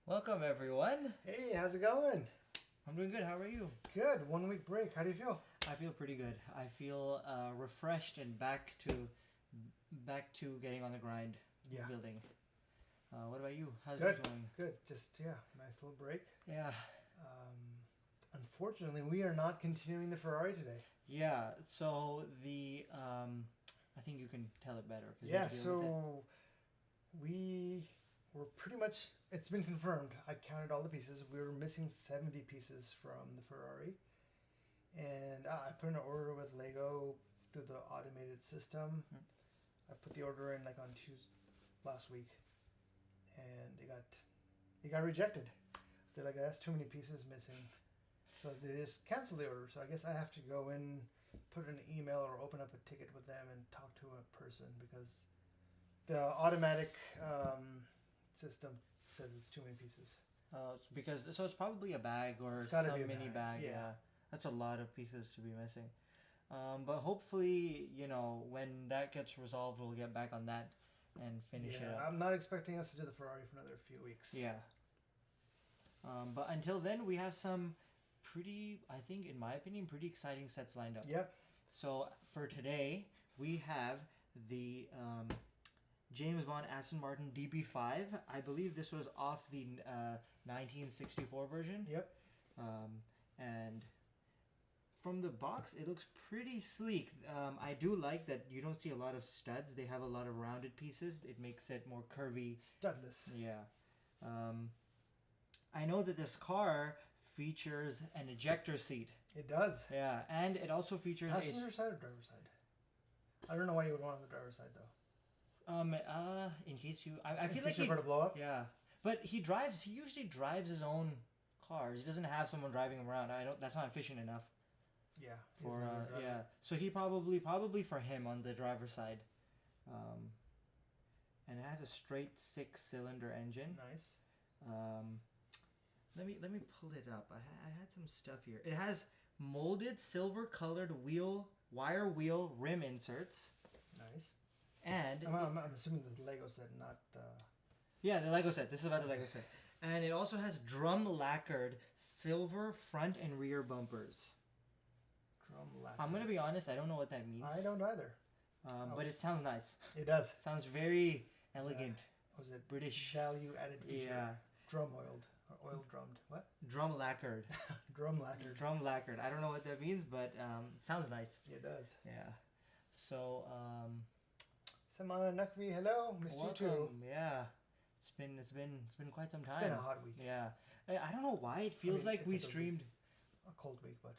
Welcome everyone. Hey, how's it going? I'm doing good. How are you? Good. 1 week break. How do you feel? I feel pretty good. I feel refreshed and back to getting on the grind. Yeah. Building. What about you? How's Good. it going? Good. Just nice little break. Yeah. Unfortunately, we are not continuing the Ferrari today. Yeah. So the I think you can tell it better. Yeah. So we were pretty much. It's been confirmed. I counted all the pieces. We were missing 70 pieces from the Ferrari, and I put in an order with Lego through the automated system. Hmm. I put the order in like on Tuesday last week, and it got rejected. They're like, that's too many pieces missing. So they just canceled the order. So I guess I have to go in, put in an email or open up a ticket with them and talk to a person because the automatic system says it's too many pieces. It's probably a bag or It's gotta some be a mini bag. Yeah. That's a lot of pieces to be missing. But hopefully, when that gets resolved, we'll get back on that and finish it up. I'm not expecting us to do the Ferrari for another few weeks. Yeah. But until then, we have some I think, in my opinion, pretty exciting sets lined up. Yep. So for today, we have the James Bond Aston Martin DB5. I believe this was off the 1964 version. Yep. And from the box, it looks pretty sleek. I do like that you don't see a lot of studs. They have a lot of rounded pieces. It makes it more curvy. Studless. Yeah. I know that this car features an ejector seat. It does. Yeah, and it also features passenger side or driver's side? I don't know why you would want it on the driver's side though. In case you, I feel in like case you're about to blow up. Yeah, but he usually drives his own cars. He doesn't have someone driving him around. That's not efficient enough. Yeah. For yeah, so he probably for him on the driver's side, and it has a straight 6-cylinder engine. Nice. Let me pull it up. I had some stuff here. It has molded silver colored wire wheel rim inserts. Nice. And I'm assuming the Lego set, not the... Yeah, the Lego set. This is about the Lego set. And it also has drum lacquered silver front and rear bumpers. Drum lacquered. I'm gonna be honest, I don't know what that means. I don't either. But it sounds nice. It does. Sounds very elegant. Was it British value added feature? Yeah. Drum oiled or oil drummed. What? Drum lacquered. Drum lacquered. Drum lacquered. I don't know what that means, but it sounds nice. It does. Yeah. So Samana Nakvi, hello, missed you too. Yeah. It's been quite some time. It's been a hot week. Yeah. I don't know why it feels like we streamed a cold week, but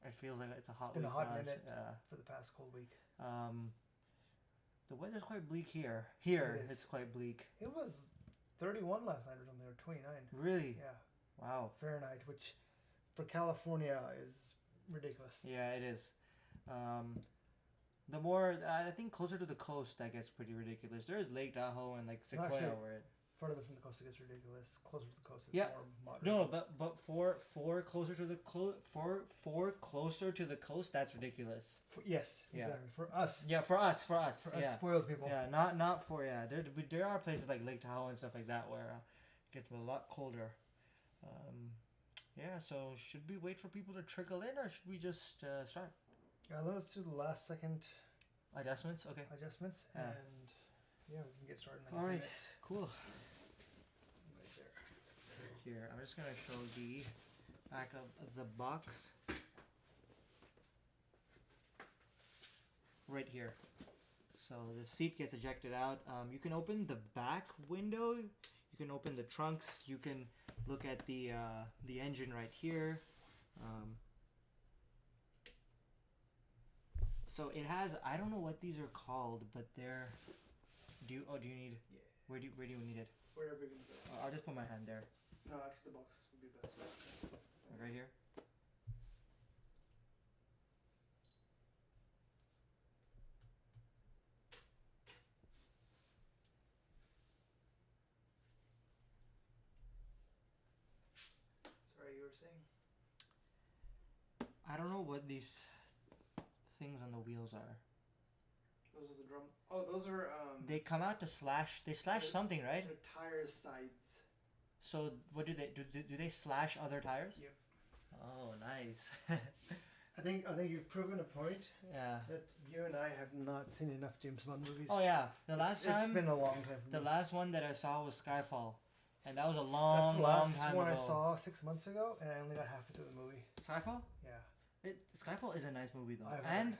it feels like it's a hot week. It's been a hot minute for the past cold week. The weather's quite bleak here. It's quite bleak. It was 31 last night or something, or 29. Really? Yeah. Wow. Fahrenheit, which for California is ridiculous. Yeah, it is. The more, I think closer to the coast, that gets pretty ridiculous. There is Lake Tahoe and like Sequoia where it... Further from the coast, it gets ridiculous. Closer to the coast, it's more moderate. No, but for closer to the closer to the coast, that's ridiculous. Yes, exactly. For us. Yeah, for us. For us spoiled people. Yeah, not for There are places like Lake Tahoe and stuff like that where it gets a lot colder. Yeah. So should we wait for people to trickle in, or should we just start? Yeah, let's do the last second adjustments. Okay. Adjustments and. Yeah, we can get started in All right, minutes. Cool. Right there. Here, I'm just going to show the back of the box. Right here. So the seat gets ejected out. You can open the back window. You can open the trunks. You can look at the engine right here. So it has, I don't know what these are called, but they're... Do you need? Yeah. Where do you need it? Wherever you can go. I'll just put my hand there. No, actually, the box would be best. Right here. Sorry, you were saying? I don't know what these things on the wheels are. Those are the drum. Oh, those are. They come out to slash. They slash something, right? They're tire sides. So what do they do? They slash other tires? Yep. Oh, nice. I think you've proven a point Yeah. that you and I have not seen enough James Bond movies. Oh yeah, it's been a long time. For the me. last one that I saw was Skyfall, and that was a That's long, the long last time one ago. I saw 6 months ago, and I only got halfway through the movie. Skyfall? Yeah. Skyfall is a nice movie though, I've and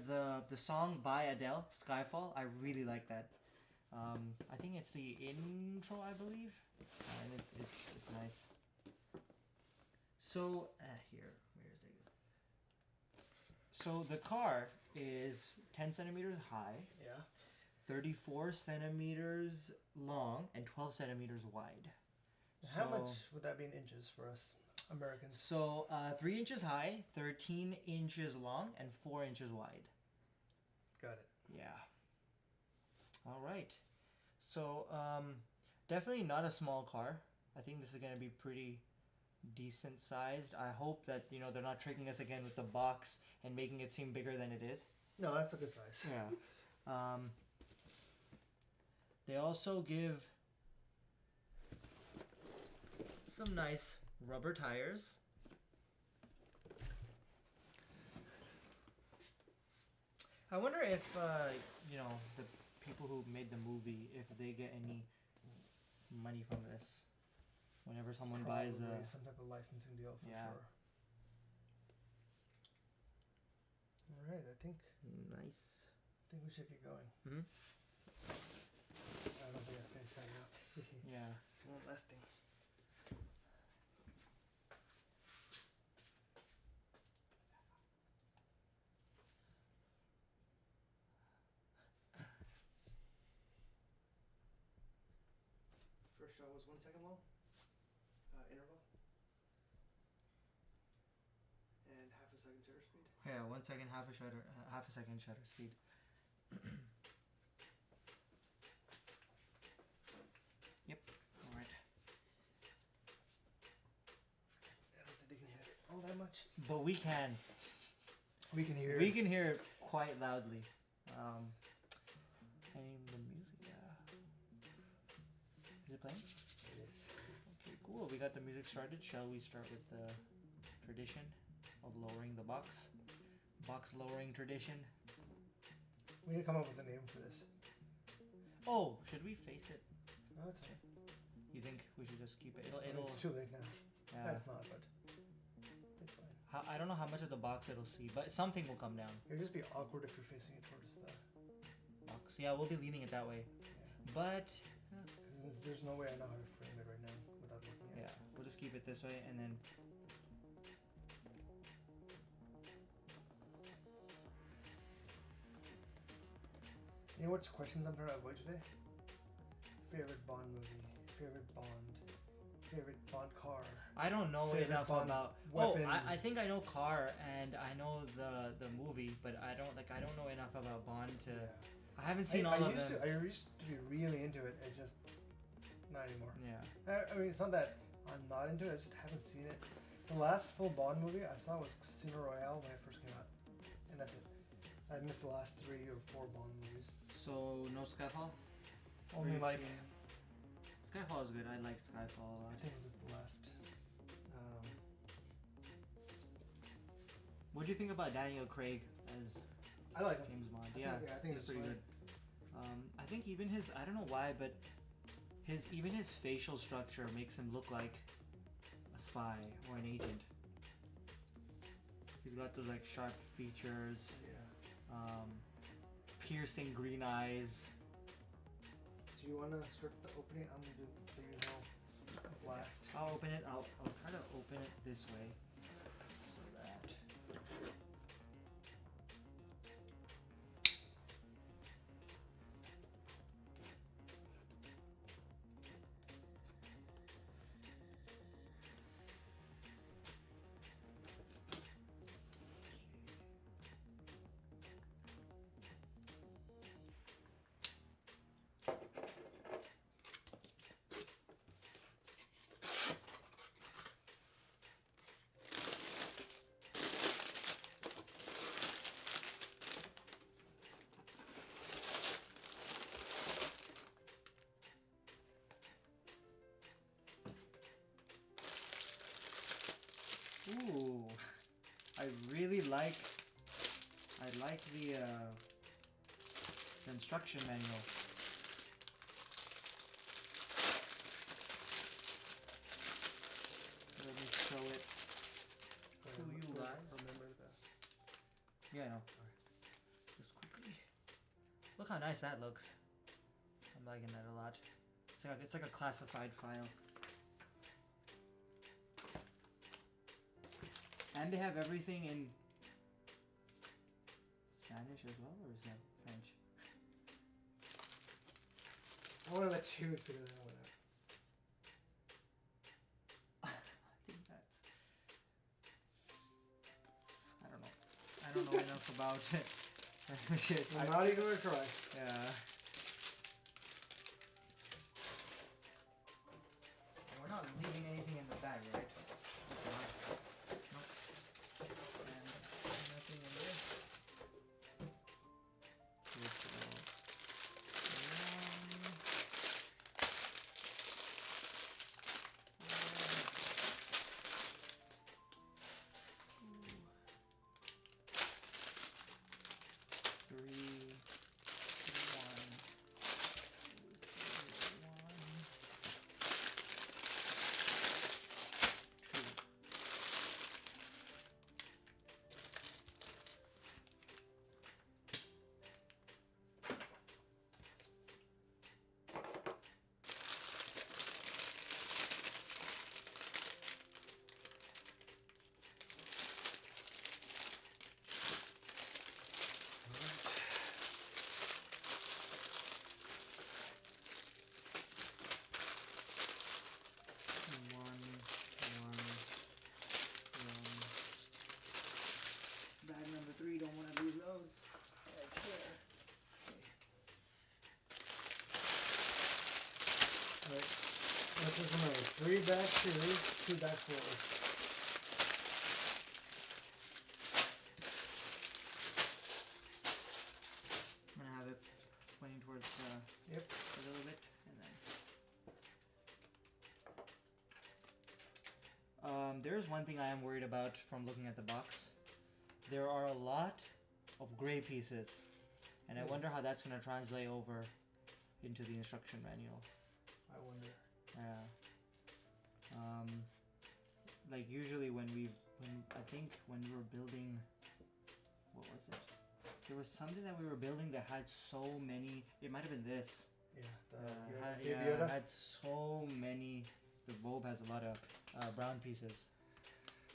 the song by Adele, Skyfall, I really like that. I think it's the intro, I believe, and it's nice. So here, where is it? So the car is 10 centimeters high, Yeah. 34 centimeters long, and 12 centimeters wide. How much would that be in inches for us Americans? So 3 inches high, 13 inches long, and 4 inches wide. Got it. Yeah. All right. So definitely not a small car. I think this is going to be pretty decent sized. I hope that they're not tricking us again with the box and making it seem bigger than it is. No, that's a good size. Yeah. They also give some nice rubber tires. I wonder if the people who made the movie, if they get any money from this whenever someone buys Probably some type of licensing deal for Yeah. sure. All right, I think nice. we should get going. Mhm. I don't think I finished that up. Yeah. Just one last thing. First shot was 1 second long. Interval. And half a second shutter speed. Yeah, 1 second, half a second shutter speed. Yep. All right. I don't think they can hear it all that much. But we can. We can hear We it. can hear it quite loudly. And the music. Yeah. Is it playing? It is. Okay, cool. We got the music started. Shall we start with the tradition of lowering the box? Box lowering tradition. We need to come up with a name for this. Oh, should we face it? No, it's fine. You think we should just keep it? I mean, It'll. it's too late now. Yeah. It's not, but it's fine. I don't know how much of the box it'll see, but something will come down. It'll just be awkward if you're facing it towards the Box. Yeah, we'll be leaning it that way. But because there's no way I know how to frame it right now without looking at yeah, we'll just keep it this way and then. You know which questions I'm trying to avoid today? Favorite Bond movie, favorite Bond car. I don't know Favorite enough Bond about. weapon. Oh, I think I know car and I know the movie, but I don't know enough about Bond to. Yeah. I haven't seen all of them. I used to be really into it. It just not anymore. Yeah. I mean, it's not that I'm not into it. I just haven't seen it. The last full Bond movie I saw was Casino Royale when it first came out, and that's it. I missed the last 3 or 4 Bond movies. So no Skyfall. Only Very like few. Skyfall is good. I like Skyfall a I lot. think it was the last. What do you think about Daniel Craig as I like him. James Bond? I think he's it's pretty fine. good. I think even his, I don't know why, but his facial structure makes him look like a spy or an agent. He's got those like sharp features, Yeah. piercing green eyes. Do you want to start the opening? I'm gonna do the usual blast. I'll open it. I'll try to open it this way, so that. really like the instruction manual. Let me show it to you guys. Remember that. Yeah, I know. Just quickly. Look how nice that looks. I'm liking that a lot. It's like a classified file. And they have everything in Spanish as well, or is that French? I want to let you figure that one out. I think that's... I don't know enough about it. Shit. I'm not even going to try. Yeah. We're not leaving anything in the bag, right? Nope. And nothing in there. Don't want to lose those. Right here. Alright. Let's just remember 3 back 2s, 2 back 4s. I'm gonna have it pointing towards Yep. a little bit, and then. There's one thing I am worried about from looking at the box. There are a lot of gray pieces, and I wonder how that's going to translate over into the instruction manual. I wonder. Yeah. Like usually when we were building, what was it? There was something that we were building that had so many. It might have been this. Yeah. It had so many. The bulb has a lot of brown pieces.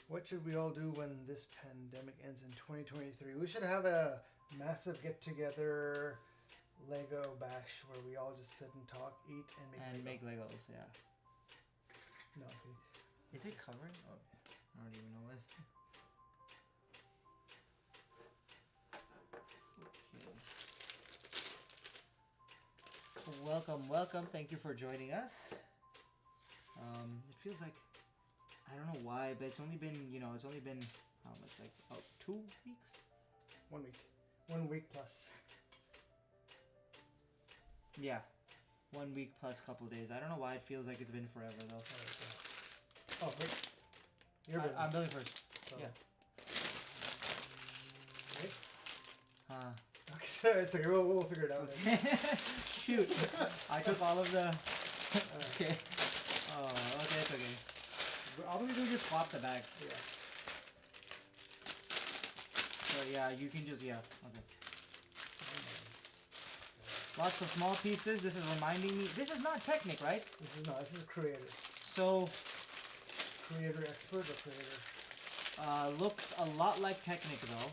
What should we all do when this pandemic ends in 2023? We should have a massive get-together Lego bash where we all just sit and talk, eat, and make Legos. Yeah. No. Okay. Is it covering? Oh, I don't even know it. Okay. Welcome. Thank you for joining us. It feels like, I don't know why, but it's only been how much, like 2 weeks? 1 week. 1 week plus. Yeah. 1 week plus couple days. I don't know why it feels like it's been forever though. Oh, wait. You're building. I'm building first. So. Yeah. Wait. Okay, so it's okay. We'll figure it out. Shoot. I took all of the... Okay. Oh, okay, it's okay. All we do is just swap the bags. Yeah. So yeah, you can just, yeah, okay. Lots of small pieces. This is reminding me, this is not Technic, right? This is Creator. So... Creator Expert or Creator? Looks a lot like Technic though.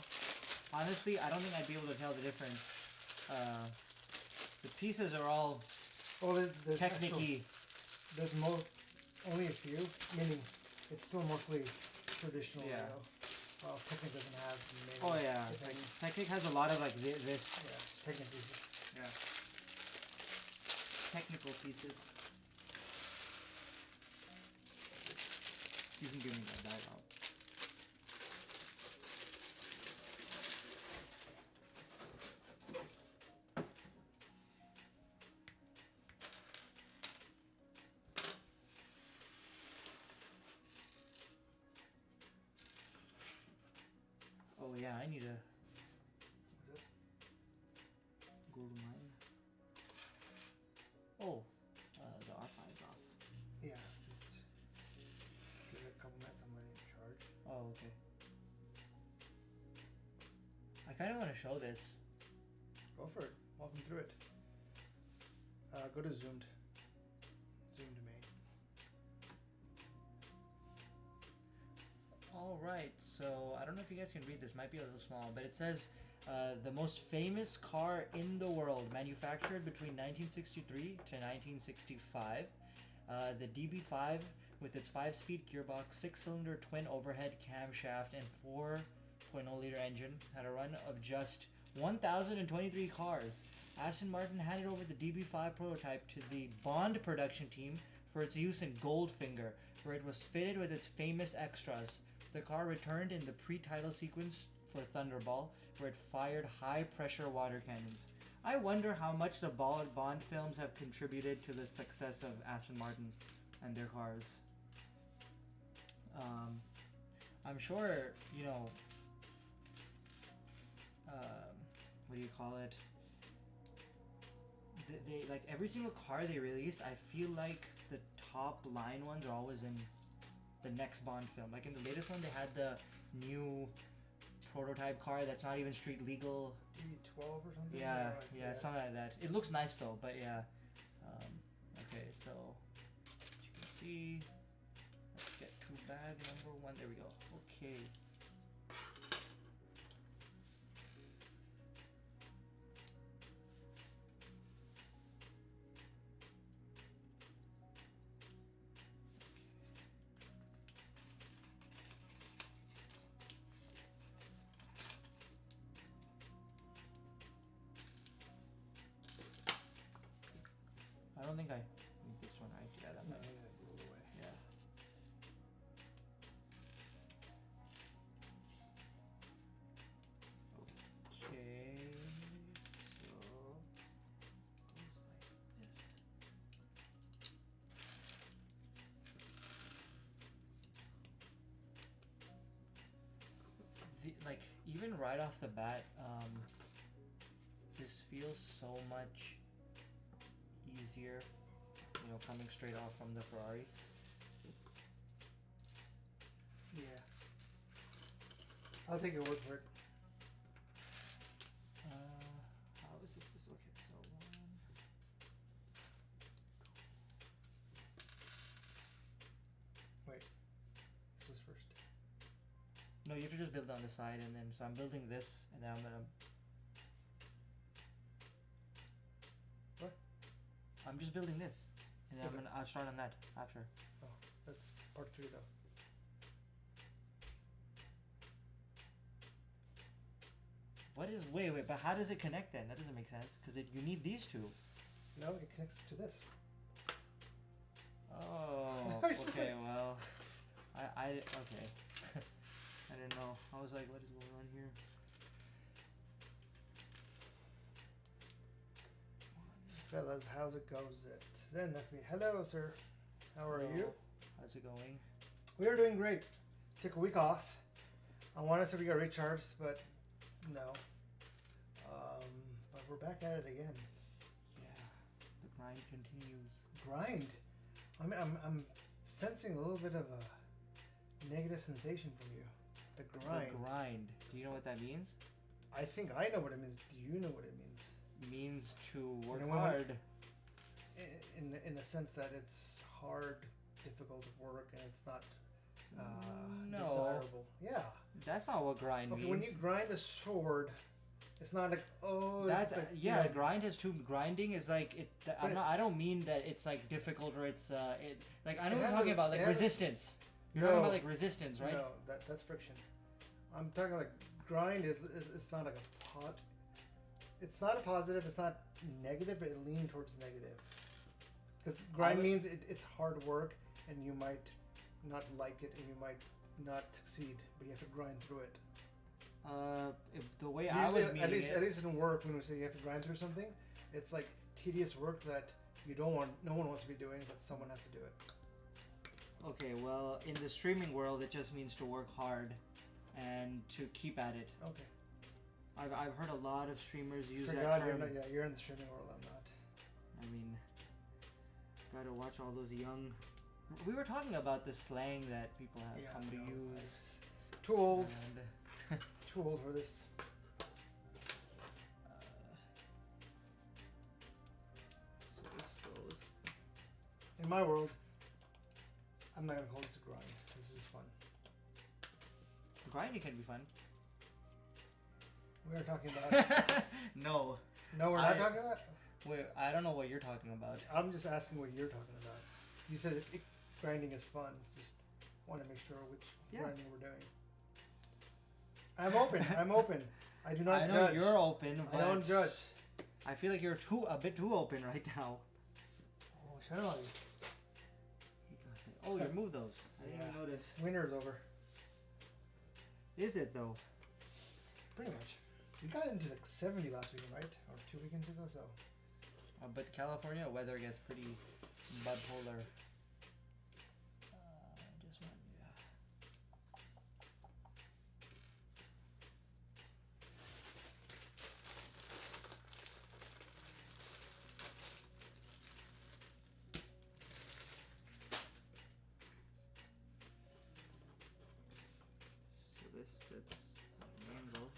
Honestly, I don't think I'd be able to tell the difference. The pieces are all Technic-y. There's only a few, meaning it's still mostly traditional. Yeah. You know? Well, Technic doesn't have many. Oh yeah, like, Technic has a lot of like this. Yeah, Technic pieces. Yeah. Technical pieces. You can give me that out. Oh yeah, I need to Is it? go to mine. Oh, the R5's off. Yeah, just give it a couple minutes. I'm letting it charge. Oh, okay. I kind of want to show this. Go for it. Walk me through it. Go to zoomed. Zoom domain. All right, so I don't know if you guys can read this. Might be a little small, but it says the most famous car in the world, manufactured between 1963 to 1965. The DB5 with its 5-speed gearbox, 6-cylinder twin overhead camshaft, and 4.0-liter engine had a run of just 1,023 cars. Aston Martin handed over the DB5 prototype to the Bond production team for its use in Goldfinger, where it was fitted with its famous extras. The car returned in the pre-title sequence for Thunderball, where it fired high-pressure water cannons. I wonder how much the Bond films have contributed to the success of Aston Martin and their cars. I'm sure, you know, what do you call it? They like every single car they release, I feel like the top line ones are always in the next Bond film. Like in the latest one, they had the new prototype car that's not even street legal. DB12 or something? Yeah, Or like, yeah, something like that. It looks nice though, but yeah. Okay, so as you can see, let's get to bag number 1. There we go. Okay. I don't think I need this one, right? Yeah, that No, might. yeah, roll away. Yeah. Okay. So goes like this. Like even right off the bat, this feels so much easier, you know, coming straight off from the Ferrari. Yeah. I'll take your word for it. How is this? Okay, so 1. Wait. This was first. No, you have to just build on the side, and then so I'm building this, and then I'm gonna. What? I'm just building this, and then Okay. I'll start on that after. Oh, that's part 3 though. What is? Wait, but how does it connect then? That doesn't make sense because you need these two. No, it connects to this. Oh, It's just okay. like- Well, okay. I didn't know. I was like, what is going on here? Fellas, how's it goes? Zen left me. Hello, sir. How are you? Hello. How's it going? We are doing great. Took a week off. I wanted to say we got recharged, but no. But we're back at it again. Yeah, the grind continues. Grind. I'm sensing a little bit of a negative sensation from you. The grind. The grind. Do you know what that means? I think I know what it means. Do you know what it means? Means to work You know, when- hard. In the sense that it's hard, difficult work, and it's not No. desirable. Yeah. That's not what grind Okay, means. when you grind a sword, it's not like, oh, That's it's like, yeah. you know, Grind has two. Grinding is like it. But- I don't mean that it's like difficult or it's like I know It what you're has talking a- about, it like has a s- resistance. You're talking No. about like resistance, right? No, that's friction. I'm talking like grind is it's not like it's not a positive, it's not negative, it leans towards negative. Because grind would- means it's hard work and you might not like it and you might not succeed, but you have to grind through it. The way I Usually, was meaning at least in work, when we say you have to grind through something, it's like tedious work that no one wants to be doing, but someone has to do it. Okay, well, in the streaming world, it just means to work hard. and to keep at it. Okay. I've heard a lot of streamers use that Forgot term. you're in the streaming world. I'm not. I mean, gotta watch all those young. We were talking about the slang that people have come to use. Too old. And, Too old for this. so this goes. In my world, I'm not gonna call this a grind. This is fun. Grinding can be fun. We are talking about. No. No, we're not talking about. Wait, I don't know what you're talking about. I'm just asking what you're talking about. You said grinding is fun. Just want to make sure which grinding we're doing. I'm open. I'm open. I do not I know judge. you're open, but I don't judge. I feel like you're a bit too open right now. Oh, shut up. Oh, you moved those. I didn't even notice. Winter's over. Is it though? Pretty much. We got into like 70 last weekend, right? Or 2 weekends ago, so. But California weather gets pretty bipolar. Just one, yeah. So this sits at an angle.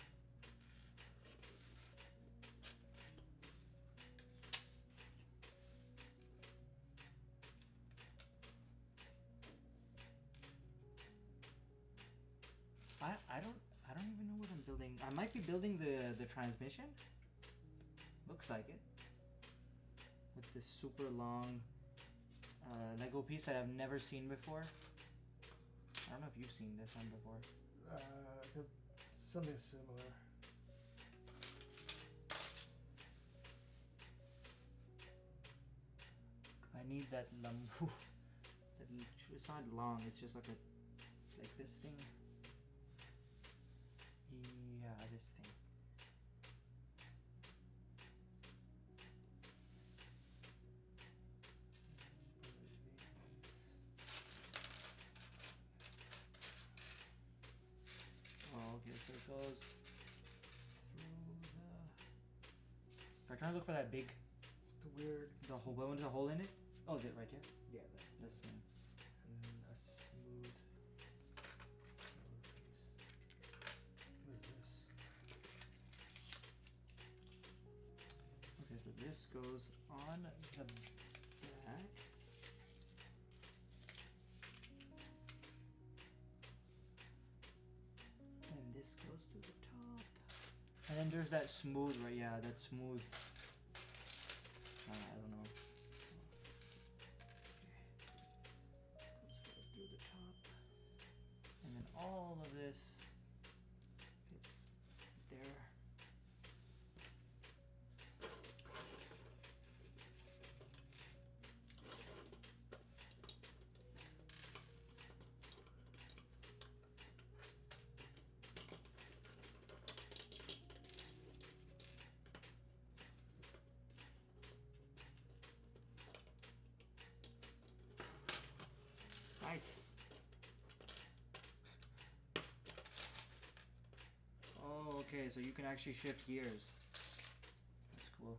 I don't even know what I'm building. I might be building the transmission. Looks like it. With this super long Lego piece that I've never seen before. I don't know if you've seen this one before. Something similar. I need that lumbu. It's not long. It's just like this thing. Yeah, this thing. Oh, okay, so it goes through the... I'm trying to look for that big... The hole. When's the hole in it? Oh, is it right here? Yeah, this thing. And then a smooth piece. What is this? Okay, so this goes on the back. And this goes to the top. And then there's that smooth, right? Yeah, that smooth. I don't know. Goes through the top. And then all of this fits there. Nice. Oh, okay, so you can actually shift gears. That's cool.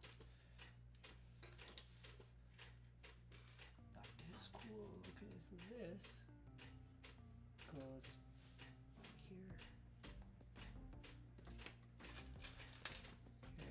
That is cool. Okay, so this goes on here. Okay.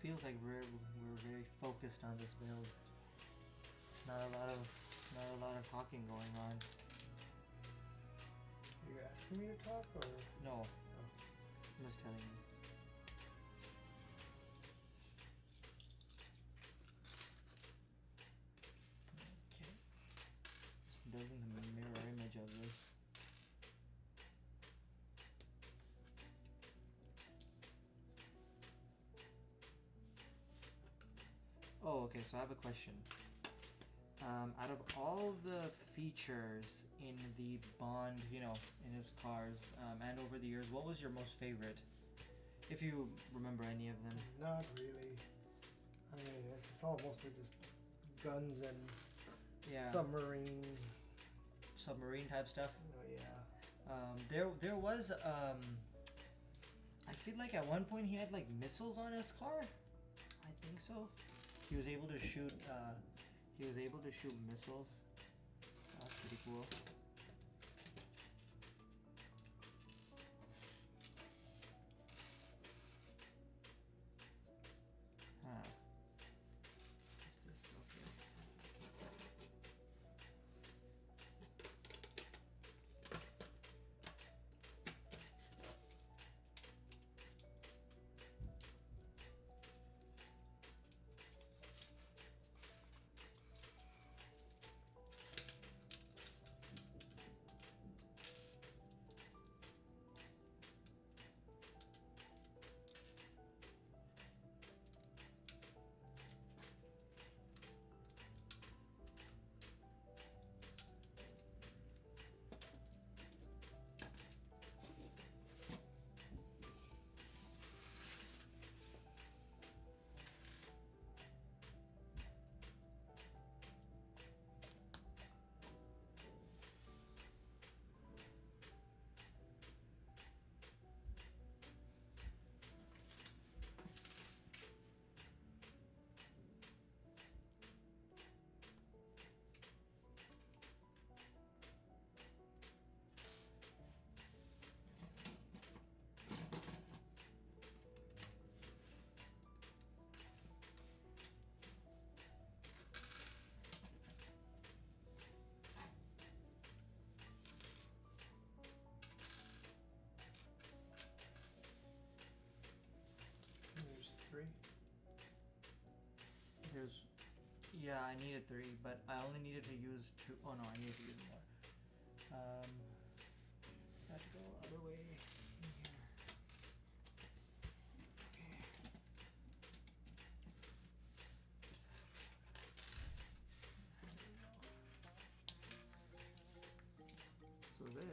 feels like we're very focused on this build. Not a lot of talking going on. Are you asking me to talk or? No, Oh. I'm just telling you. Okay. Just building the mirror image of this. Oh, okay, so I have a question. Out of all the features in the Bond, you know, in his cars, and over the years, what was your most favorite? If you remember any of them. Not really. I mean, it's all mostly just guns and submarine type stuff. Oh yeah. There was I feel like at one point he had like missiles on his car. I think so. He was able to shoot missiles. That's pretty cool. Huh. Is this okay? There's 3. Yeah, I needed 3, but I only needed to use 2. Oh no, I needed to use more. Does that go other way in here? Okay. So this goes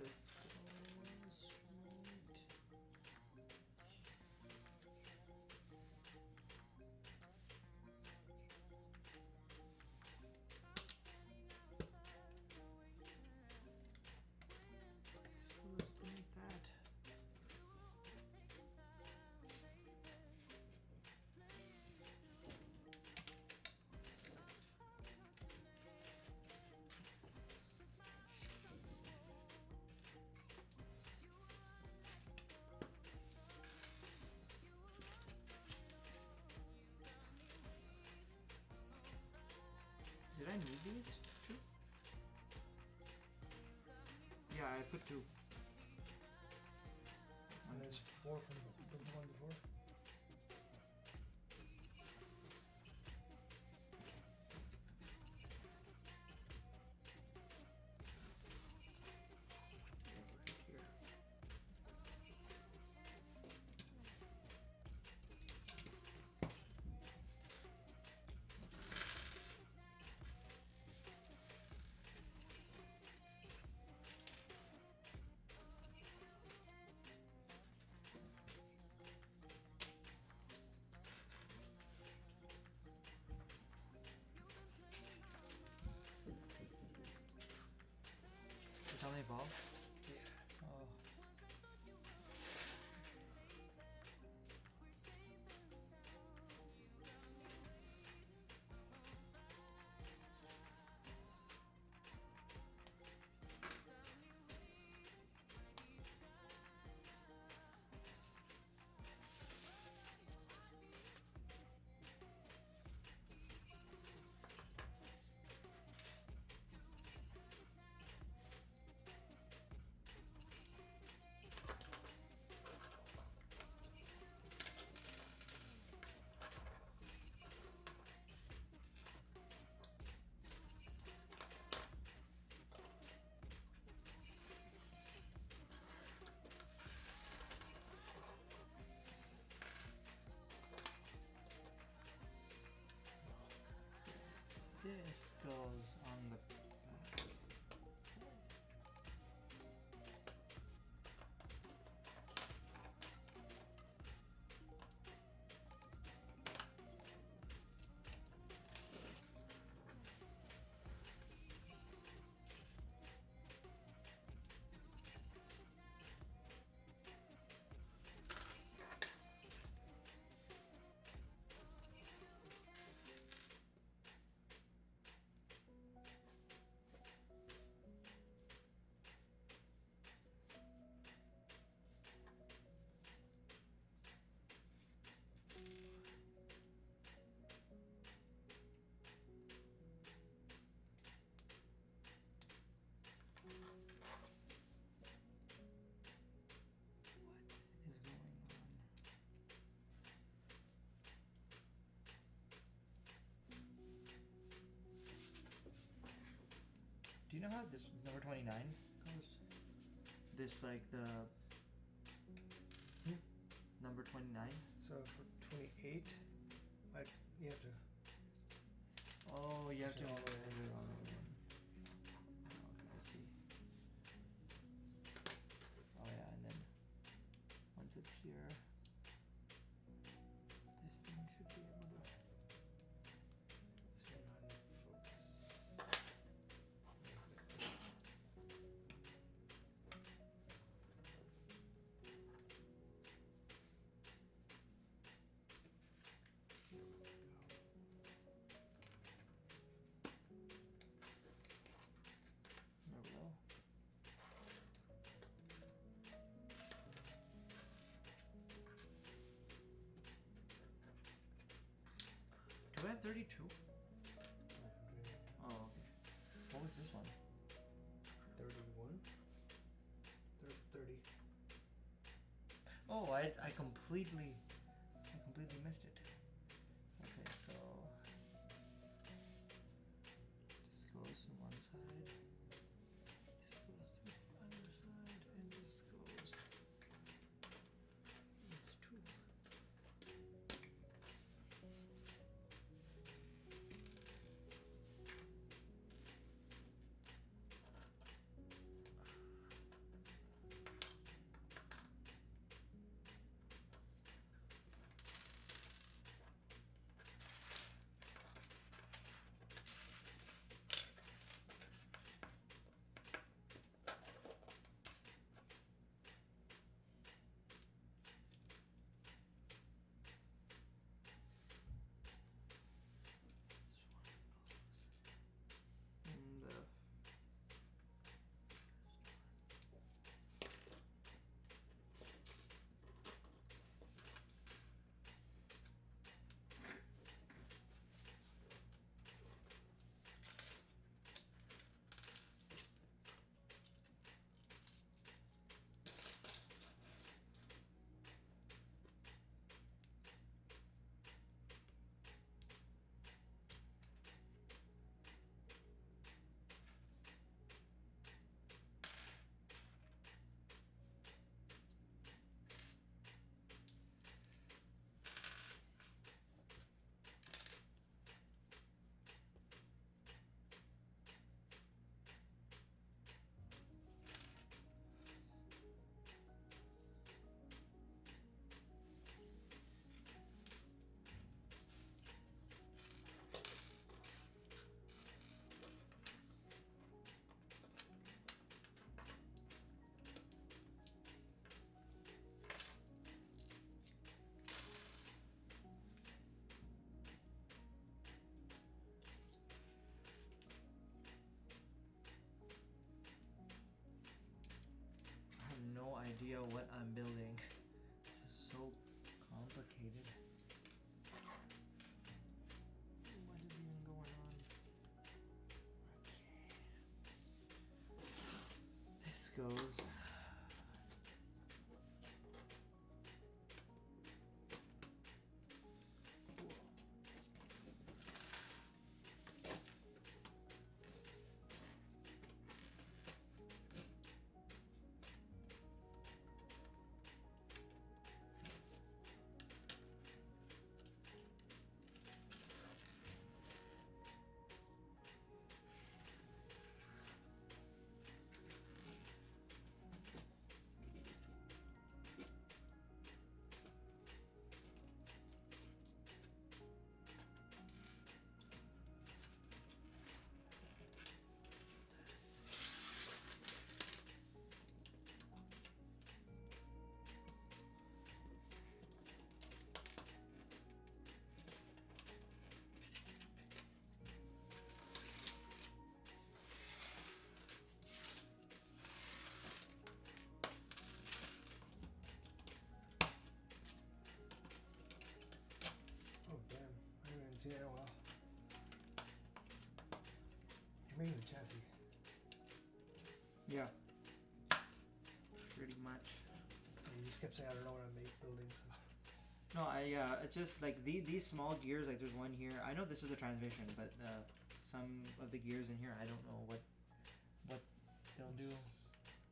Did I need these? 2? Yeah, I put 2. And there's 4 from the one before. How many balls? Yeah. Oh. this goes on the back. Is going on? Do you know how this number 29 goes? This like the number 29? So for 28, like you have to. Oh, you have to. Push it all the way. Okay, I see. Oh yeah, and then once it's here, this thing should be able to. So you're not in focus. There we go. Do I have 32? Oh, okay. What was this one? 31. 30. Oh, I completely missed it. Okay, so this goes to one side. This goes to the other side, and this goes. It's two. And I have no idea what I'm building. This is so complicated. What is even going on? Okay. This goes. Haven't seen it in a while. You're making the chassis. Yeah. Pretty much. You just kept saying I don't know what I make building. So. No, it's just like these small gears. Like there's one here. I know this is a transmission, but some of the gears in here, I don't know what they'll do.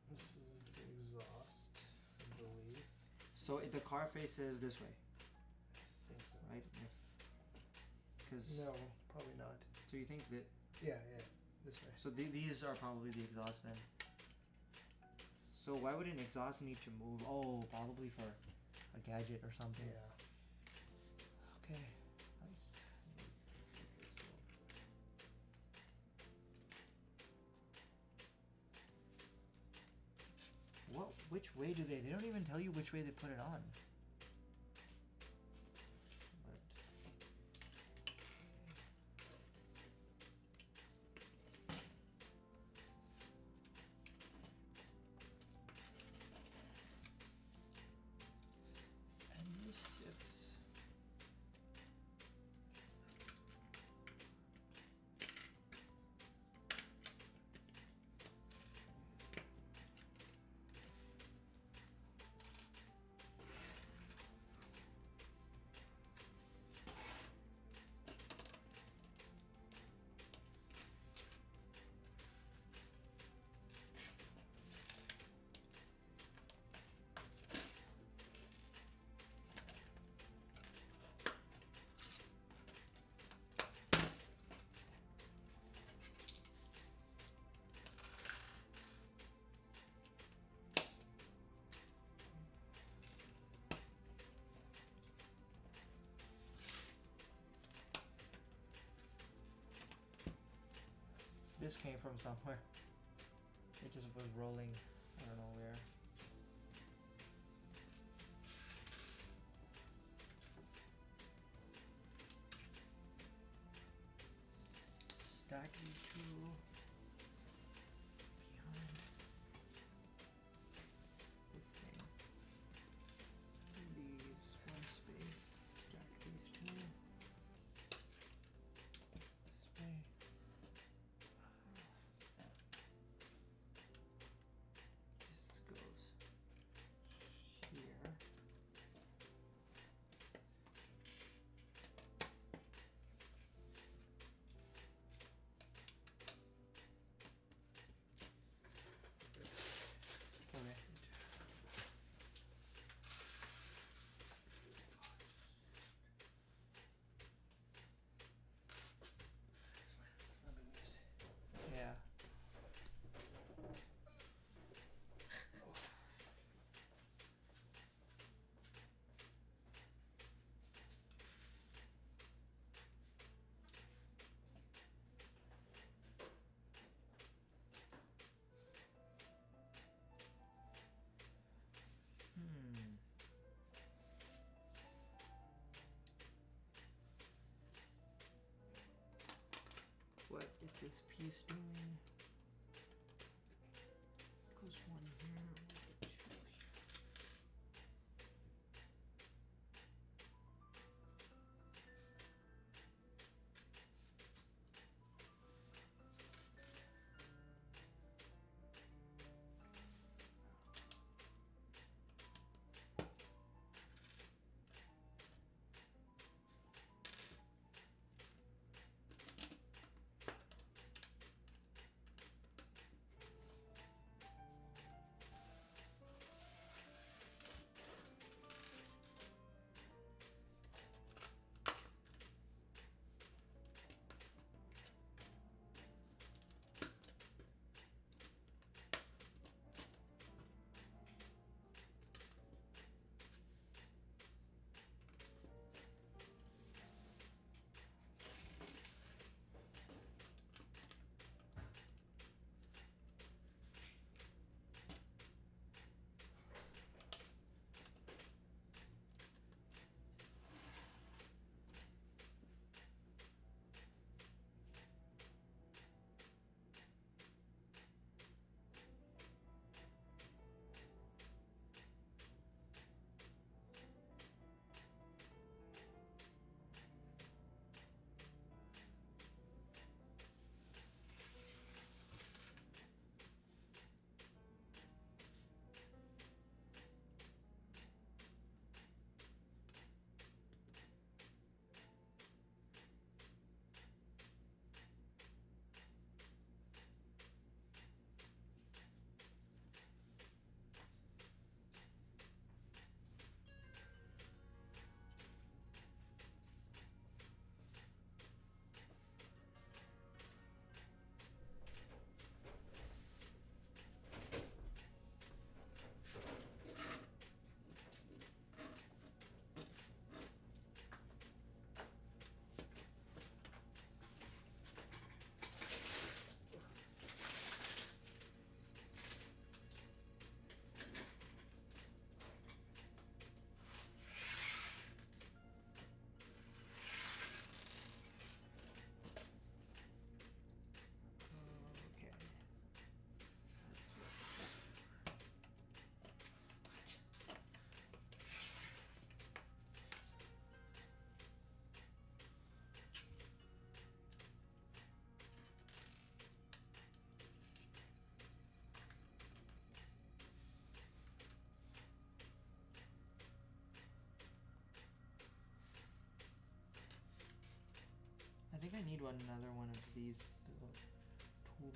This is the exhaust, I believe. So the car faces this way, I think so. right? Because no, probably not. So you think that? Yeah, this way. So these are probably the exhaust then. So why would an exhaust need to move? Oh, probably for a gadget or something. Yeah. Okay. Nice. What? Which way do they? They don't even tell you which way they put it on. This came from somewhere. It just was rolling. I don't know where. Stack these two behind this thing. Leaves one space. Stack these two this way. This goes here. Okay. Yeah. What is this piece doing? Goes one here, two here. need another one of these little tools.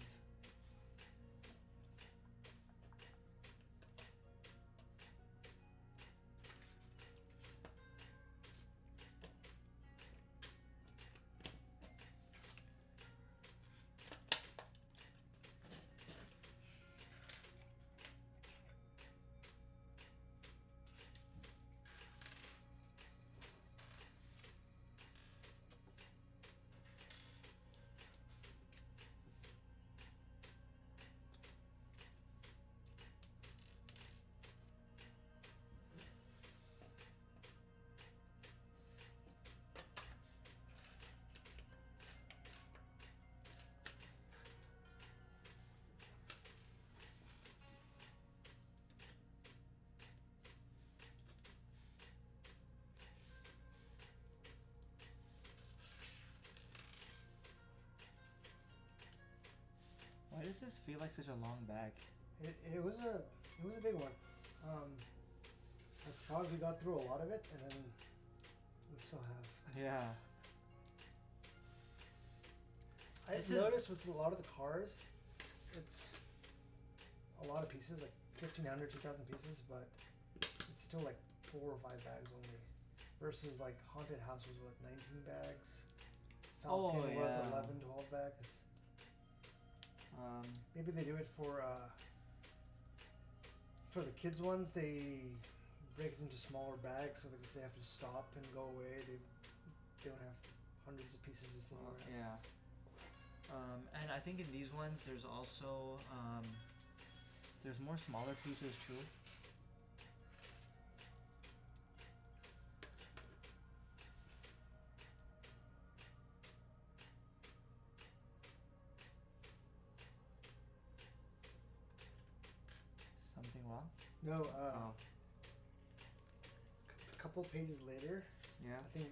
Why does this feel like such a long bag? It was a big one. I thought we got through a lot of it, and then we still have. Yeah. I've noticed with a lot of the cars, it's a lot of pieces, like 1,500, 2,000 pieces, but it's still like 4 or 5 bags only. Versus like Haunted House was like 19 bags. Falcon was 11, 12 bags. Maybe they do it for the kids ones. They break it into smaller bags, so that if they have to stop and go away, they don't have hundreds of pieces just sitting around. Yeah. And I think in these ones, there's also there's more smaller pieces too. Something wrong? No. A couple pages later. Yeah. I think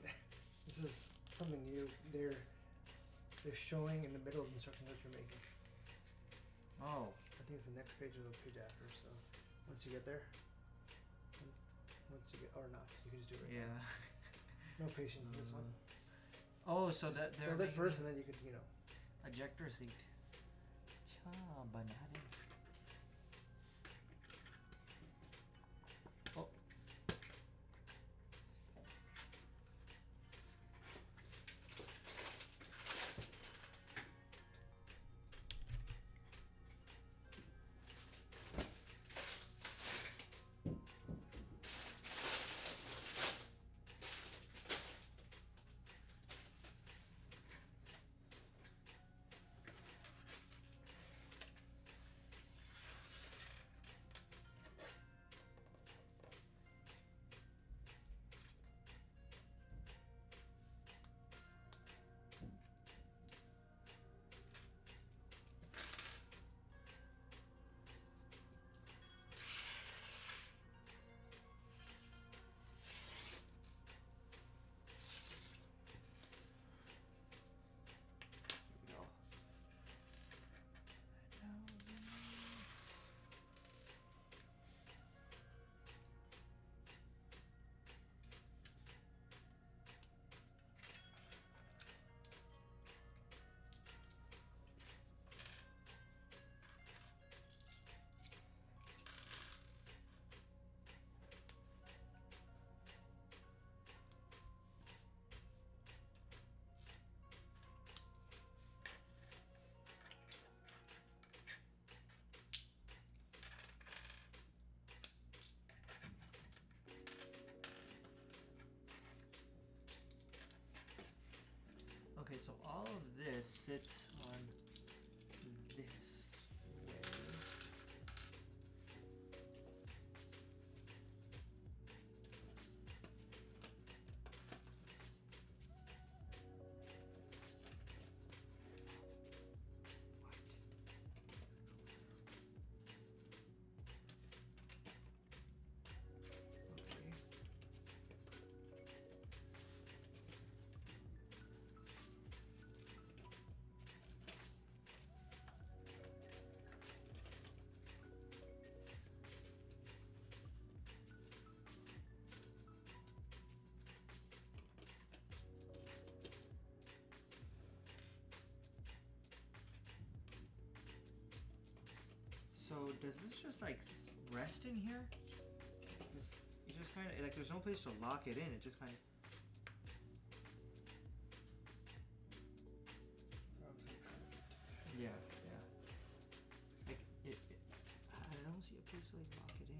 this is something new. They're showing in the middle of the instructions that you're making. Oh. I think it's the next page or the page after. So once you get there, or not, you can just do it right now. No patience in this one. Oh, so just that they're build it first, and then you could, ejector seat. Cha banane. Oh. Okay, so all of this sits on this way. So does this just like rest in here? This, you just kind of like there's no place to lock it in. It just kind of. Yeah, yeah. Like I don't see a place to like lock it in.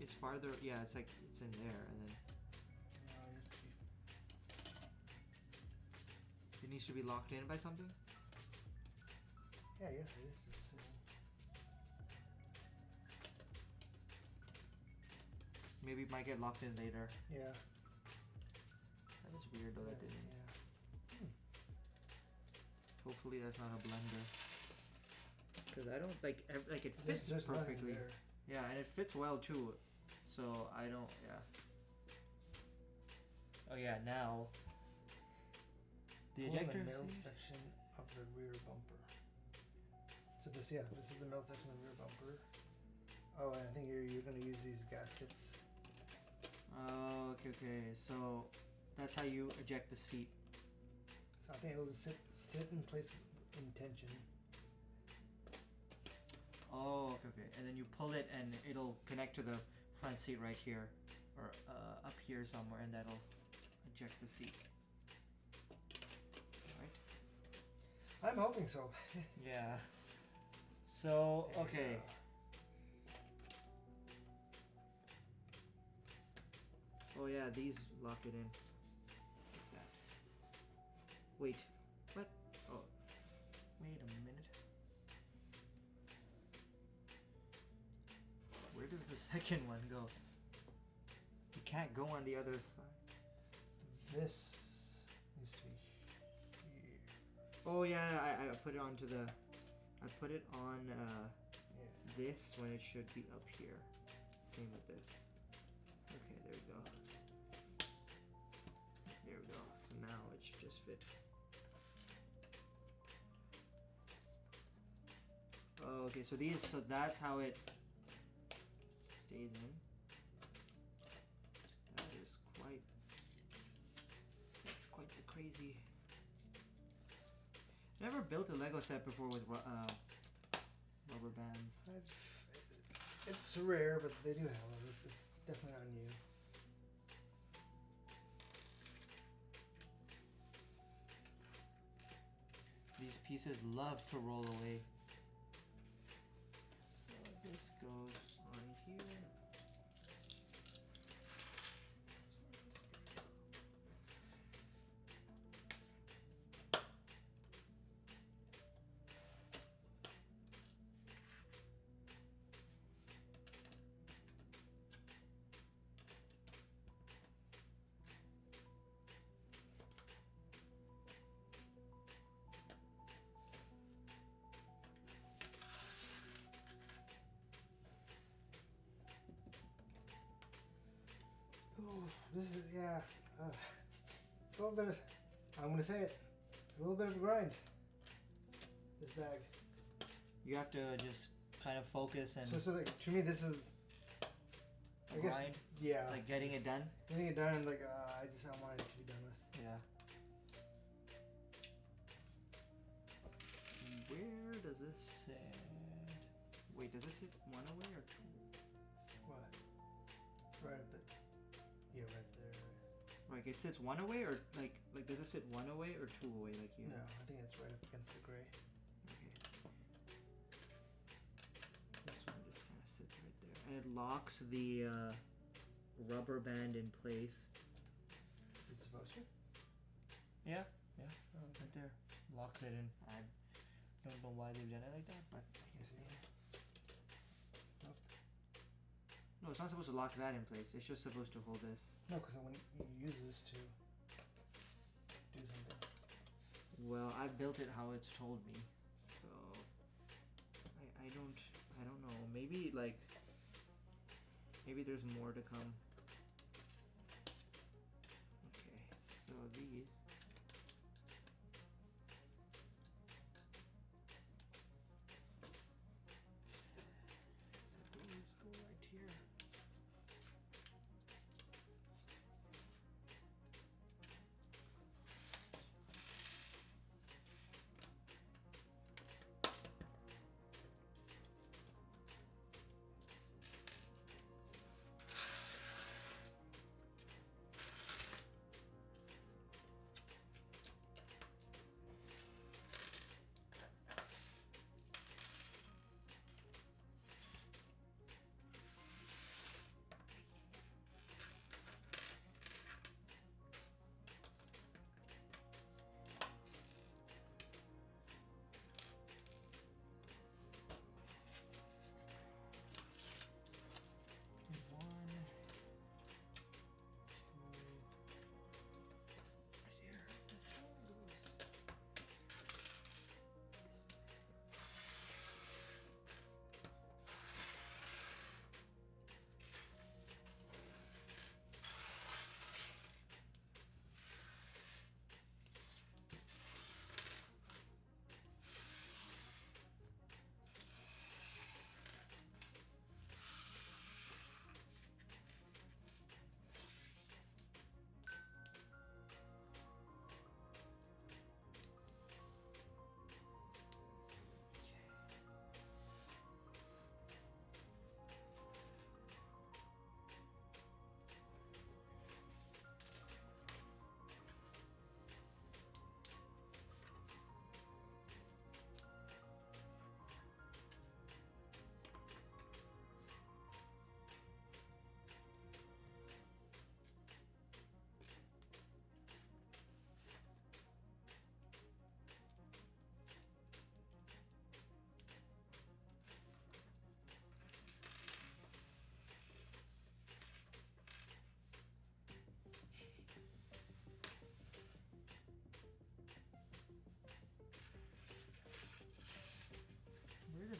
It's farther. Yeah, it's like it's in there, and then it needs to be locked in by something. Yeah, I guess it is just sitting. Maybe it might get locked in later. Yeah. That is weird though. That didn't. Yeah. Hopefully that's not a blender. Because I don't like it fits There's perfectly. there. Yeah, and it fits well too. So I don't. Yeah. Oh yeah, now. The Pull ejector the middle section of the rear bumper. So this is the middle section of the rear bumper. Oh, and I think you're gonna use these gaskets. Oh, okay. So that's how you eject the seat. So I think it'll just sit in place in tension. Oh, okay. And then you pull it, and it'll connect to the front seat right here, or up here somewhere, and that'll eject the seat. Right? I'm hoping so. Yeah. So okay. Oh yeah, these lock it in. Like that. Wait, what? Oh, wait a minute. Where does the second one go? You can't go on the other side. This needs to be here. Oh yeah, I put it onto the. I put it on this when it should be up here. Same with this. Okay, there we go. There we go. So now it should just fit. Oh, okay, so that's how it stays in. That's quite the crazy. Never built a Lego set before with rubber bands. It's rare, but they do have them. It's definitely not new. These pieces love to roll away. So this goes on here. Oh, this is, it's a little bit of, I'm going to say it, it's a little bit of a grind, this bag. You have to just kind of focus and So like, to me, this is, I guess, grind, yeah. like getting it done. Getting it done, like, I want it to be done with. Yeah. Where does this sit? Wait, does this sit one away or two? What? Right at the, yeah, right there. Like it sits one away, or like does it sit one away or two away, like here? No, I think it's right up against the gray. Okay. This one just kind of sits right there, and it locks the rubber band in place. Is it supposed to? Yeah, yeah, Oh, okay. right there. Locks it in. I don't know why they've done it like that, but I guess it is. no, it's not supposed to lock that in place. It's just supposed to hold this. No, because when you use this to do something. Well, I built it how it's told me, so I don't know. Maybe there's more to come. Okay, so these. So these go right here.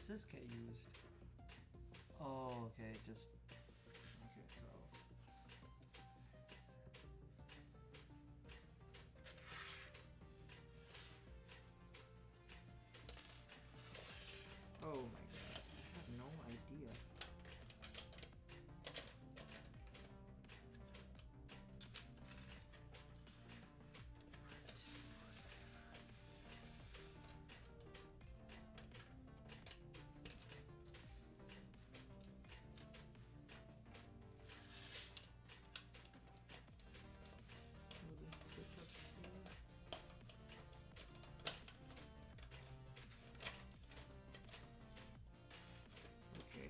does this get used? Oh, okay, just okay. So oh my god, I have no idea. So this sits up here. Okay.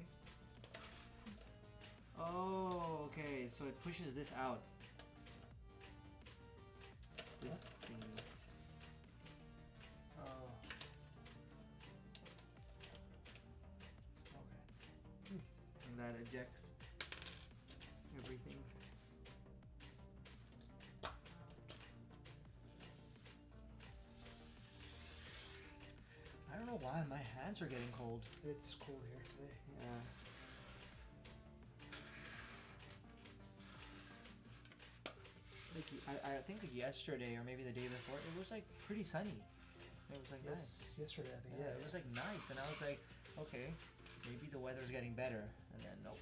Oh, okay. So it pushes this out. This thingy. Oh. Okay. And that ejects everything. I don't know why my hands are getting cold. It's cold here today. Yeah. Like I think like yesterday or maybe the day before, it was like pretty sunny. It was like nice. Yesterday, I think. Yeah, it was like nice, and I was like, okay, maybe the weather's getting better, and then nope.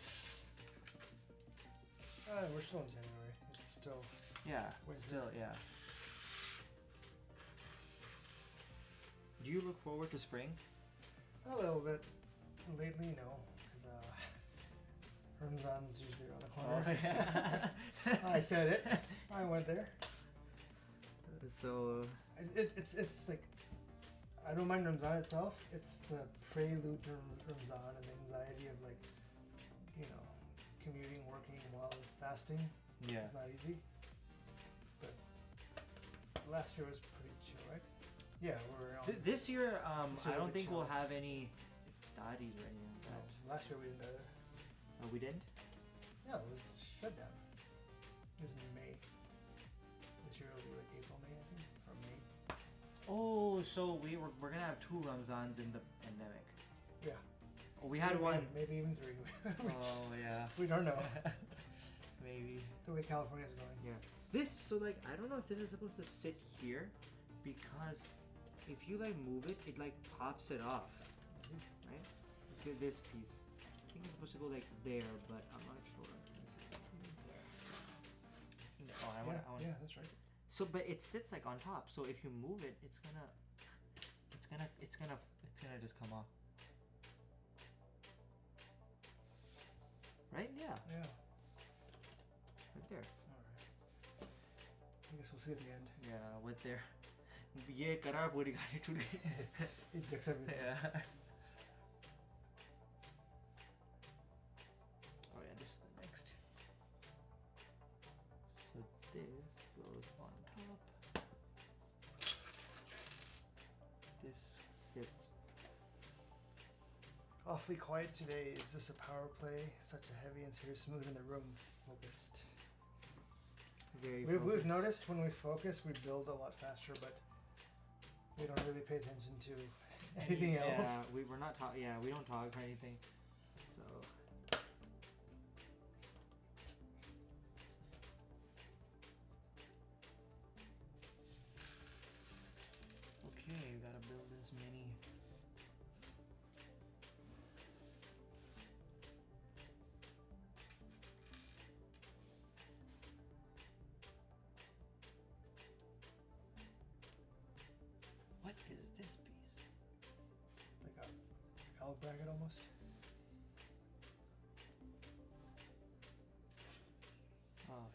We're still in January. It's still. Yeah, Winter. still, yeah. Do you look forward to spring? A little bit. Lately, no. Because Ramzan's usually around the corner. Oh, yeah. I said it. I went there. So It's like, I don't mind Ramzan itself. It's the prelude to Ramzan and the anxiety of like, you know, commuting, working while fasting. yeah. It's not easy. But last year was pretty chill, right? Yeah, we're on. This year, This year I don't will be think we'll chill. have any iftaris or anything like that. Last year we didn't either. Oh, we didn't? Yeah, it was shut down. It was in May. This year it'll be like April, May, I think, or May. Oh, so we're gonna have 2 Ramzans in the pandemic. Yeah. Oh, we had one. Maybe even 3. Oh yeah. We don't know. Maybe. The way California's going. Yeah. This, so like, I don't know if this is supposed to sit here, because if you like move it, it like pops it off, right? Look at this piece. I think it's supposed to go like there, but I'm not sure. Oh, I want. Yeah, that's right. So, but it sits like on top. So if you move it, it's gonna just come off. Right? Yeah. Yeah. Right there. Alright. I guess we'll see at the end. Yeah, right there. ये करा पूरी गाड़ी टूट गई. It ejects everything. Yeah. Oh yeah, this is the next. So this goes on top. This sits. Awfully quiet today. Is this a power play? Such a heavy and serious mood in the room. Focused. Very We've focused. noticed when we focus, we build a lot faster, but we don't really pay attention to anything else. Yeah, we're not talk. Yeah, we don't talk or anything. So. Okay, we gotta build this mini. What is this piece? Like a L bracket almost. Oh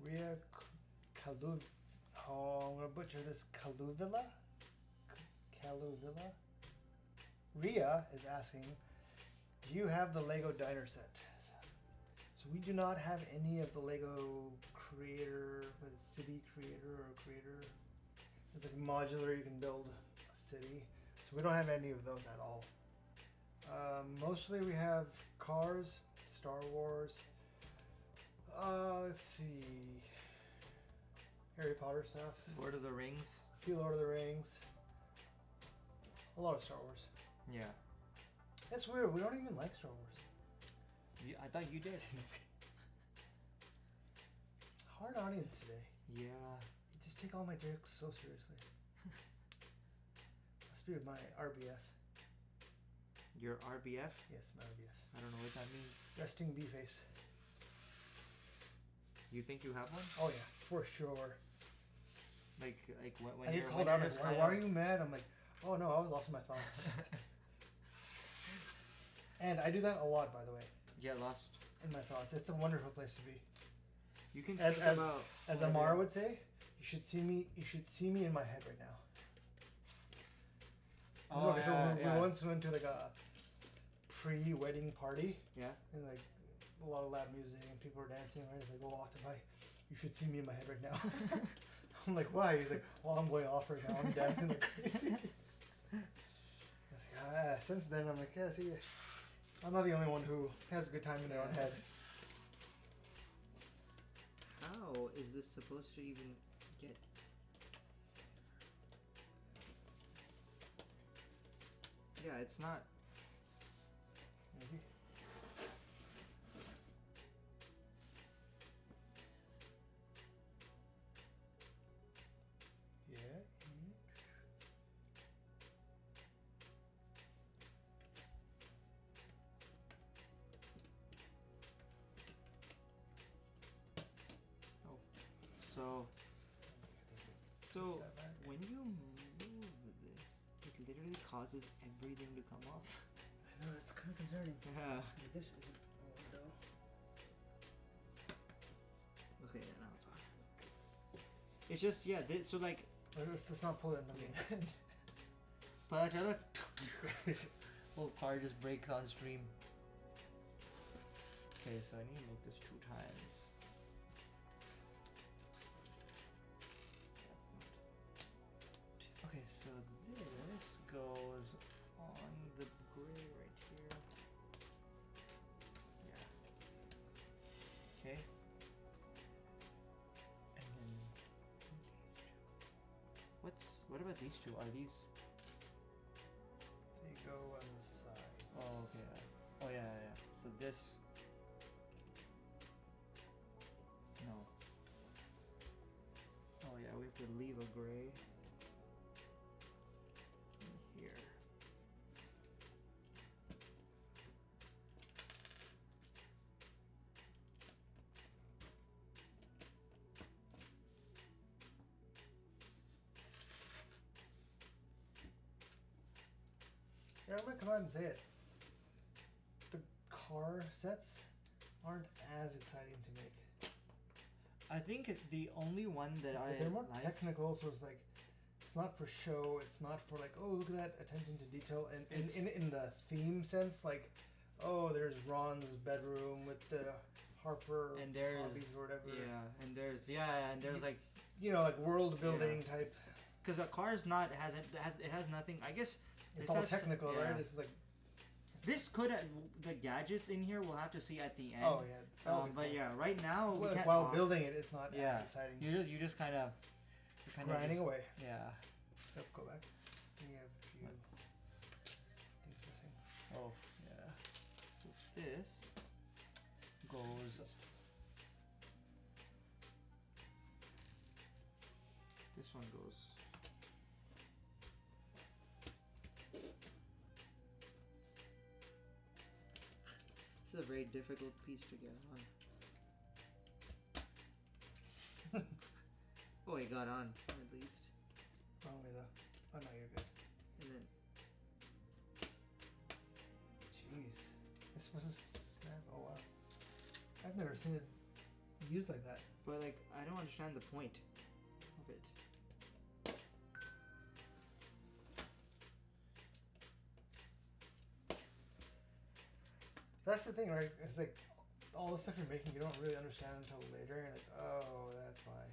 yeah. Ria Kaluv. Oh, I'm gonna butcher this. Kaluvilla. Kaluvilla. Ria is asking, do you have the Lego diner set? So we do not have any of the Lego Creator, what is it, City Creator or Creator. It's like modular, you can build a city. So we don't have any of those at all. Mostly we have cars, Star Wars. Let's see. Harry Potter stuff. Lord of the Rings. A few Lord of the Rings. A lot of Star Wars. Yeah. That's weird. We don't even like Star Wars. I thought you did. Hard audience today. Yeah. You just take all my jokes so seriously. Must be my RBF. Your RBF? Yes, my RBF. I don't know what that means. Resting bee face. You think you have one? Oh yeah, for sure. Like when I you're get called out. when Like, you're why are you mad? I'm like, oh no, I was lost in my thoughts. And I do that a lot, by the way. Get lost in my thoughts. It's a wonderful place to be. You can as think about as Amar would say, you should see me in my head right now. Oh, okay, yeah, so we once went to like a pre-wedding party. Yeah. And like a lot of loud music and people were dancing. Right? He's like, "Oh, Atif, you should see me in my head right now." I'm like, "Why?" He's like, "Well, I'm going off right now. I'm dancing like crazy." I was like, since then, I'm like, "Yeah, see, I'm not the only one who has a good time in their own head." How is this supposed to even get? Yeah, it's not. Maybe. Yeah. So when you move this, it literally causes everything to come off. I know, that's kind of concerning. Yeah. This isn't on though. Okay, yeah, now it's on. It's just, yeah, so like... Let's not pull it into the end. But whole car just breaks on stream. Okay, so I need to make this 2 times. Okay, so this goes on the gray right here. Yeah. Okay. And then what about these two? Are these? They go on the sides. Oh, okay. Oh yeah, yeah. So this. No. Oh yeah, we have to leave a gray. Here. Yeah, I'm gonna come out and say it. The car sets aren't as exciting to make. I think the only one that they're more technical, so it's like it's not for show. It's not for like, oh, look at that attention to detail. And in the theme sense, like, oh, there's Ron's bedroom with the Harper and there's hobbies or whatever. Yeah, and there's like, you know, like world building type. Because a car is not it has nothing. I guess it's all technical, right? This is like. This could the gadgets in here we'll have to see at the end. Oh yeah. But cool. Yeah, right now we can't, while building it, it's not as exciting. You just kind of grinding away. Yeah. Yep, go back. You have a few things missing. Oh yeah. So this goes. This one goes. This is a very difficult piece to get on. Oh, it got on, at least. Wrong way though. Oh no, you're good. And then... Jeez. It's supposed to snap? Oh wow. I've never seen it used like that. But like, I don't understand the point of it. That's the thing, right? It's like all the stuff you're making, you don't really understand until later. You're like, oh, that's why.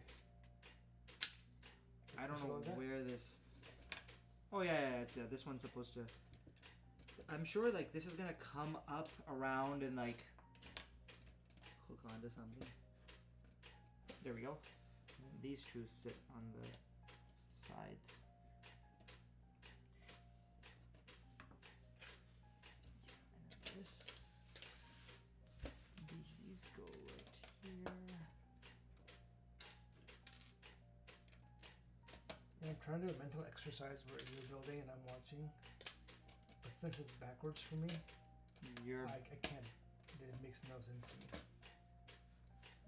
I don't know where this. Oh yeah, this one's supposed to. I'm sure like this is gonna come up around and like hook onto something. There we go. these two sit on the sides. And this, these go right here. Yeah, I'm trying to do a mental exercise where you're building and I'm watching. But since it's backwards for me, I can't. It makes no sense to me.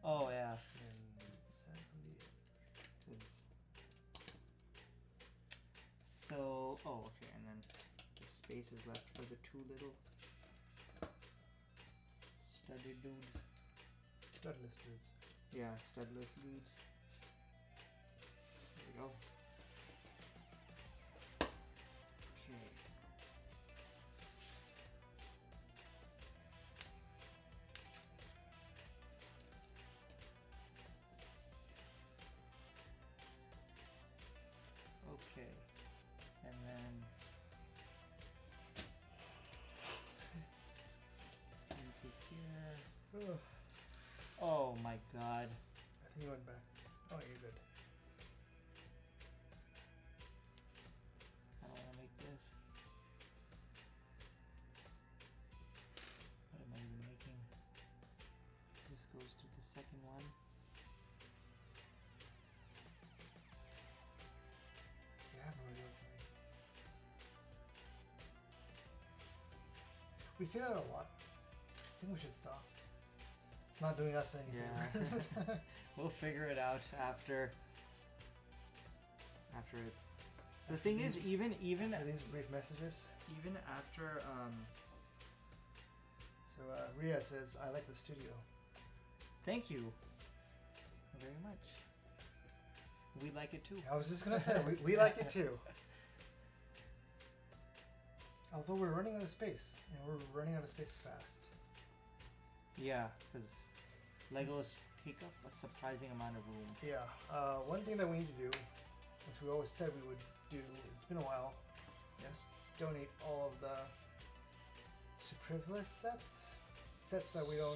Oh yeah. So, oh okay, and then the space is left for the two little studded dudes. Studless dudes. Yeah, studless dudes. There we go. Okay. Okay. And then this is here. Ugh. Oh my god. I think you went back. Oh, you're good. I don't want to make this. What am I even making? This goes to the second one. You have no idea what you mean. We see that a lot. I think we should stop. It's not doing us any favors. Yeah. We'll figure it out after it's. The thing is, even after these brief messages. even after So Ria says, "I like the studio." thank you very much. We like it too. I was just gonna say we like it too. Although we're running out of space, and we're running out of space fast. Yeah, because Legos take up a surprising amount of room. Yeah. One thing that we need to do, which we always said we would do, it's been a while. Yes. Donate all of the superfluous sets that we don't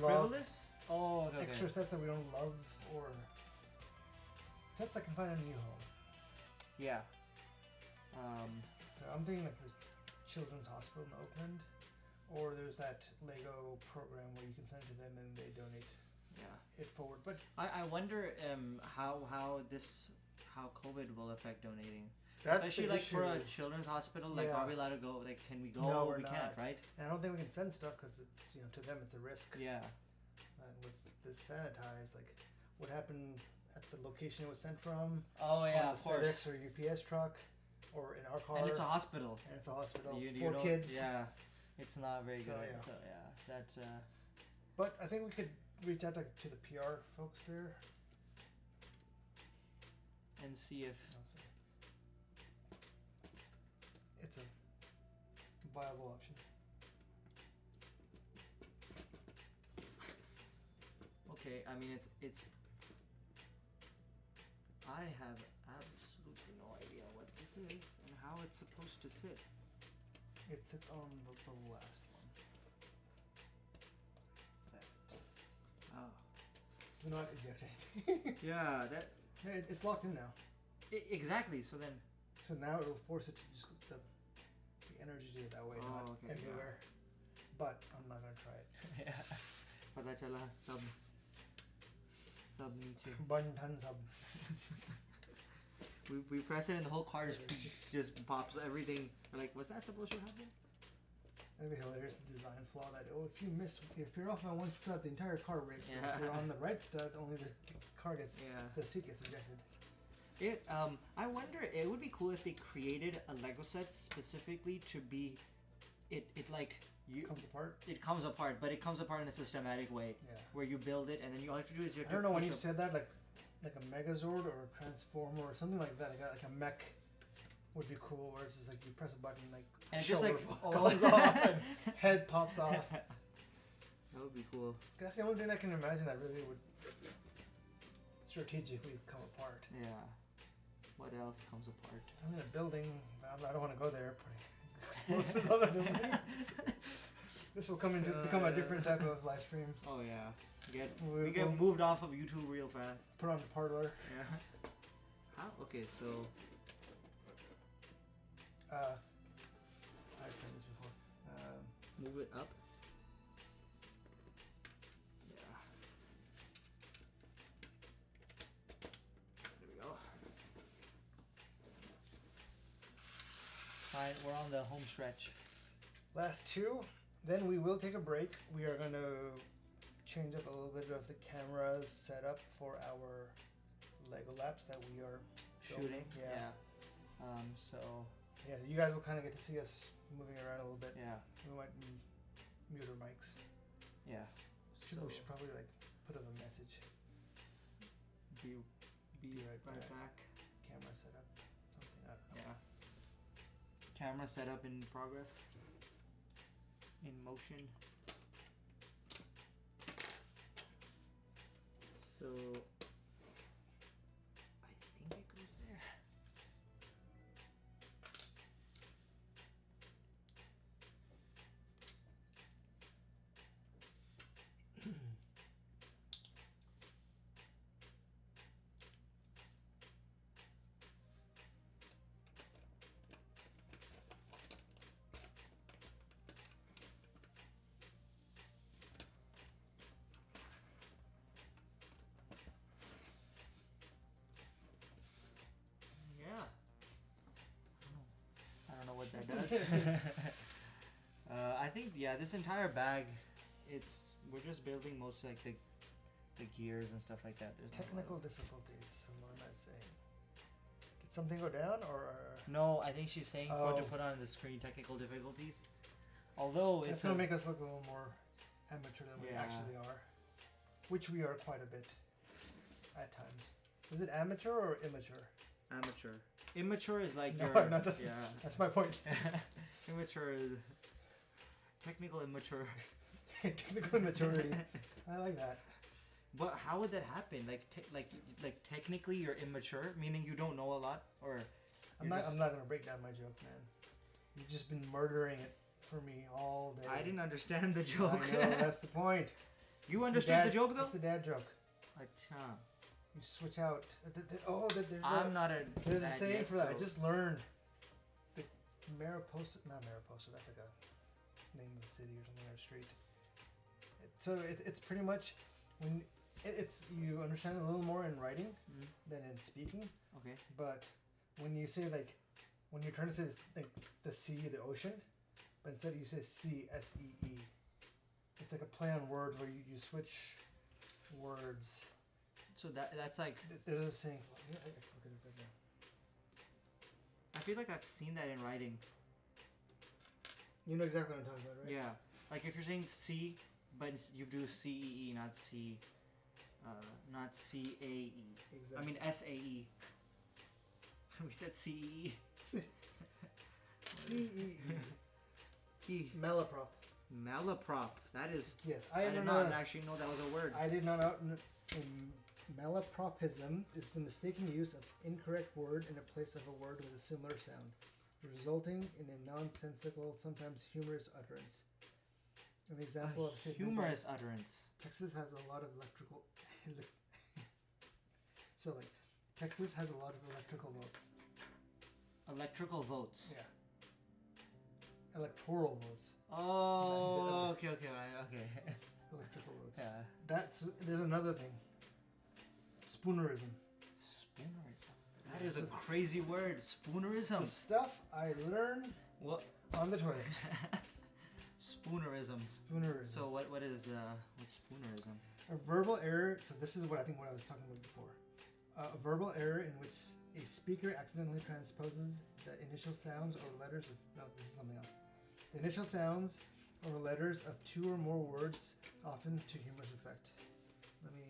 love. Superfluous? Oh, okay. Extra sets that we don't love, or sets that can find a new home. Yeah. So I'm thinking like the Children's Hospital in Oakland, or there's that Lego program where you can send it to them and they donate it forward. But I wonder how COVID will affect donating. that's Especially the like issue. for a children's hospital, like Yeah. are we allowed to go? Like, can we go? No, we're we not. can't, right? And I don't think we can send stuff because it's, you know, to them it's a risk. Yeah. And was this sanitized? Like, what happened at the location it was sent from? Oh yeah, on of the course. FedEx or UPS truck, or in our car. And it's a hospital. And it's a hospital. You for don't- kids. Yeah. It's not very So, good. yeah. So yeah, that's But I think we could reach out to the PR folks there. and see if No, sorry. It's a viable option. okay. I mean, it's. I have absolutely no idea what this is and how it's supposed to sit. It sits on the last one. That. Oh. Do not eject anything. Yeah, that It's locked in now. exactly. So then. So now it'll force it to just the energy to it that way, Oh, not okay, everywhere. But I'm not gonna try it. Yeah. पता चला सब नीचे. Button tons of. We press it and the whole car just pops everything. We're like, was that supposed to happen? That'd be hilarious. The design flaw that if you're off on one stud, the entire car breaks. But Yeah. if you're on the right stud, only the car gets Yeah. the seat gets ejected. I wonder, it would be cool if they created a Lego set specifically to be, it like you. Comes apart. It comes apart, but it comes apart in a systematic way. Yeah. Where you build it and then all you have to do is you have I don't know when you push said that, like a Megazord or a Transformer or something like that. Like a mech would be cool, where it's just like you press a button, like and just shoulder like comes off and head pops off. That would be cool. That's the only thing I can imagine that really would strategically come apart. Yeah. What else comes apart? I'm in a building, but I don't want to go there putting explosives on the building. This will become a different type of live stream. Oh yeah. We get moved off of YouTube real fast. Put on the parlor. Yeah. How? Okay, so. I've done this before. Move it up. Yeah. There we go. Alright, we're on the home stretch. Last two. Then we will take a break. We are going to change up a little bit of the camera's setup for our lego-lapse that we are Shooting. Yeah. So. Yeah, you guys will kind of get to see us moving around a little bit. Yeah. We might mute our mics. Yeah. We should probably like put up a message. Be right back. Camera setup. Something, I don't know. Yeah. Camera setup in progress. In motion. So I think it goes there. I don't know what that does. I think this entire bag, we're just building most like the gears and stuff like that. There's technical difficulties. Someone is saying. Did something go down or? No, I think she's saying to put on the screen technical difficulties. Although it's gonna make us look a little more amateur than we actually are, which we are quite a bit at times. Is it amateur or immature? Amateur. Immature is like that's my point. Immature is technical immature. Technical immaturity. I like that. But how would that happen? Like technically you're immature, meaning you don't know a lot, or I'm not gonna break down my joke, man. You've just been murdering it for me all day. I didn't understand the joke. I know, that's the point. You understood the joke though? It's a dad joke. Achha. You switch out. There's a saying for that. I just learned. The Mariposa, not Mariposa. That's like a name of a city or something, or a street. It's pretty much when it's you understand a little more in writing than in speaking. Okay. But when you say when you're trying to say this, like the sea, the ocean, but instead you say sea, S-E-E. It's like a play on words where you switch words. So that's like. There's a saying. Look at it right now. I feel like I've seen that in writing. You know exactly what I'm talking about, right? Yeah. Like if you're saying C, but you do C-E-E, not C, not C-A-E. Exactly. I mean S-A-E. We said C-E-E. C-E-E. Malaprop. Malaprop. That is. Yes, I did not actually know that was a word. I did not know. Malapropism is the mistaken use of incorrect word in a place of a word with a similar sound, resulting in a nonsensical, sometimes humorous utterance. An example of humorous utterance. Texas has a lot of electrical. Texas has a lot of electrical votes. Electrical votes. Yeah. Electoral votes. Oh, okay. Electrical votes. Yeah. There's another thing. Spoonerism. Spoonerism. That is a crazy word. Spoonerism. The stuff I learned on the toilet. Spoonerism. Spoonerism. So what's spoonerism? A verbal error. So this is what I was talking about before. A verbal error in which a speaker accidentally transposes the initial sounds or letters of. No, this is something else. The initial sounds or letters of two or more words, often to humorous effect. Let me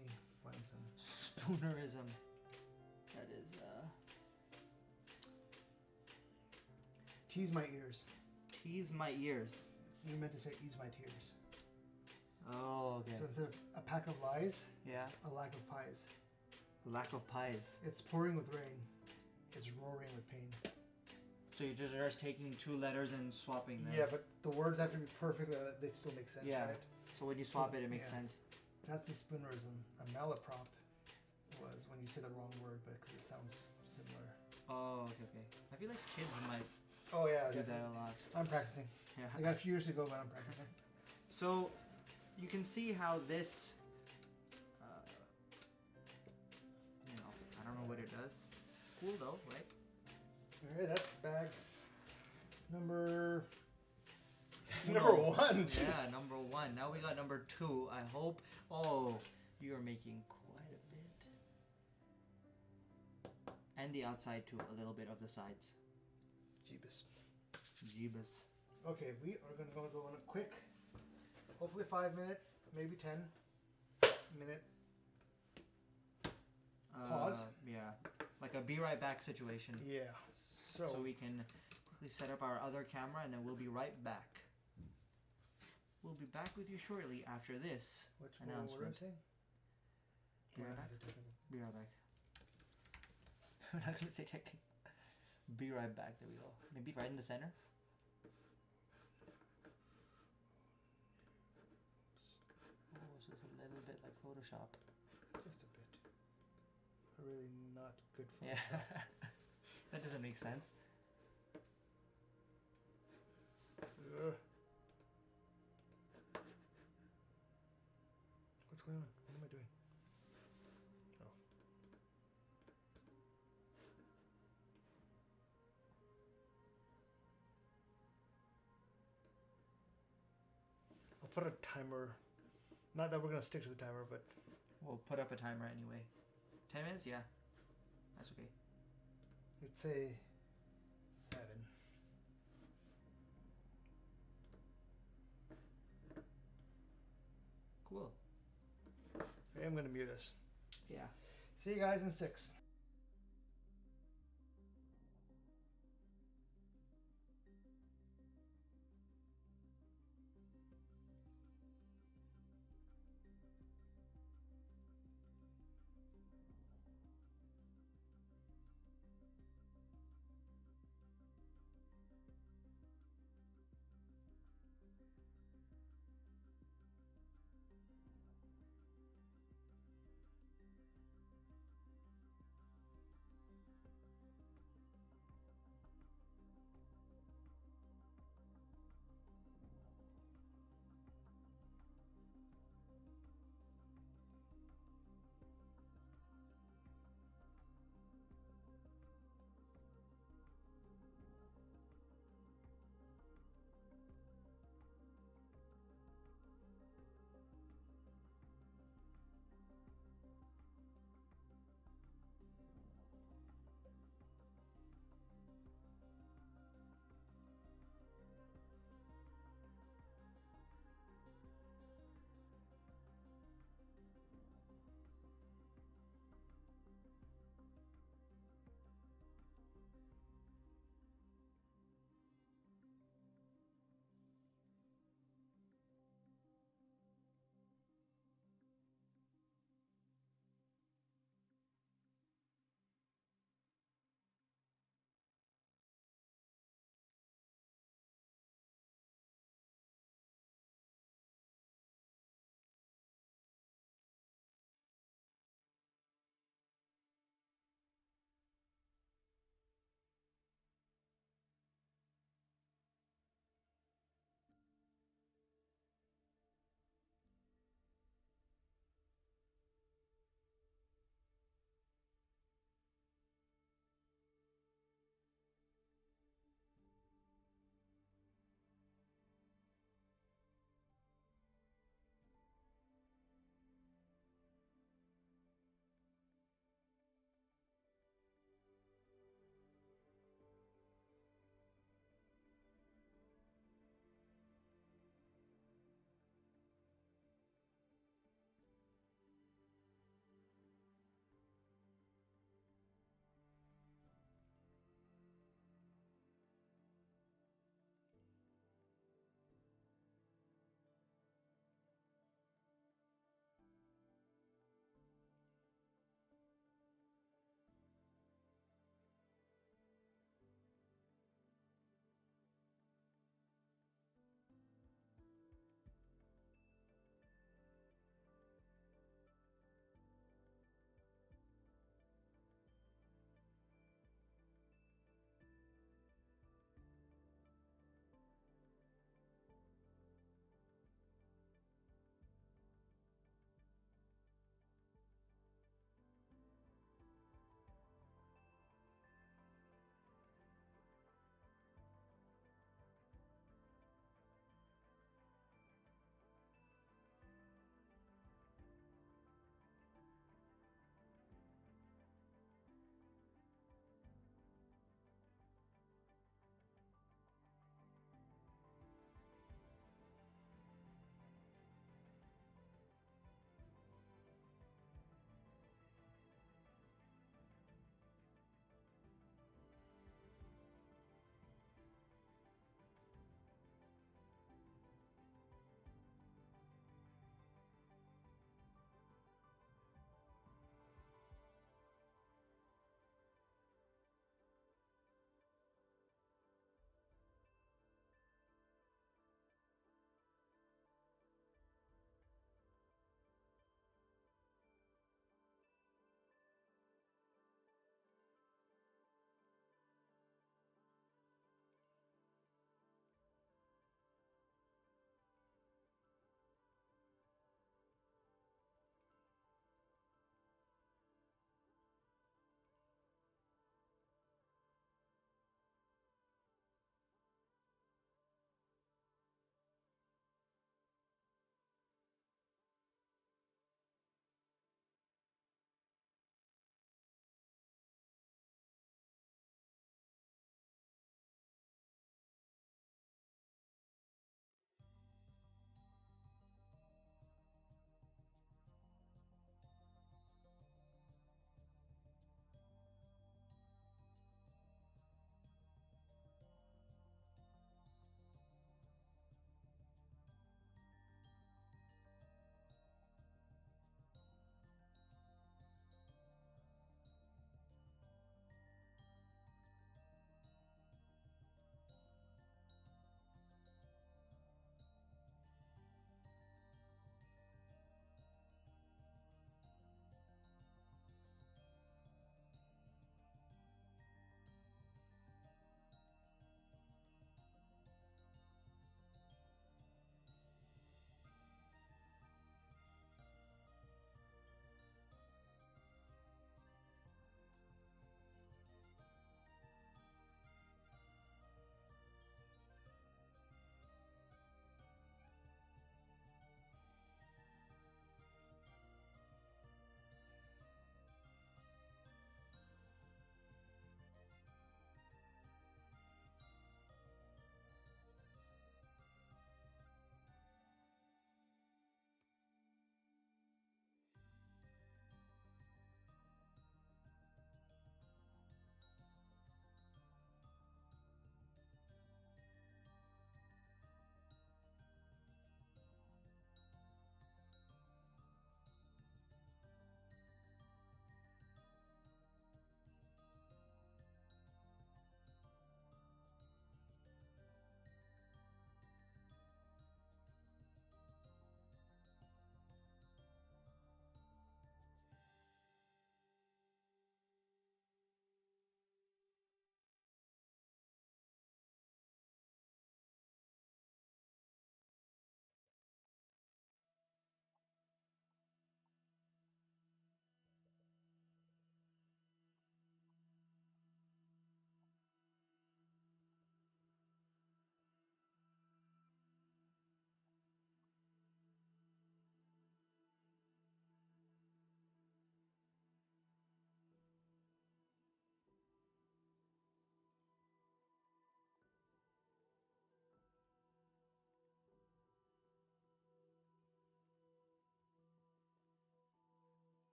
find some. Spoonerism. That is. Tease my ears. Tease my ears. You meant to say ease my tears. Oh, okay. So instead of a pack of lies, a lack of pies. A lack of pies. It's pouring with rain. It's roaring with pain. So you're just taking two letters and swapping them. Yeah, but the words have to be perfect. They still make sense, right? So when you swap it makes sense. That's the spoonerism. A malaprop was when you say the wrong word, but because it sounds similar. Oh, okay. I feel like kids might Oh yeah, do that a lot. I'm practicing. Yeah. I got a few years to go, but I'm practicing. So, you can see how this, I don't know what it does. Cool though, right? All right, that's bag number Uno. number one. Yeah, Jeez. number 1. Now we got number 2. I hope. Oh, you are making quite a bit. And the outside too, a little bit of the sides. Jeebus. Okay, we are gonna go on a quick, hopefully 5-minute, maybe 10-minute pause. Yeah, like a be right back situation. Yeah. So we can quickly set up our other camera and then we'll be right back. We'll be back with you shortly after this announcement. What are you saying? Be right back. Be right back. I'm not gonna say technical. Be right back. There we go. Maybe right in the center. Oh, so it's a little bit like Photoshop. Just a bit. Really not good for Yeah. That doesn't make sense. What's going on? What am I doing? Oh. I'll put a timer. Not that we're gonna stick to the timer, but We'll put up a timer anyway. 10 minutes? Yeah. That's okay. let's say 7. Cool. I am gonna mute us. Yeah. See you guys in 6.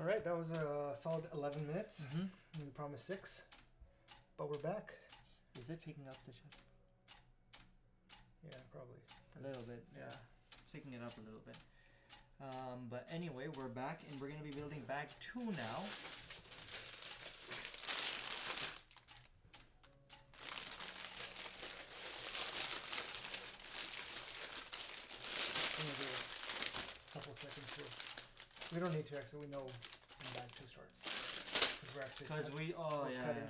All right, that was a solid 11 minutes. Mm-hmm. We promised 6, but we're back. Is it picking up the shot? Yeah, probably. A little bit, yeah. It's picking it up a little bit. But anyway, we're back, and we're going to be building bag 2 now. Couple seconds here. We don't need to actually. We know when bag 2 starts because we're actually. Because we cutting.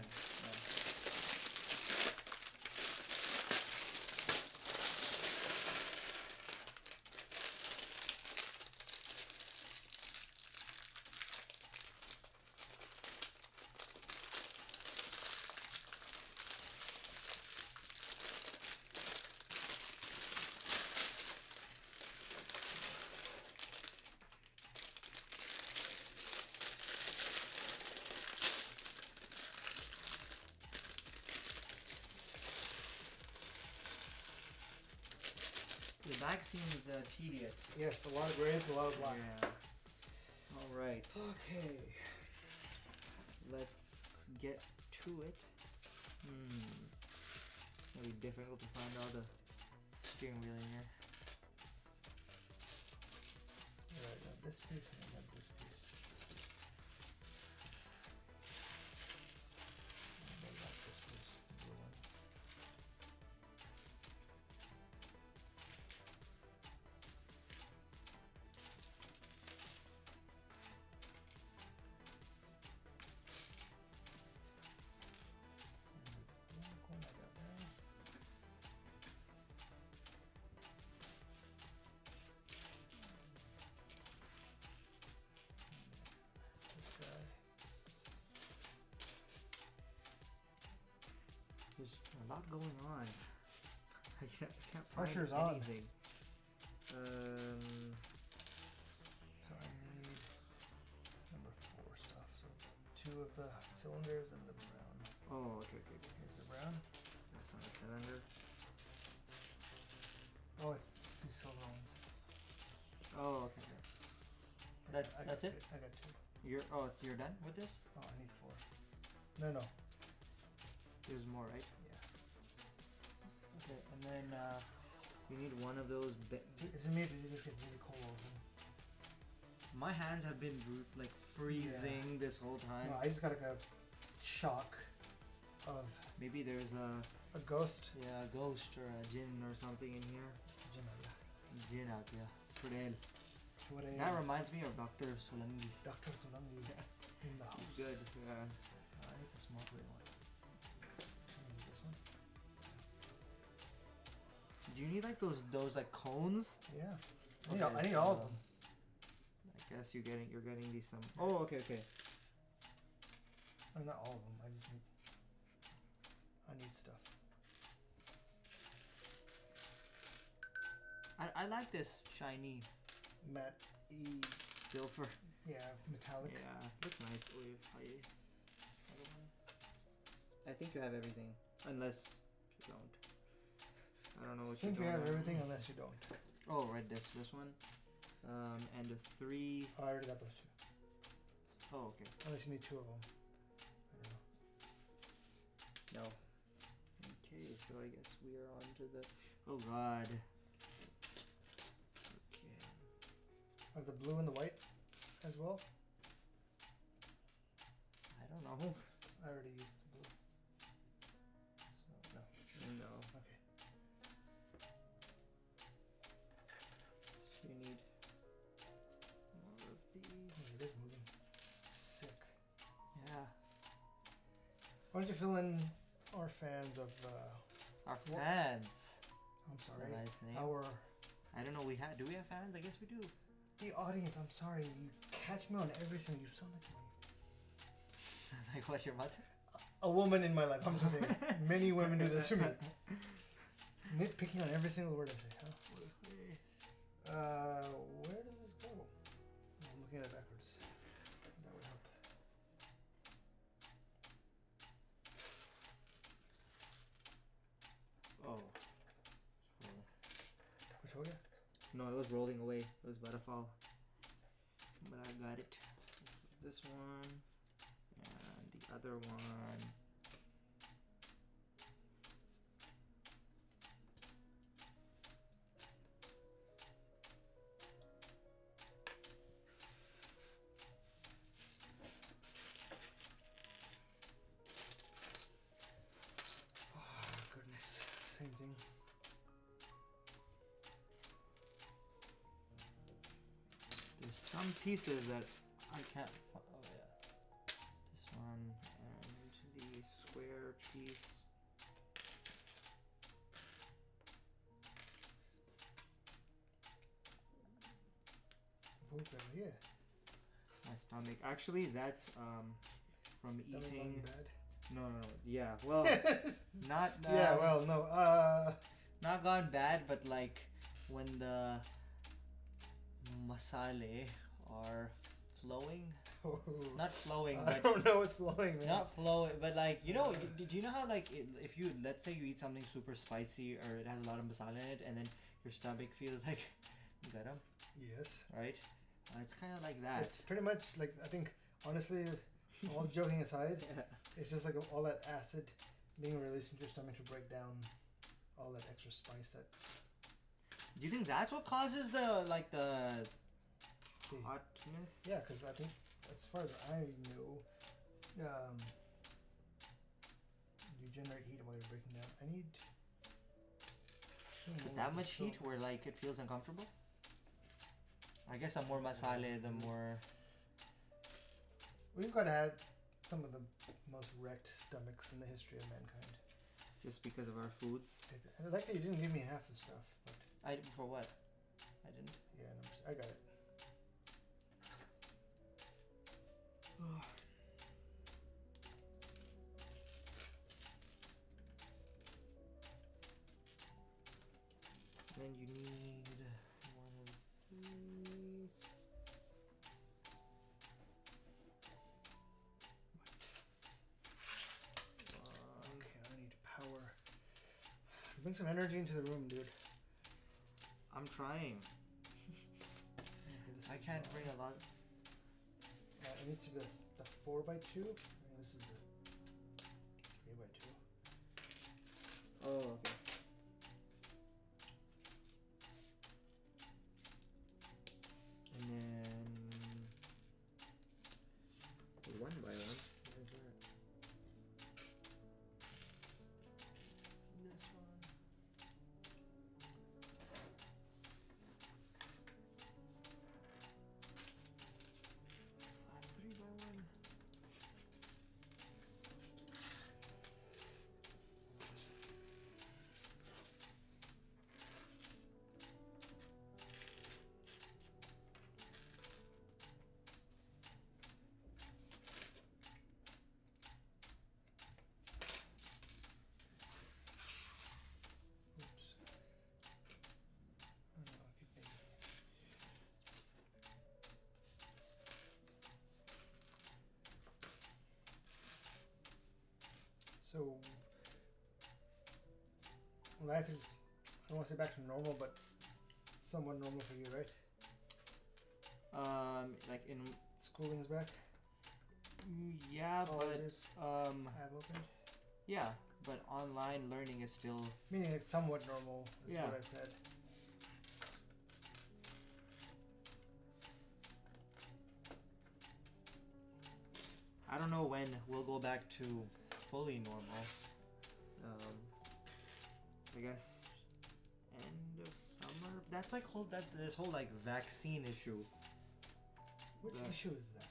The bag seems tedious. Yes, a lot of grays, a lot of black. Yeah. All right. Okay. Let's get to it. It's gonna be difficult to find all the steering wheel in here. Alright, got this piece and I got this piece. And I got this piece, the blue one. There's a lot going on. I can't find Pressure's anything. So I need number 4 stuff. So 2 of the cylinders and the brown. Oh, okay. Here's the brown. That's not a cylinder. Oh, it's these silver ones. Oh, okay. That's it? I got 2. You're done with this? Oh, I need 4. No. There's more, right? Yeah. Okay, and then you need one of those. Is it me or did you just get really cold? My hands have been like freezing this whole time. No, I just got like a shock of Maybe there's a ghost. a ghost or a jinn or something in here. Jinn out, yeah. Fidel. That reminds me of Dr. Solangi. Dr. Solangi in the house. Good, yeah. I need the small gray one. Is it this one? Do you need like those like cones? Yeah. Okay, I need all of them. I guess you're getting these some. Oh, okay. No, not all of them. I need stuff. I like this shiny Matte E. silver. Yeah, metallic. Yeah, looks nice. I think you have everything, unless you don't. I don't know what I think you you don't have everything unless you don't. Oh, right, this one. And the 3. Oh, I already got those 2. Oh, okay. Unless you need 2 of them. I don't know. No. Okay, so I guess we are on to the. Oh God. Okay. Are the blue and the white as well? I don't know. I already used the blue. So, No. Okay. So you need more of these. It is moving. Sick. Yeah. Why don't you fill in our fans of Our fans. I'm That's sorry. a nice name. I don't know. Do we have fans? I guess we do. The audience. I'm sorry. You catch me on everything. You sound like me. Like what, your mother? A woman in my life. I'm just saying. Many women do this to me. Nitpicking on every single word I say. Huh? Where does this go? I'm looking at it backwards. That would help. Oh. Which way? No, it was rolling away. It was about to fall. But I got it. this one and the other one. Same thing. There's some pieces that I can't. Oh yeah, this one and the square piece. Yeah. My stomach. Actually, that's from Stomach eating. gone bad. No. Yeah. Well, not. Yeah. Well, no. Not gone bad, but like when the masale are flowing. Not flowing, I but don't know what's flowing, man. not flowing, but like do you know how like if you let's say you eat something super spicy or it has a lot of masala in it, and then your stomach feels like garam, Yes. right? It's kind of like that. It's pretty much like, I think, honestly, all joking aside, Yeah. it's just like all that acid being released into your stomach to break down all that extra spice that. Do you think that's what causes the hotness? Yeah, because I think, as far as I know, you generate heat while you're breaking down. I need With that much heat where like it feels uncomfortable? I guess the more masala, the more. We've got to have some of the most wrecked stomachs in the history of mankind. Just because of our foods. I like that you didn't give me half the stuff, but For what? I didn't. yeah, no, I got it. Then you need one of these. Okay, I need power. Bring some energy into the room, dude. I'm trying. Okay, I can't bring a lot. It needs to be the 4x2. I mean, this is the 3x2. Oh, okay. And then one by one. Where's that? This one. 3x1. Oops. Oh, no, I keep making. So, life is, I don't want to say back to normal, but somewhat normal for you, right? Like in Schooling is back. yeah, Colleges but have opened. yeah, but online learning is still. Meaning it's somewhat normal, is Yeah. what I said. I don't know when we'll go back to fully normal. I guess end of summer. That's like this whole like vaccine issue. Which Yeah. issue is that?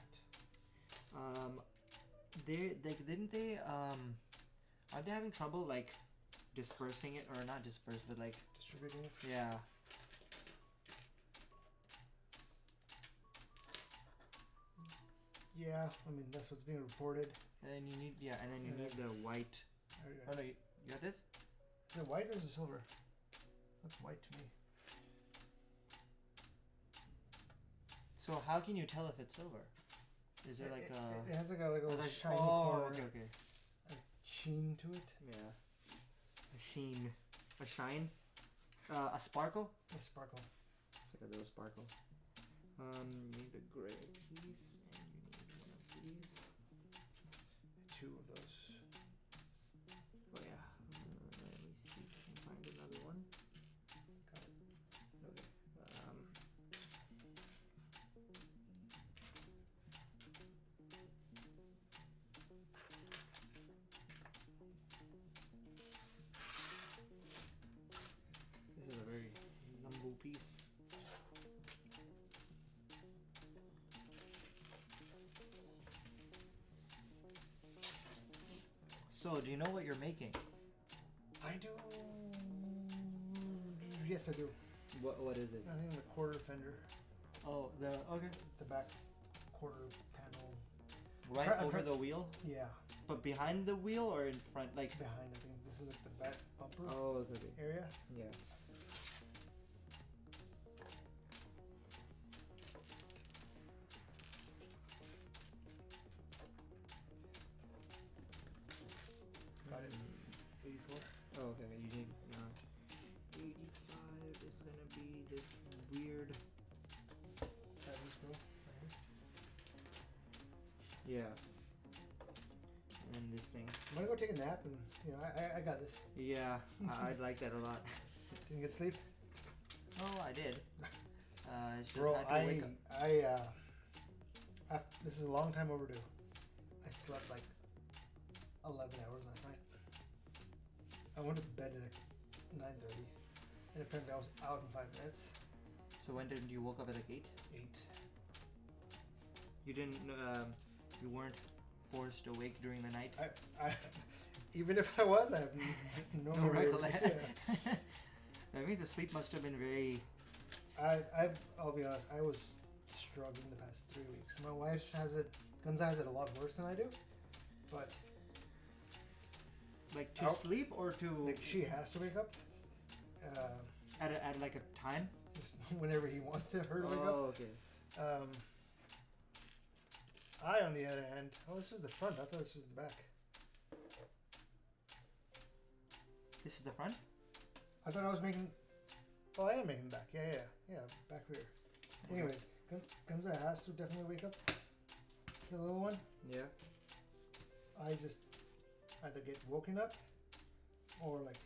They didn't they aren't they having trouble like dispersing it, or not disperse, but like Distributing it? yeah. Yeah, I mean, that's what's being reported. And then you need need the white. Is Oh no, you got this? it white or is it silver? That's white to me. So how can you tell if it's silver? Is there like It has like a little like, shiny oh, corner, okay. a sheen to it. Yeah. A sheen. A shine. A sparkle? A sparkle. It's like a little sparkle. You need the gray piece and you need one these? 2 of those. Oh yeah. Let me see if I can find another one. Got it. Okay. This is a very numble piece. So, do you know what you're making? I do. Yes, I do. What is it? I think the quarter fender, Oh, okay. the back quarter panel. Right over the wheel? Yeah, But behind the wheel or in front? Like behind. I think this is like the back bumper oh, okay. area. Yeah. Got it. 84. Oh, okay. You need 85 is gonna be this weird. 7 screw. Right Yeah. And this thing. I'm gonna go take a nap, and I got this. Yeah, I'd like that a lot. Didn't get sleep. Oh, I did. It's just Bro, had to wake up. this is a long time overdue. I slept like 11 hours last night. I went to bed at 9:30, and apparently I was out in 5 minutes. So when did you woke up at like 8? 8. You didn't. You weren't forced awake during the night. I even if I was, I have no No memory. recollection. Yeah. That means the sleep must have been very. I'll be honest. I was struggling the past 3 weeks. My wife has it. Gunza has it a lot worse than I do, but Like to sleep or to like she has to wake up. at like a time. Just whenever he wants her to wake up. Oh, okay. I, on the other hand, this is the front. I thought this was the back. This is the front. I thought I was making. Oh, I am making the back. Yeah. Back rear. Anyways, Gunza has to definitely wake up. The little one. Yeah. I just either get woken up, or like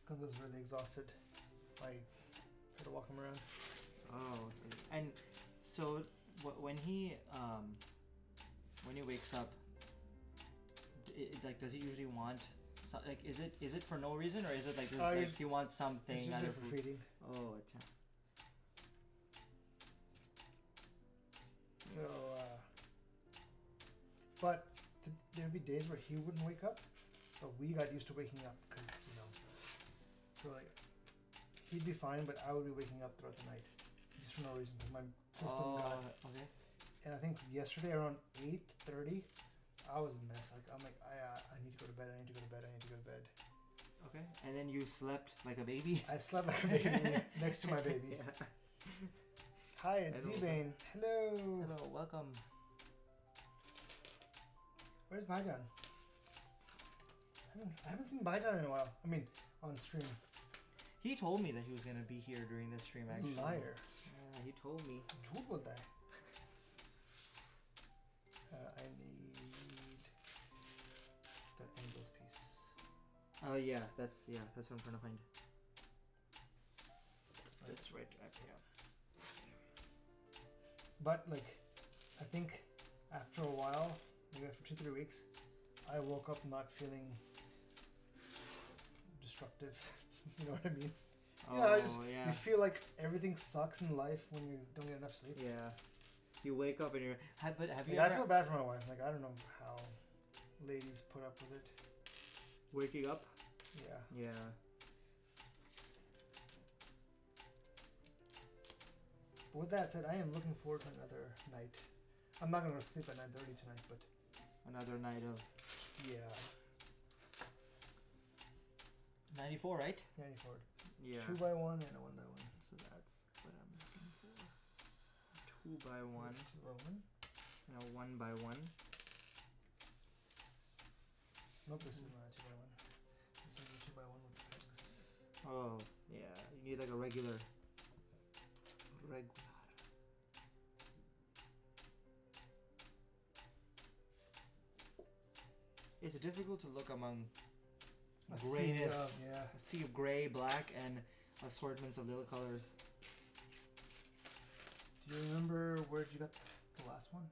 Gunza's really exhausted. I try to walk him around. Oh, okay. And so when he wakes up, like does he usually want like is it for no reason or is it like, like he wants something? It's usually for feeding. Oh, अच्छा. So, but there'd be days where he wouldn't wake up, but we got used to waking up because so like he'd be fine, but I would be waking up throughout the night just for no reason. My system got okay. And I think yesterday around 8:30, I was a mess. Like I'm like I need to go to bed. I need to go to bed. I need to go to bed. Okay, and then you slept like a baby. I slept like a baby next to my baby. Yeah. Hi, it's Z-Bane. Hello. Hello, welcome. Where's Baijan? I haven't seen Baijan in a while. I mean, on stream. He told me that he was gonna be here during this stream. Actually, Liar. Yeah, he told me. झूठ बोलता है. I need the angled piece. Oh yeah, that's what I'm trying to find. That's right up here. But like, I think after a while, maybe after 2-3 weeks, I woke up not feeling destructive. You know what I mean? You feel like everything sucks in life when you don't get enough sleep. Yeah. You wake up and you're. But have you I ever feel bad for my wife. Like I don't know how ladies put up with it. waking up? Yeah. Yeah. But with that said, I am looking forward to another night. I'm not gonna go to sleep at 9:30 tonight, but Another night of yeah, 94, right? 94. Yeah. 2x1 and a 1x1. So that's what I'm looking for. 2x1 2x1. and a 1x1. Nope, this is not a 2x1. This is a 2x1 with pegs. Oh, yeah. You need like a regular. 2x1 It's difficult to look among A grayness, yeah. a sea of gray, black, and assortments of little colors. Do you remember where you got the last one?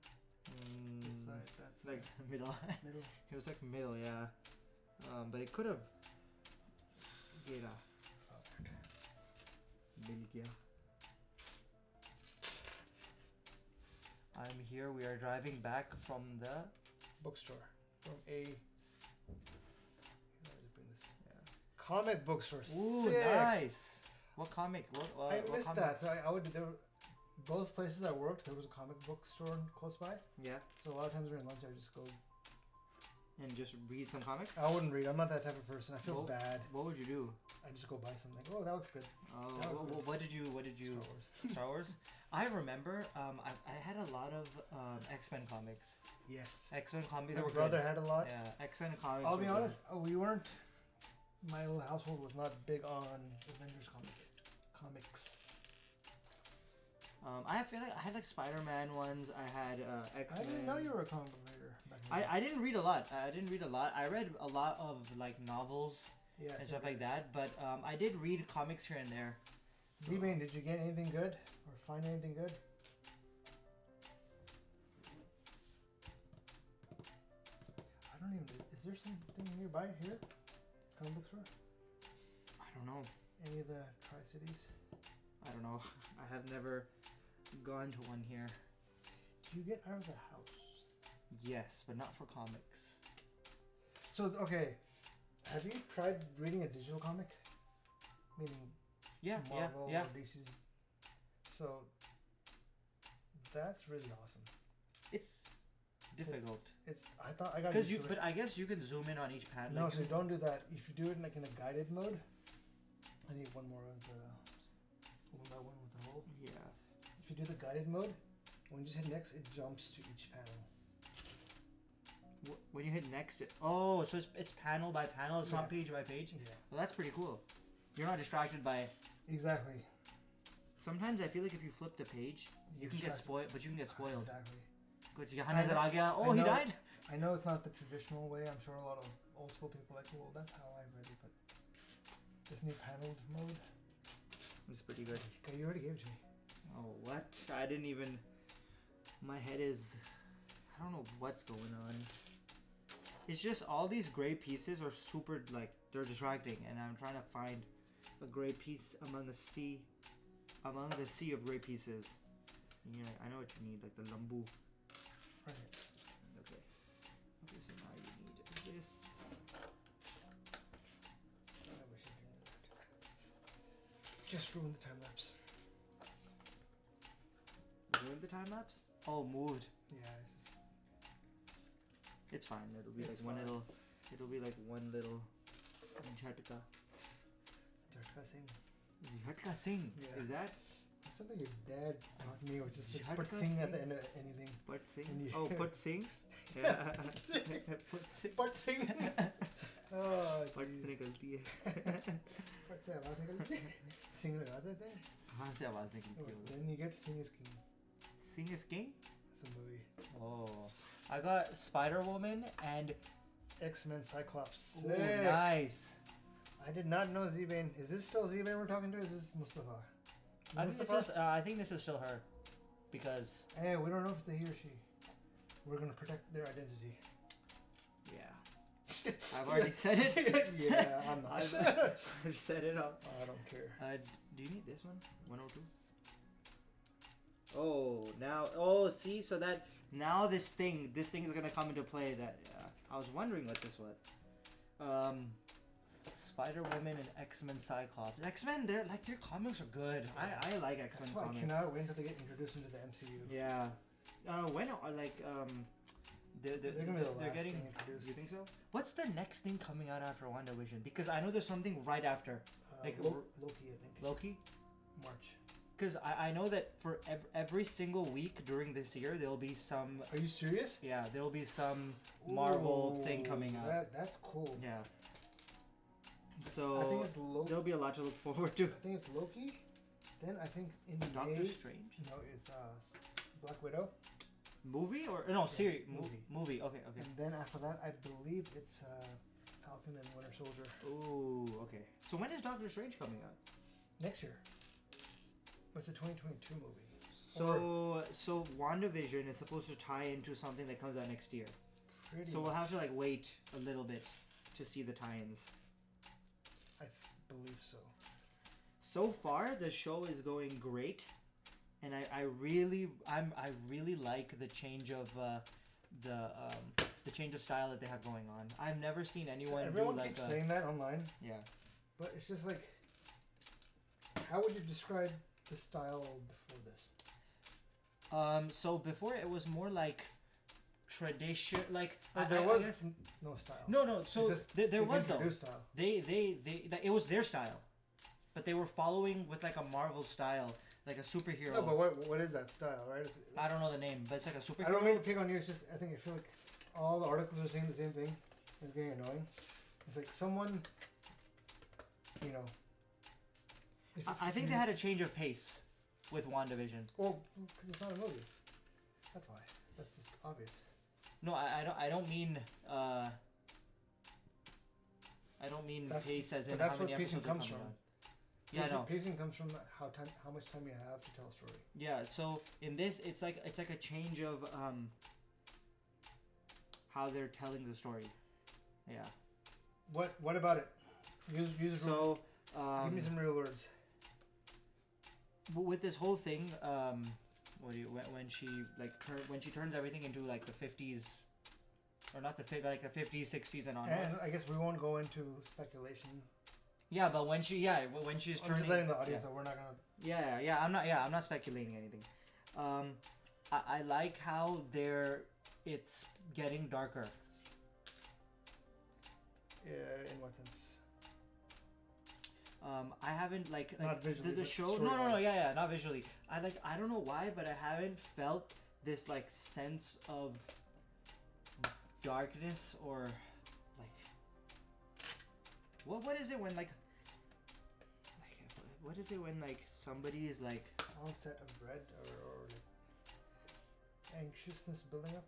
This Mm, side, that's like middle. middle. It was like middle, yeah. But it could have. Yeah. Belgium. I'm here. We are driving back from the Bookstore. From a. Let me bring this. yeah. Comic bookstore. Ooh, Sick. nice. What comic? What? I what missed comic? that. So I would. There were, both places I worked, there was a comic book store close by. Yeah. So a lot of times during lunch, I would just go. And just read some comics. I wouldn't read. I'm not that type of person. I feel Well, bad. What would you do? I just go buy something. Oh, that looks good. Oh, That was good. what did you? What did you? Star Wars. Star Wars. I remember. I had a lot of X-Men comics. Yes. X-Men comics. My They were brother good. had a lot. Yeah, X-Men comics. I'll were be good. honest. We weren't. My little household was not big on Avengers comics. I feel like I had like Spider-Man ones. I had X-Men. I didn't know you were a comic book reader. Back in the day. I didn't read a lot. I didn't read a lot. I read a lot of like novels Yeah. and stuff like that. But I did read comics here and there. Z-Bane, did you get anything good or find anything good? I don't even. Is there something nearby here? Comic book store? I don't know. Any of the Tri-Cities? I don't know. I have never gone to one here. Do you get out of the house? Yes, but not for comics. So okay, have you tried reading a digital comic? Meaning Yeah, Marvel yeah. or DC's. So that's really awesome. It's difficult. It's I thought I got Because used to but it. I guess you can zoom in on each panel. No, like so don't do that. If you do it like in a guided mode, I need one more of the that one with the hole. yeah. If you do the guided mode, when you just hit next, it jumps to each panel. When you hit next, so it's panel by panel. It's not Yeah. page by page. Yeah. Well, that's pretty cool. You're not distracted by. Exactly. Sometimes I feel like if you flip the page, you can get distracted. spoiled. But you can get spoiled. Exactly. Good. यहाँ नजर आ गया. I Oh, he know. died. I know it's not the traditional way. I'm sure a lot of old school people are like, well, that's how I read it, but this new paneled mode. It's pretty good. Okay, you already gave it to me. Oh, what? I didn't even. My head is. I don't know what's going on. It's just all these gray pieces are super, like, they're distracting, and I'm trying to find a gray piece among the sea of gray pieces. Yeah, I know what you need, like the lambu. Right. Okay. Okay, so now you need this. I wish I didn't do that. Just ruined the time lapse. Ruined the time lapse? Oh, moved. Yeah, it's just. It's fine. It'll be It's like one fine. little. It'll be like one little. Jhatka. Discussing. Jhatka Singh. Yeah. Is that? That's something your dad taught me, or just like Jhatka put sing at the Singh? end of anything. Put Singh? And you- Oh, Put Singh? Yeah. Put Singh. But sing. Oh, Put geez. से निकलती है. But से आवाज निकलती है. Sing लगा देते हैं. कहाँ से आवाज निकलती है? Then you get Sing is King. Sing is King? It's a movie. Oh. I got Spider-Woman and... X-Men Cyclops. Ooh, Sick. nice. I did not know Z-Bane. Is this still Z-Bane we're talking to? Or is this Mustafa? I think this is still her. Because... Hey, we don't know if it's a he or she. We're gonna protect their identity. Yeah. I've already said it. Yeah, I'm not. I've set it up. I don't care. Do you need this one? 102? Oh, now, oh, see, so that, now this thing is gonna come into play that, I was wondering what this was. Spider-Woman and X-Men Cyclops. X-Men, their comics are good. I like X-Men That's why comics. I cannot wait until they get introduced into the MCU. Yeah. When are, they're gonna be the last getting, thing introduced. you think so? What's the next thing coming out after WandaVision? Because I know there's something right after. Like Loki, I think. Loki? March. Because I know that for every single week during this year, there'll be some... Are you serious? Yeah, there'll be some Marvel thing coming out. That's cool. Yeah. So, I think it's Loki. there'll be a lot to look forward to. I think it's Loki. Then I think in Doctor May. Strange? No, it's Black Widow. movie or no series? movie. Movie. Okay. And then after that, I believe it's Falcon and Winter Soldier. Ooh. Okay. So when is Doctor Strange coming out? Next year. It's a 2022 movie. So WandaVision is supposed to tie into something that comes out next year. Pretty so much. we'll have to like wait a little bit to see the tie-ins. I believe so. So far, the show is going great, and I really like the change of the change of style that they have going on. I've never seen anyone everyone do like keeps saying that online. Yeah. But it's just like, how would you describe the style before this? So before it was more like tradition, like there was no style. No. So there was though. Style. They it was their style, but they were following with like a Marvel style, like a superhero. No, but what is that style, right? I don't know the name, but it's like a superhero. I don't mean to pick on you. It's just I feel like all the articles are saying the same thing. It's getting annoying. It's like someone, you know. I think they had a change of pace with WandaVision. Well, because it's not a movie. That's why. That's just obvious. No, I don't mean pace as in that's how many where pacing episodes comes are from. coming out. Yeah, no. Pacing comes from how much time you have to tell a story. Yeah, so in this it's like a change of how they're telling the story. Yeah. What about it? Use so give me some real words. But with this whole thing, when she turns everything into like the 50s, or not the 50s, like the 50s, 60s, and onwards. And I guess we won't go into speculation. Yeah, but when she's turning. I'm just letting the audience know we're not gonna. Yeah. I'm not speculating anything. I like how it's getting darker. In what sense? I haven't like not visually, the show. No, yeah, not visually. I don't know why, but I haven't felt this like sense of darkness or like what is it when like what is it when like somebody is like onset of dread or like anxiousness building up?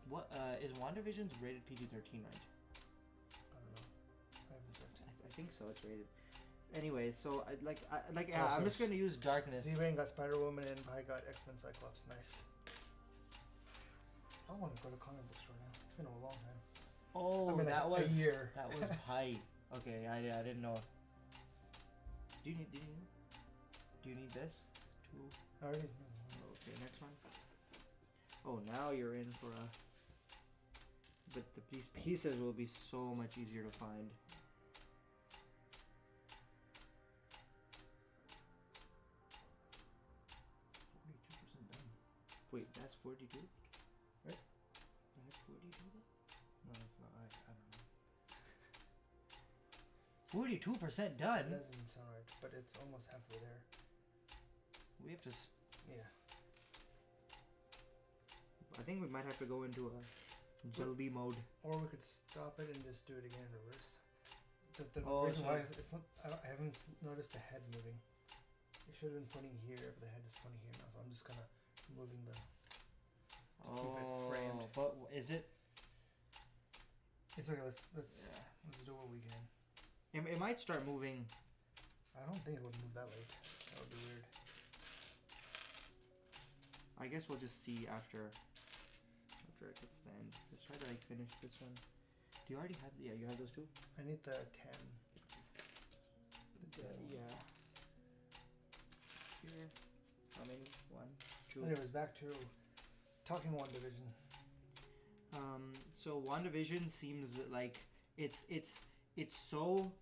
What is WandaVision's rated PG-13, right? I think so. It's rated. Anyway, so I'm just gonna use darkness. Z-Wing got Spider-Woman and I got X-Men Cyclops. Nice. I want to go to comic book store now. It's been a long time. Oh, that was a year. That was high. Okay, I didn't know. Do you need this? I already. Okay, next one. Oh, now you're in for a. But these pieces will be so much easier to find. Wait, that's 42? Right? That's 42 though? No, it's not. I don't know. 42% done? It doesn't sound right, but it's almost halfway there. We have to... Yeah. I think we might have to go into a jaldi mode. Or we could stop it and just do it again in reverse. The reason so why it's not, I haven't noticed the head moving. It should have been pointing here, but the head is pointing here now, so I'm just kind of moving the keep it framed. But is it? It's okay. Let's do what we can. It might start moving. I don't think it would move that late. That would be weird. I guess we'll just see after it gets the end. Let's try to like finish this one. Do you already have? Yeah, you have those two. I need the 10. Yeah. Here. How many? 1, 2. Anyways, back to talking WandaVision. So WandaVision seems like it's so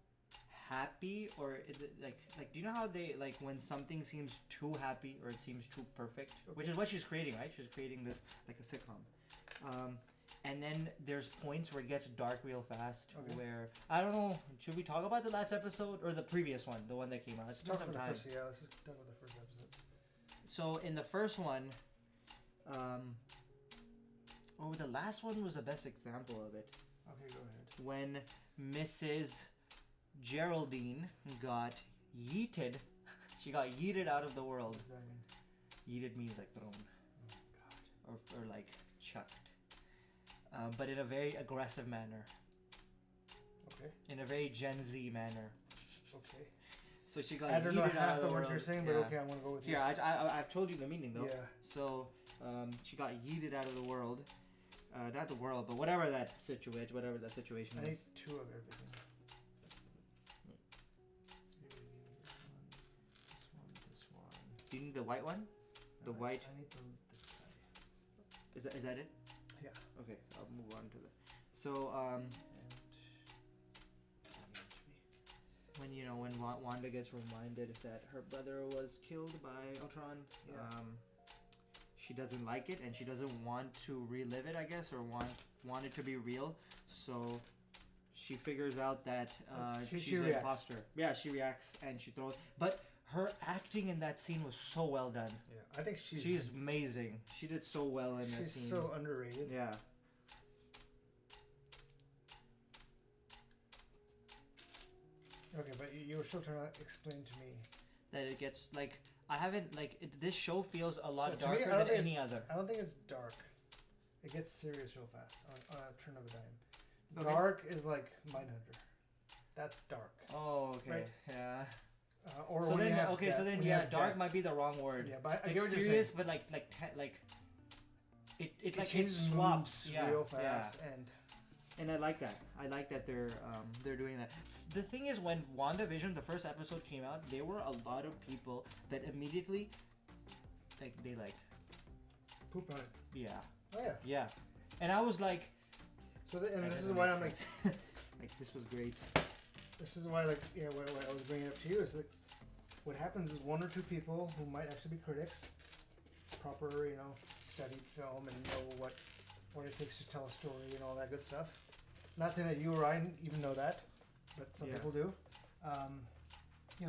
happy, or like do you know how they like when something seems too happy or it seems too perfect, which is what she's creating, right? She's creating this like a sitcom. And then there's points where it gets dark real fast. Okay. Where I don't know, should we talk about the last episode or the previous one, the one that came out? Let's talk about the first. Yeah, let's just talk about the first episode. So in the first one, the last one was the best example of it. Okay, go ahead. When Mrs. Geraldine got yeeted, she got yeeted out of the world. What does that mean? yeeted means like thrown, Oh or like chucked, but in a very aggressive manner, God. Okay. in a very Gen Z manner. Okay. So she got I don't know yeeted out half of the the words world. you're saying, but Yeah. okay, I'm gonna go with you. Here, I've told you the meaning though. Yeah. So she got yeeted out of the world. Not the world, but whatever that situation I is. need two of everything. This one. Do you need the white one? The white. I need this guy. Is that it? Yeah. Okay, I'll move on to that. So And when Wanda gets reminded that her brother was killed by Ultron, Yeah. she doesn't like it and she doesn't want to relive it, I guess, or want it to be real. So she figures out that She she's an reacts. imposter. Yeah, she reacts and she throws. But her acting in that scene was so well done. yeah, I think She's amazing. She did so well in that she's scene. so underrated. Yeah. Okay, but you were still trying to explain to me. That it gets like I haven't like this show feels a lot So, to me, darker I don't than think any other. I don't think it's dark. It gets serious real fast on a turn of a dime. Okay. Dark is like Mindhunter. That's dark. Oh, okay. Right. Yeah. Or So when you then, have okay, death, so then when you yeah, have dark death. might be the wrong word. Yeah, but I Like get what you're serious, saying. but like it like changes it swaps. moods Yeah, real fast, and I like that. I like that they're doing that. The thing is, when WandaVision, the first episode came out, there were a lot of people that immediately they like poop on it. yeah Oh yeah. yeah, and I was like, And that this is doesn't why make I'm like, sense. Like this was great. this is why like what I was bringing up to you is like, what happens is one or two people who might actually be critics, proper studied film and know what it takes to tell a story and all that good stuff. Not saying that you or I even know that, but some Yeah. people do.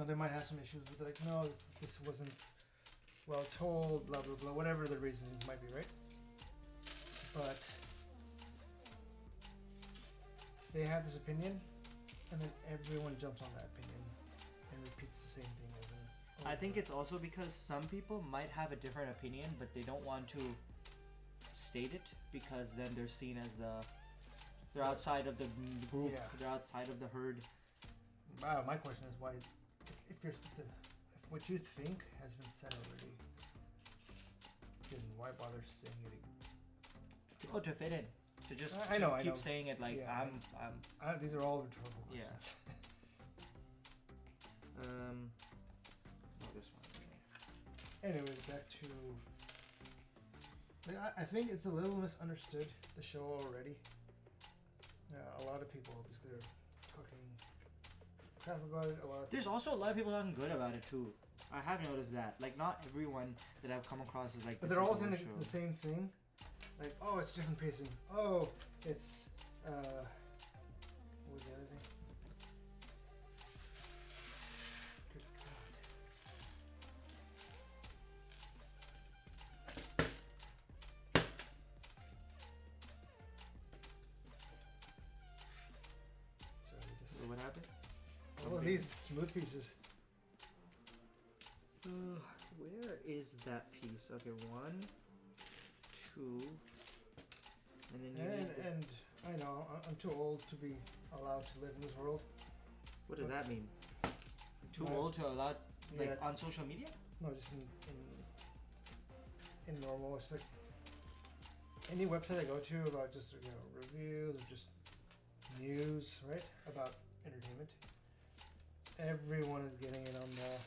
They might have some issues with like, no, this wasn't well told, blah blah blah, whatever the reasons might be, right? But they have this opinion, and then everyone jumps on that opinion and repeats the same thing over and over. I think it's also because some people might have a different opinion, but they don't want to state it because then they're seen as they're outside of the group, Yeah. they're outside of the herd. My question is why, if what you think has been said already, then why bother saying it again? Oh, to fit in, to just I know, I keep know. saying it like Yeah, I'm. These are all rhetorical Yeah. questions. Oh, this one. Anyways, back to. I think it's a little misunderstood, the show already. A lot of people obviously are talking crap about it. There's also a lot of people talking good about it too. I have noticed that. Like, not everyone that I've come across is like. But this they're is all the saying worst the show. same thing. Like, oh, it's different pacing. Oh, it's what was the other thing? Good God. Sorry, So what happened? all of these smooth pieces. Where is that piece? Okay, 1, 2, and then you need the- And I know I'm too old to be allowed to live in this world. What does that mean? Too My- old to allow, like, Yeah, on social media? No, just in normal. It's like any website I go to about just reviews or just news, right? About entertainment. Everyone is getting it on the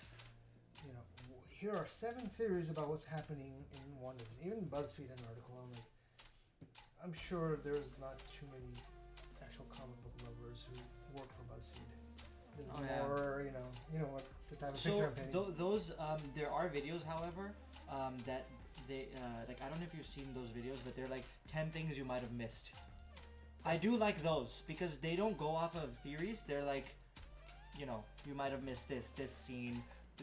here are 7 theories about what's happening in one of them. Even BuzzFeed an article. I'm sure there's not too many actual comic book lovers who work for BuzzFeed. There's Oh, yeah. more, what the type of picture So I'm painting. those there are videos, however, that they like. I don't know if you've seen those videos, but they're like 10 things you might have missed. I do like those because they don't go off of theories. They're like, you might have missed this scene,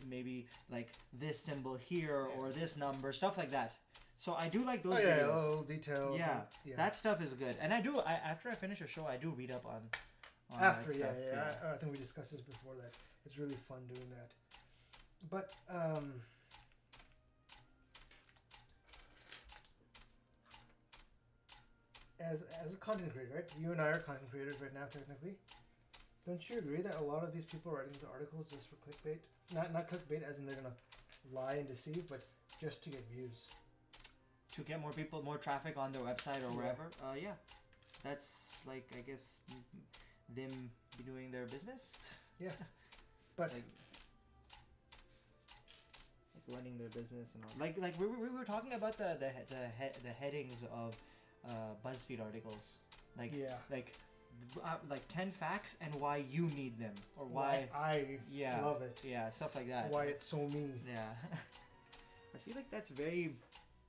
maybe like this symbol here or this number, stuff like that. So I do like those videos. Little details. Yeah, and- that stuff is good. And after I finish a show, I do read up on After, that yeah, stuff. I think we discussed this before that it's really fun doing that. But as a content creator, right? You and I are content creators right now, technically. Don't you agree that a lot of these people writing these articles just for clickbait, not clickbait as in they're gonna lie and deceive, but just to get views, To get more people, more traffic on their website or wherever. Yeah, that's like I guess them doing their business. Yeah, but like running their business and all. Like we were talking about the headings of BuzzFeed articles. Like yeah, like 10 facts and why you need them or why I love it. Yeah, stuff like that. Why it's so me. Yeah. I feel like that's very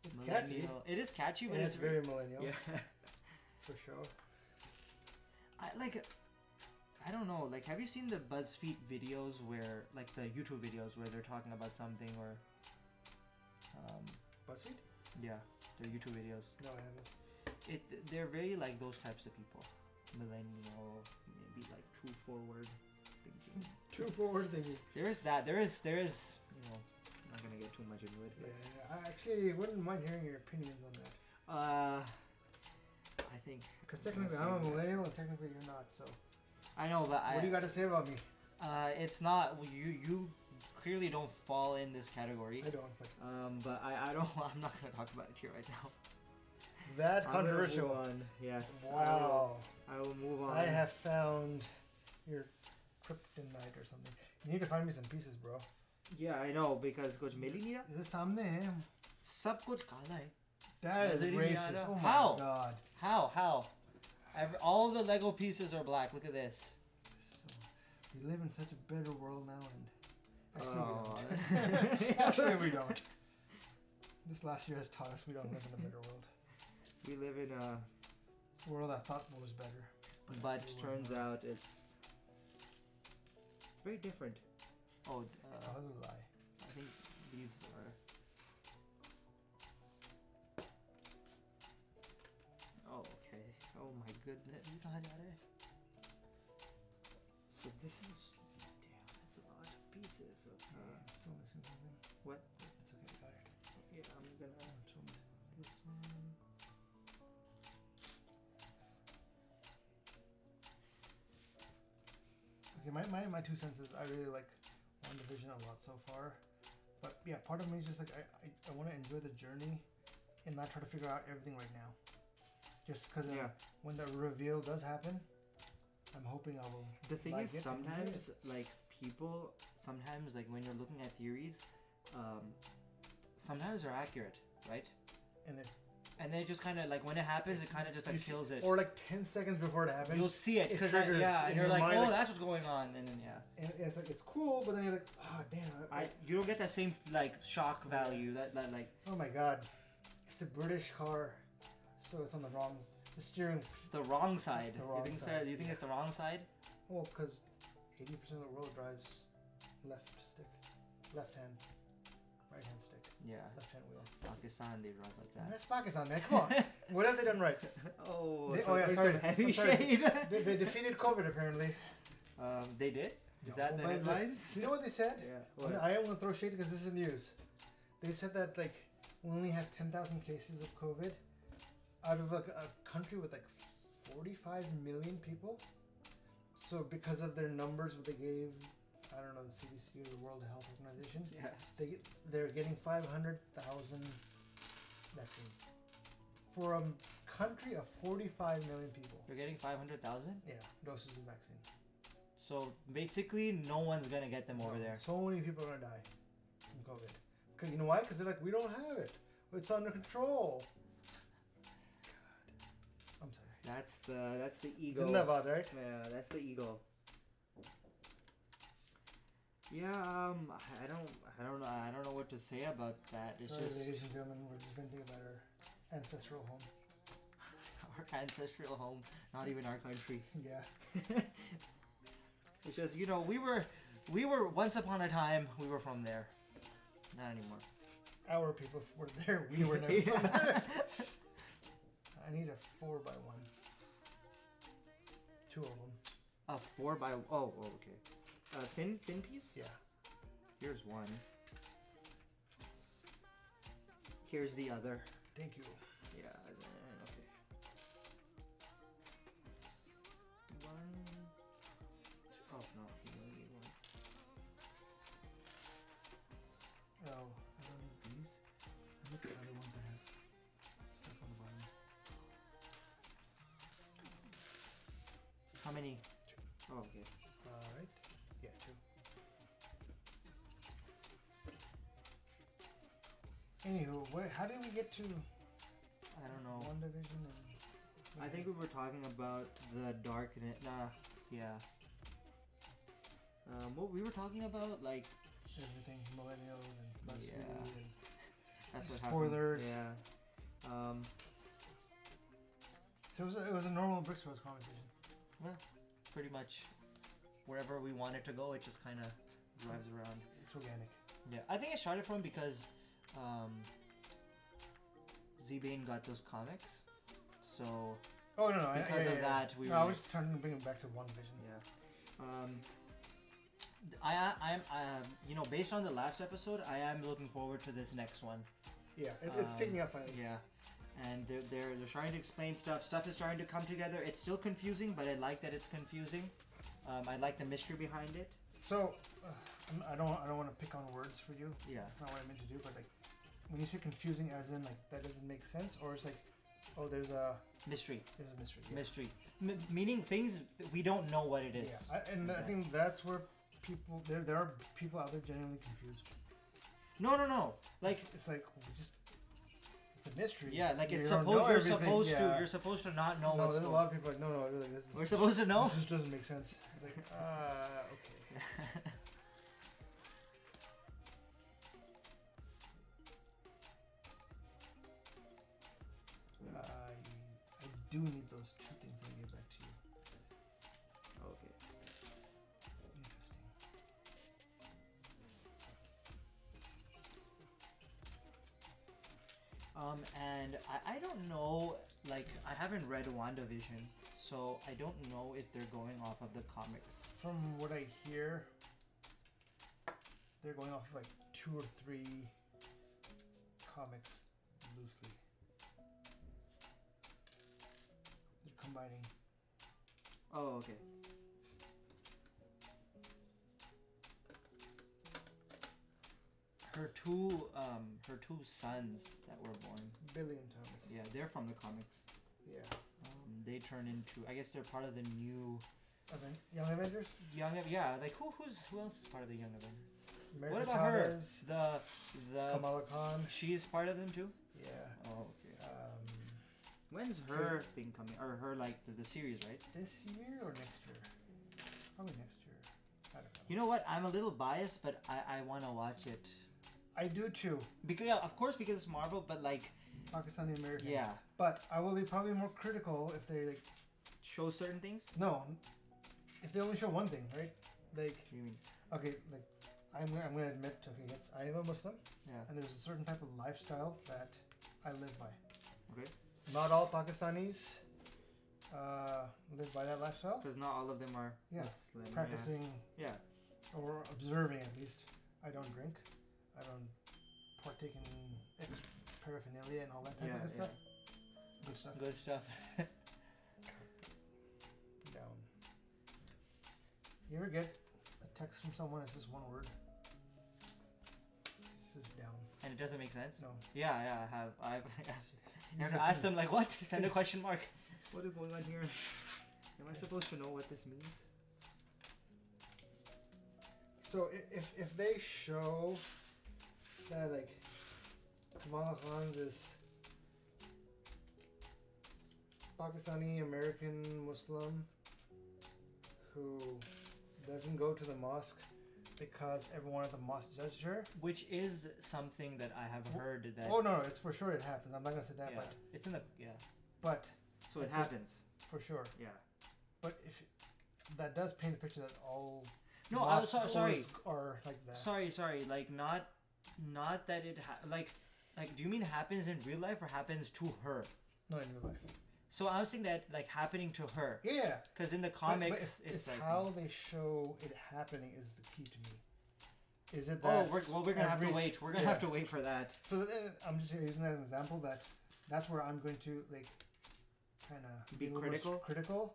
It's millennial. catchy. It is catchy, but And it's very millennial. Yeah. For sure. I don't know, like have you seen the BuzzFeed videos where like the YouTube videos where they're talking about something or BuzzFeed? yeah, they're YouTube videos. No, I haven't. They're very like those types of people. Millennial, maybe like too forward thinking. Too forward thinking. There is that. There is you know, I'm not gonna get too much into it. Yeah, I actually wouldn't mind hearing your opinions on that. I think Because technically I'm a millennial and technically you're not, so. I know, but What do you got to say about me? it's not you clearly don't fall in this category. I don't, but. But I don't. I'm not gonna talk about it here right now. That I'm gonna controversial. move on. Yes. Wow. I will move on. I have found your kryptonite or something. You need to find me some pieces, bro. Yeah, I know because कुछ मिल ही नहीं रहा. Is it सामने है? सब कुछ काला है. That is Does it even racist. matter? Oh my How? god. How? All the Lego pieces are black. Look at this. So, we live in such a better world now, and actually Oh. we don't. Actually, we don't. This last year has taught us we don't live in a better world. We live in a World I thought was better, but it turns wasn't. out it's very different. Oh, A lie. I think these are. Oh, okay. Oh my goodness. You कहाँ जा रहे हैं? So this is. Damn, that's a lot of pieces. Okay. I'm still missing something. What? It's okay, I got it. Yeah, I'm gonna. I'm still missing something. This one. Okay, my 2 cents is I really like WandaVision a lot so far, but yeah, part of me is just like I want to enjoy the journey and not try to figure out everything right now. Just because when the reveal does happen, I'm hoping I will. The thing like is, it and enjoy sometimes it. like people, sometimes like when you're looking at theories, sometimes they're accurate, right? And it And then it just kind of like when it happens, it kind of just like kills it. Or like 10 seconds before it happens, You'll see it because triggers yeah, and in you're your like, mind, oh, like- that's what's going on, and then yeah, and it's like it's cool, but then you're like, oh damn, you don't get that same like shock value that like. oh my god, it's a British car, so it's on the wrong, the steering. The wrong side. The wrong you think side, you think it's the wrong side? Well, because 80% of the world drives left stick, left hand, right hand stick, Yeah. left hand wheel. Pakistan, they drive like that. That's Pakistan, man. Come on. What have they done right? Oh, They- so oh yeah, there's sorry. some heavy I'm sorry. shade. They defeated COVID apparently. They did. Is No, that the but headlines? You know what they said? Yeah. I mean, What? I am gonna throw shade because this is news. They said that like we only have 10,000 cases of COVID out of like a country with like 45 million people. So because of their numbers, what they gave, I don't know, the CDC or the World Health Organization, Yeah. they're getting 500,000 vaccines for a country of 45 million people. You're getting 500,000. Yeah, doses of vaccine. So basically, no one's gonna get them over No, there. So many people are gonna die from COVID. Cause you know why? Because they're like, we don't have it. It's under control. God, I'm sorry. That's the ego. Zindabad, right? Yeah, that's the ego. Yeah, I don't know what to say about that. It's Sorry, just ladies and gentlemen, we're just venting about our ancestral home. our ancestral home, not even our country. Yeah. It's just we were once upon a time we were from there, not anymore. Our people were there. We were never from there. I need a 4x1. 2 of them. A 4x. Oh, okay. Thin piece. Yeah. Here's one. Here's the other. Thank you. Yeah. Okay. How many? Two. Oh, okay. Alright. Yeah, 2. Anywho, how did we get to I don't know. WandaVision and... I think we were talking about the darkness. Yeah. What we were talking about, like everything, millennials and BuzzFeed Yeah. and that's what spoilers. happened. Yeah. So it was a normal Bricks Bros conversation. Pretty much wherever we want it to go, it just kind of drives around. It's organic. Yeah, I think it started from because Z-Bane got those comics, so Oh no! because of that we. No, I was trying to bring it back to WandaVision. Yeah. I'm you know, based on the last episode, I am looking forward to this next one. Yeah, it's picking up finally. Yeah, and they're trying to explain stuff. Stuff is starting to come together. It's still confusing, but I like that it's confusing. I like the mystery behind it. So, I don't want to pick on words for you. Yeah. That's not what I meant to do. But like, when you say confusing, as in like that doesn't make sense, or it's like, oh, there's a mystery. There's a mystery. Yeah. Mystery, meaning things we don't know what it is. Yeah, I think that's where people there are people out there genuinely confused. No. Like it's like it's a mystery. Yeah, like you're supposed to not know no, what's there's a going. lot of people like no, really, this is. We're supposed to know. This just doesn't make sense. It's like okay. I do need those 2 things I get back to you. Okay. Interesting. And I don't know, like, I haven't read WandaVision, so I don't know if they're going off of the comics. From what I hear, they're going off of like 2 or 3 comics loosely. They're combining. Oh, okay. Her two sons that were born. Billy and Thomas. Yeah, they're from the comics. Yeah. They turn into, I guess they're part of the new Young Avengers? Yeah, like who else is part of the Young Avengers? America What about Chavez, her? The Kamala Khan. She's part of them too? Yeah. Oh, okay. When's her thing coming? Or her, like, the series, right? This year or next year? Probably next year. I don't know. You know what? I'm a little biased, but I want to watch it. I do too. Because, yeah, of course, because it's Marvel, but, like... Pakistani American. Yeah. But I will be probably more critical if they, like... Show certain things? No. If they only show one thing, right? Like... What do you mean? Okay, like... I'm gonna admit, okay, yes, I am a Muslim. Yeah. And there's a certain type of lifestyle that I live by. Okay. Not all Pakistanis live by that lifestyle. Because not all of them are Muslim. Practicing. Yeah. Or observing, at least. I don't drink. I don't partake in paraphernalia and all that type of good stuff. Good stuff. Good stuff. Down. You ever get a text from someone that's just one word? This is down. And it doesn't make sense? No. Yeah, I have. You have to ask them, like, what? Send a question mark. What is going on here? Am I supposed to know what this means? So if they show that, like, Kamala Khan's is Pakistani American Muslim who doesn't go to the mosque because everyone at the mosque judged her. Which is something that I have heard that... Oh, no, it's for sure it happens. I'm not going to say that, but... It's in the... Yeah. But... So it happens. For sure. Yeah. But if... That does paint a picture that all... No, I'm sorry. Are like that. Sorry. Like, not that it... Like, do you mean happens in real life or happens to her? No, in real life. So I was thinking that, like, happening to her. Yeah. Because in the comics, it's like... how they show it happening is the key to me. Is it that... Oh, we're going to have to wait. We're going to have to wait for that. So I'm just using that as an example that that's where I'm going to, like, kind of... Be critical? Critical.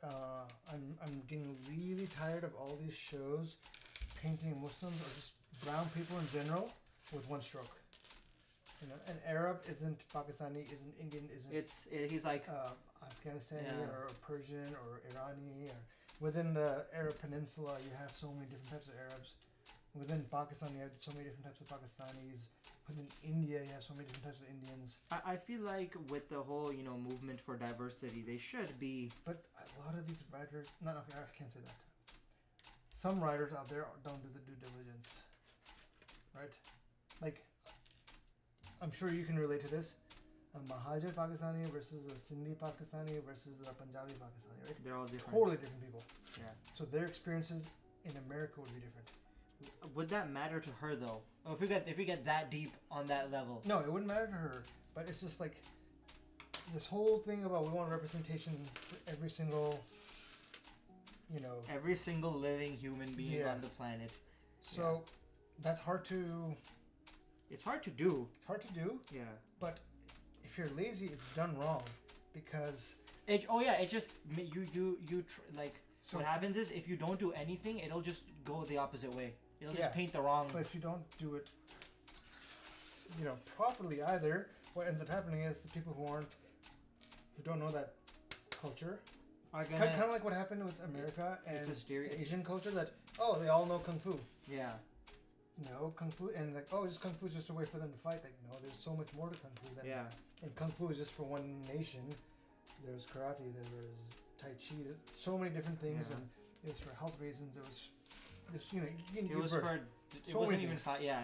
I'm getting really tired of all these shows painting Muslims or just brown people in general with one stroke. You know, an Arab isn't Pakistani, isn't Indian, isn't... He's like... Afghanistani Yeah. or Persian or Irani, or within the Arab Peninsula, you have so many different types of Arabs. Within Pakistan, you have so many different types of Pakistanis. Within India, you have so many different types of Indians. I feel like with the whole, you know, movement for diversity, they should be. But a lot of these writers, no, I can't say that. Some writers out there don't do the due diligence, right? Like, I'm sure you can relate to this. A Mahajir Pakistani versus a Sindhi Pakistani versus a Punjabi Pakistani, right? They're all different. Totally different people. Yeah. So their experiences in America would be different. Would that matter to her though? Oh, if we get that deep on that level. No, it wouldn't matter to her. But it's just like this whole thing about we want representation for every single, you know. Every single living human being Yeah. on the planet. So that's hard to. It's hard to do. It's hard to do. Yeah. But if you're lazy, it's done wrong, because. It just like. So what happens is if you don't do anything, it'll just go the opposite way. It'll just paint the wrong. But if you don't do it, you know, properly either, what ends up happening is the people who don't know that culture, kind of like what happened with America and the Asian culture, that they all know kung fu. Yeah. No, kung fu, and like just kung fu is just a way for them to fight. Like no, there's so much more to kung fu than. Yeah. And kung fu is just for one nation. There's karate. There's tai chi. There's so many different things, and it's for health reasons. It was. Just, you know, it was for. It wasn't even. Yeah.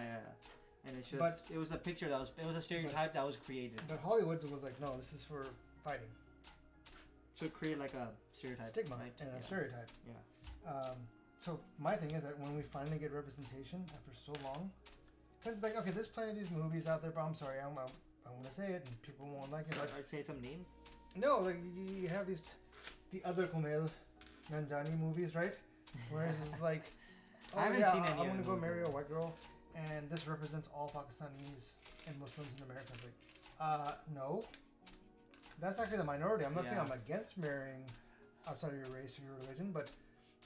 And it's just. It was a picture that was. It was a stereotype that was created. But Hollywood was like, no, this is for fighting. So it created like a stereotype. Stigma and a stereotype. Yeah. So my thing is that when we finally get representation after so long, because it's like, okay, there's plenty of these movies out there, but I'm sorry, I'm going to say it, and people won't like it. So I'd say some names. No, like you have the other Kumail Nanjiani movies, right? Whereas it's like. I haven't seen any. I'm gonna go marry a white girl, and this represents all Pakistanis and Muslims in America. It's like, no. That's actually the minority. I'm not saying I'm against marrying outside of your race or your religion, but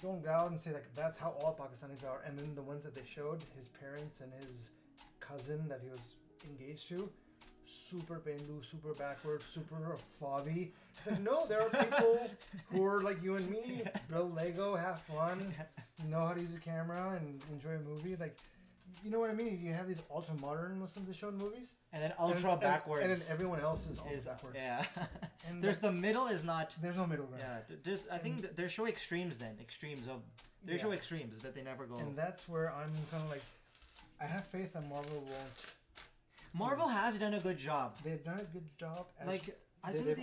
don't go out and say like that's how all Pakistanis are. And then the ones that they showed, his parents and his cousin that he was engaged to, super Bendu, super backward, super fobby. It's like, no, there are people who are like you and me, build Lego, have fun, know how to use a camera, and enjoy a movie. Like, you know what I mean? You have these ultra modern Muslims that show movies, and then ultra backwards, and then everyone else is ultra backwards. Yeah, and there's the middle is not. There's no middle ground. Yeah, I think they show extremes. Then they show extremes, but they never go. And that's where I'm kind of like, I have faith that Marvel won't. Marvel has done a good job. They've done a good job. Like I think they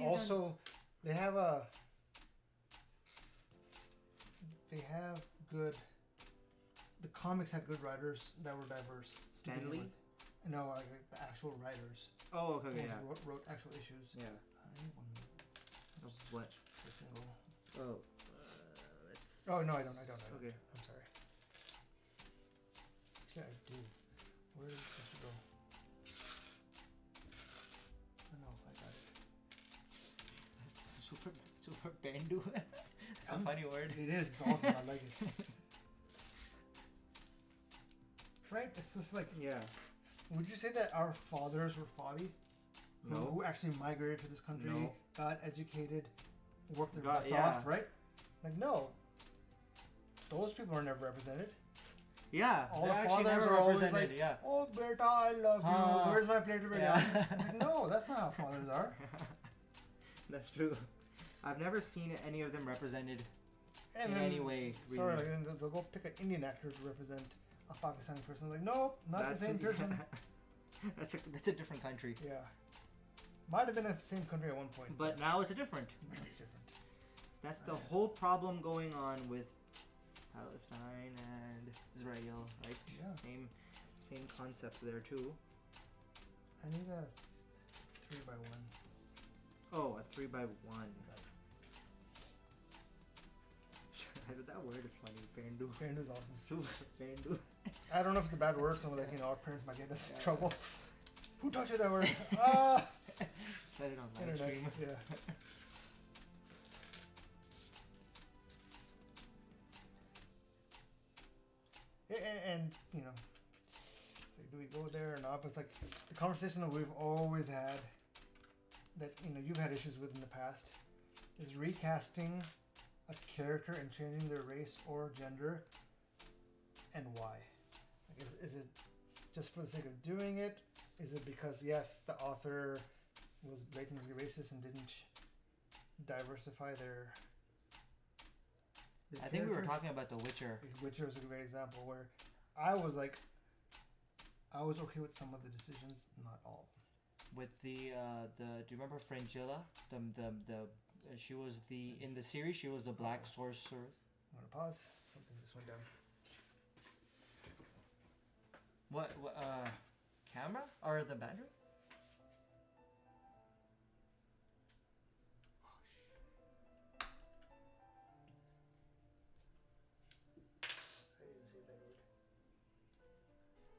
have good. The comics had good writers that were diverse. Stan Lee? No, like the actual writers. Oh, okay, yeah. Wrote actual issues. Yeah. Of what? The single. Oh. Oh no, I don't. Okay. I'm sorry. Yeah, I do. Where is it supposed to go? Oh no, I got it. Super Bendu. It's a funny word. It is. It's awesome. I like it. Right? It's just like, would you say that our fathers were fobby? No. Who actually migrated to this country, no. got educated, worked their butts off, right? Like, no. Those people are never represented. Yeah. All the fathers are always like, oh, beta, I love you. Where's my plate of biryani? Like, no, that's not how fathers are. That's true. I've never seen any of them represented in any way. Really. Sorry, like, they'll go pick an Indian actor to represent a Pakistani person. Like, no, not the same person. That's a different country. Yeah. Might have been the same country at one point. But now it's different. That's different. That's the whole problem going on with Palestine and Israel, right? Yeah. Same concepts there too. I need a 3x1. Oh, a 3x1. That word is funny. Bendu. Bendu's awesome. Super Bendu. I don't know if it's a bad word, so like, our parents might get us in trouble. Who taught you that word? Said it on live stream. Yeah. And you know, like, do we go there or not? But it's like the conversation that we've always had, that you've had issues with in the past, is recasting a character and changing their race or gender, and why? Like, is it just for the sake of doing it? Is it because, yes, the author was blatantly racist and didn't diversify their I think we were talking about The Witcher. Witcher is a great example where I was like, I was okay with some of the decisions, not all. With do you remember Fringilla? She was in the series, she was the black sorcerer. I'm gonna pause. Something just went down. What camera? Or the battery? I didn't see that word.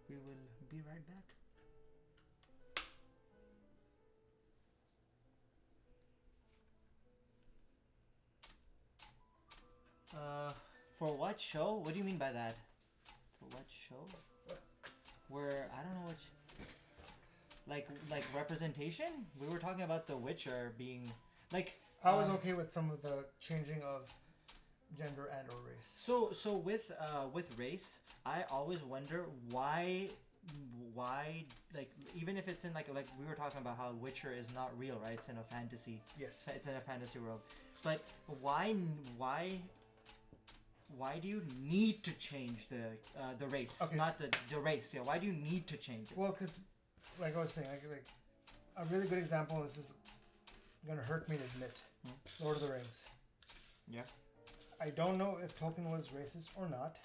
We will be right back. For what show? What do you mean by that? For what show? Where I don't know which. Like representation? We were talking about The Witcher being like. I was okay with some of the changing of gender and or race. So with race, I always wonder why like even if it's in like we were talking about how Witcher is not real, right? It's in a fantasy. Yes. It's in a fantasy world. But why do you need to change the race? Okay. Not the race. Yeah. Why do you need to change it? Well, because like I was saying, like a really good example. This is gonna hurt me to admit. Lord of the Rings. Yeah. I don't know if Tolkien was racist or not.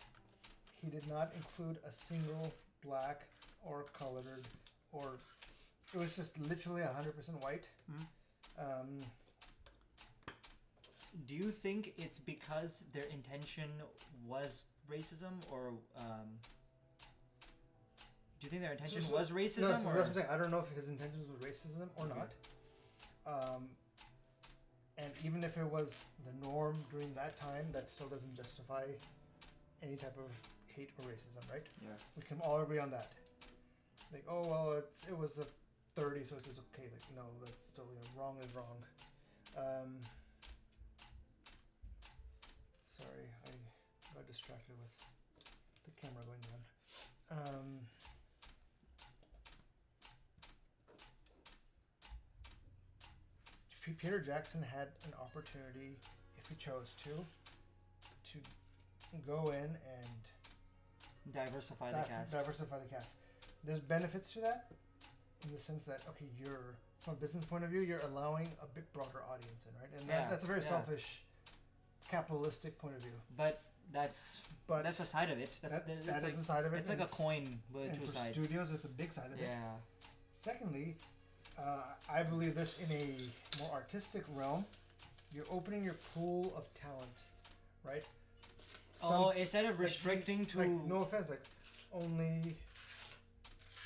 He did not include a single black or colored, or it was just literally 100% white. Do you think it's because their intention was racism, or do you think their intention was racism? No, or? That's what I'm saying. I don't know if his intentions were racism or not. And even if it was the norm during that time, that still doesn't justify any type of hate or racism, right? Yeah. We can all agree on that. Like, oh well, it was a 30, so it's okay. Like, no, that's still wrong is wrong. Sorry, I got distracted with the camera going down. Peter Jackson had an opportunity, if he chose to go in and Diversify the cast. Diversify the cast. There's benefits to that, in the sense that you're from a business point of view, you're allowing a bit broader audience in, right? And that's a very selfish, capitalistic point of view. But that's a side of it. That is a side of it. It's like a coin with two sides. For studios, it's a big side of it. Yeah. Secondly, I believe this in a more artistic realm. You're opening your pool of talent, right? Instead of restricting to... no offense, only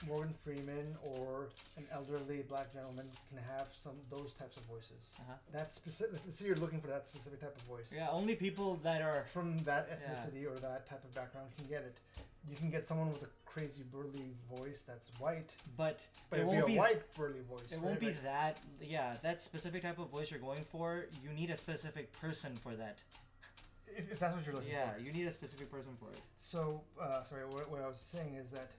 Morgan Freeman or an elderly black gentleman can have those types of voices. That's specific. Let's say you're looking for that specific type of voice. Yeah, only people that are... from that ethnicity or that type of background can get it. You can get someone with a crazy burly voice that's white, but it won't be a white burly voice. It won't be that. Yeah, that specific type of voice you're going for. You need a specific person for that. If that's what you're looking for. Yeah, you need a specific person for it. So, sorry, what I was saying is that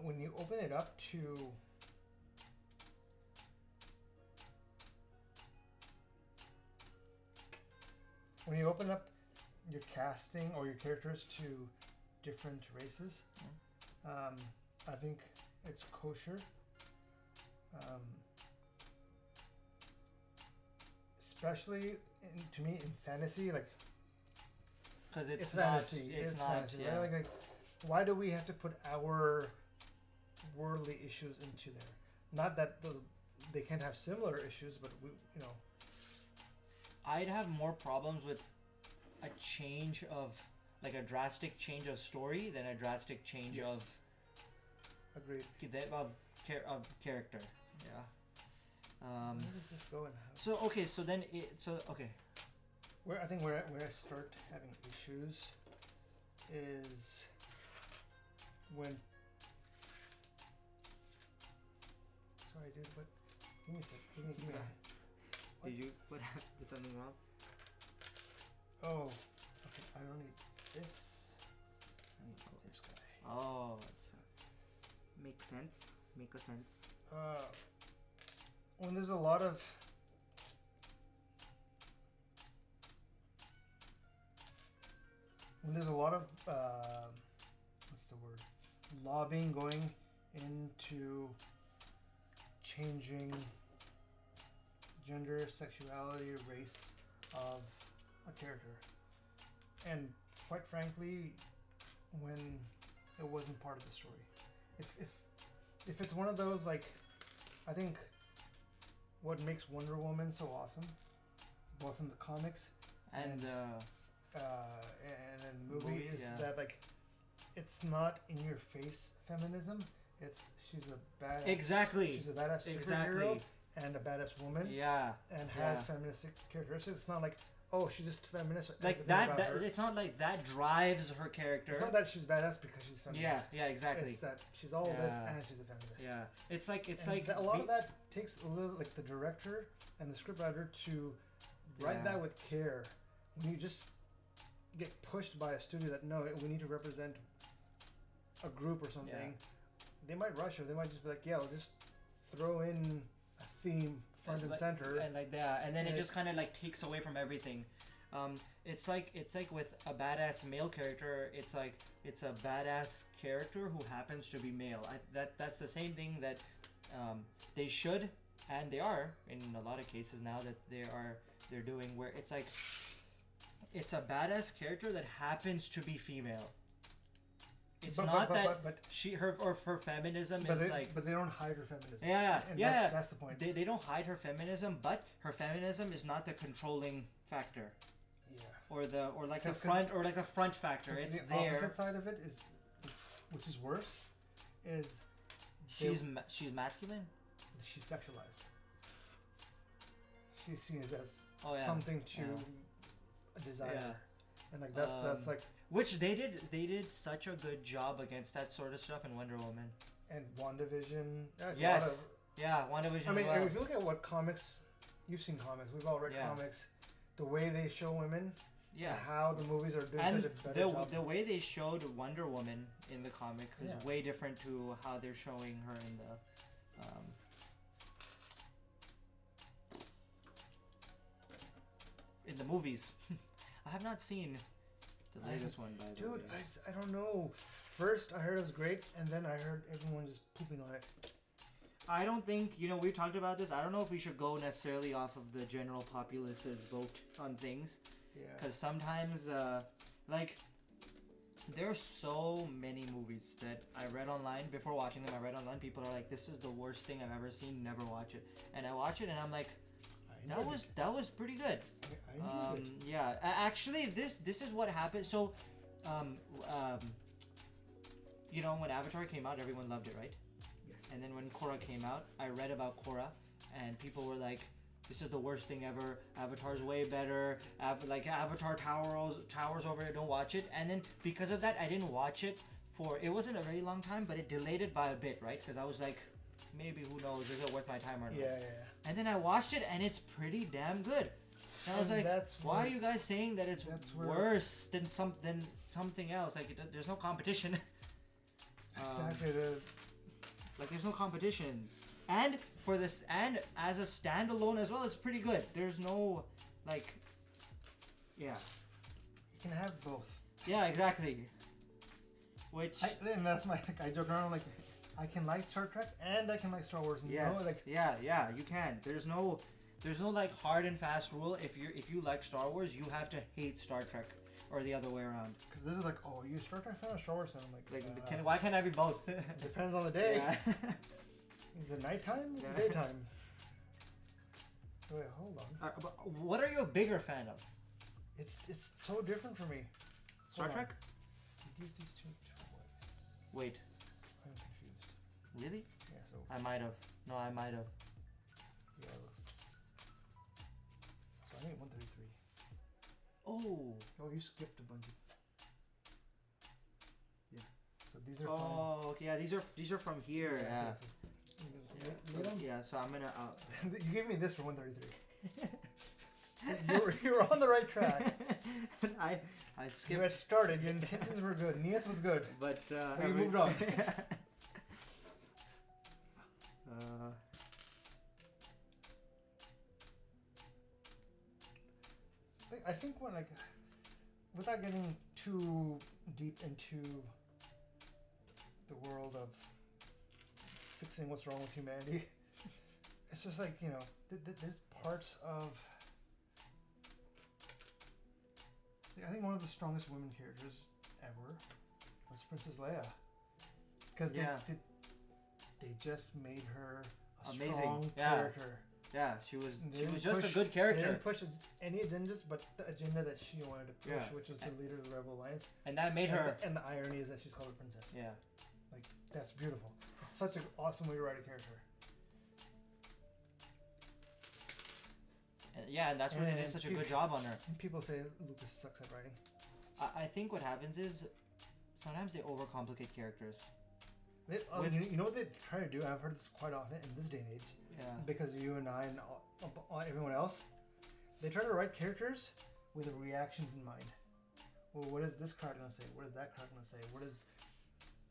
when you open it up to your casting or your characters to different races, I think it's kosher. Especially to me in fantasy, because it's fantasy. It's not fantasy, yeah. right? Why do we have to put our worldly issues into there? Not that they can't have similar issues, but I'd have more problems with a change of a drastic change of story than a drastic change of agreed of character. Yeah. Where does this go? Where I start having issues is when. Sorry, dude. But give me a sec. Give me What? Did you put did something wrong? Oh, okay. I don't need this. I need this guy. Oh, makes sense. Make a sense. When there's a lot of what's the word? Lobbying going into changing gender, sexuality, race of a character. And quite frankly, when it wasn't part of the story. If it's one of those, like, I think what makes Wonder Woman so awesome, both in the comics And in the movie, is that, like, it's not in your face feminism. It's she's a badass. Exactly. She's a badass superhero Exactly. and a badass woman. Yeah. And has feministic characteristics. It's not like, oh, she's just feminist. Like that it's not like that drives her character. It's not that she's badass because she's feminist. Yeah, exactly. It's that she's all this and she's a feminist. Yeah. It's like a lot of that takes a little, like, the director and the scriptwriter to write that with care. When you just get pushed by a studio that, no, we need to represent a group or something, they might rush, or they might just be like, yeah, we'll just throw in a theme front and center, and like that, and then it just kind of like takes away from everything. It's like with a badass male character, it's like it's a badass character who happens to be male. That's the same thing that they should, and they are in a lot of cases now that they're doing, where it's like it's a badass character that happens to be female. It's not that her feminism is like. But they don't hide her feminism. Yeah. That's the point. They don't hide her feminism, but her feminism is not the controlling factor. Yeah. Or the front factor. It's the there. opposite side of it is, which is worse, is she's masculine. She's sexualized. She's seen as something to desire. Yeah. And like that's like. Which they did such a good job against that sort of stuff in Wonder Woman. And WandaVision. Yes. WandaVision. I mean, if you look at what comics, you've seen comics. We've all read comics. The way they show women. Yeah. How the movies are doing such a better job. The way they showed Wonder Woman in the comics is way different to how they're showing her in the. In the movies. I have not seen the latest one, by the way. Dude, I don't know. First, I heard it was great, and then I heard everyone just pooping on it. I don't think, we talked about this. I don't know if we should go necessarily off of the general populace's vote on things. Yeah. Because sometimes, there are so many movies that I read online. Before watching them, people are like, this is the worst thing I've ever seen, never watch it. And I watch it, and I'm like, that was pretty good. I enjoyed it. Yeah, actually, this is what happened. So, when Avatar came out, everyone loved it, right? Yes. And then when Korra came out, I read about Korra, and people were like, "This is the worst thing ever. Avatar's way better. Avatar towers over it. Don't watch it." And then because of that, I didn't watch it for. It wasn't a very long time, but it delayed it by a bit, right? Because I was like, maybe, who knows? Is it worth my time or not? Yeah. And then I watched it, and it's pretty damn good. And I was like, why are you guys saying that it's worse than something else? Like, there's no competition. Exactly. There's no competition. And for this, and as a standalone as well, it's pretty good. There's no, yeah. You can have both. Yeah, exactly. And that's my, I joke around, like, I can like Star Trek and I can like Star Wars. Yes. Yeah, you can. There's no hard and fast rule. If you like Star Wars, you have to hate Star Trek, or the other way around. Because this is like, oh, you a Star Trek fan or Star Wars fan? I'm like, why can't I be both? Depends on the day. Yeah. Is it nighttime? Is it daytime? Wait, hold on. What are you a bigger fan of? It's so different for me. Star Trek? You give these two twice. Wait. I'm confused. Really? Yeah, so. I might have. No, I might have. Yeah, it looks. So I need 133. Oh, you skipped a bunch of. Yeah. So these are. Oh, okay. Yeah, these are from here. Yeah. Yeah, So I'm gonna. you gave me this for 133. So you were on the right track. I You skipped. had started. Your intentions were good. Niyat was good. But you moved on. I think when without getting too deep into the world of fixing what's wrong with humanity, it's just like, you know, there's parts of. I think one of the strongest women characters ever was Princess Leia, because they just made her a amazing strong character. Yeah, she was just a good character. They didn't push any agendas, but the agenda that she wanted to push, which was the leader of the Rebel Alliance. And that made her. And the irony is that she's called a princess. Yeah. Like, that's beautiful. It's such an awesome way to write a character. And that's why they did such a good job on her. And people say Lucas sucks at writing. I think what happens is sometimes they overcomplicate characters. You know what they try to do? I've heard this quite often in this day and age. Yeah. Because you and I and everyone else, they try to write characters with reactions in mind. Well, what is this card going to say? What is that card going to say?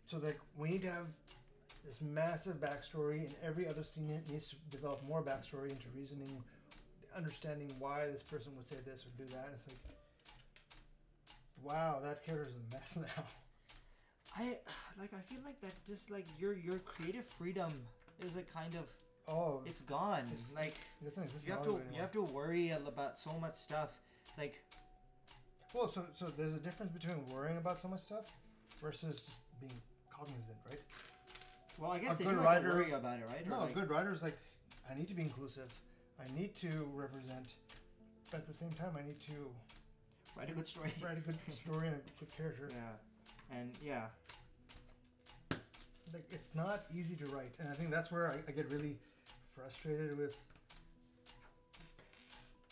So like we need to have this massive backstory, and every other scene needs to develop more backstory into reasoning, understanding why this person would say this or do that. It's like, wow, that character's a mess now. I feel like that just like your creative freedom is a kind of it's gone. Like it doesn't exist. You have to worry about so much stuff. Like, well, so there's a difference between worrying about so much stuff versus just being cognizant, right? Well, I guess a they good do writer, have to worry about it, right? No, a good writer is like, I need to be inclusive. I need to represent, but at the same time, I need to write a good story. Write a good story and a good character. Yeah, and yeah. Like, it's not easy to write, and I think that's where I get really frustrated with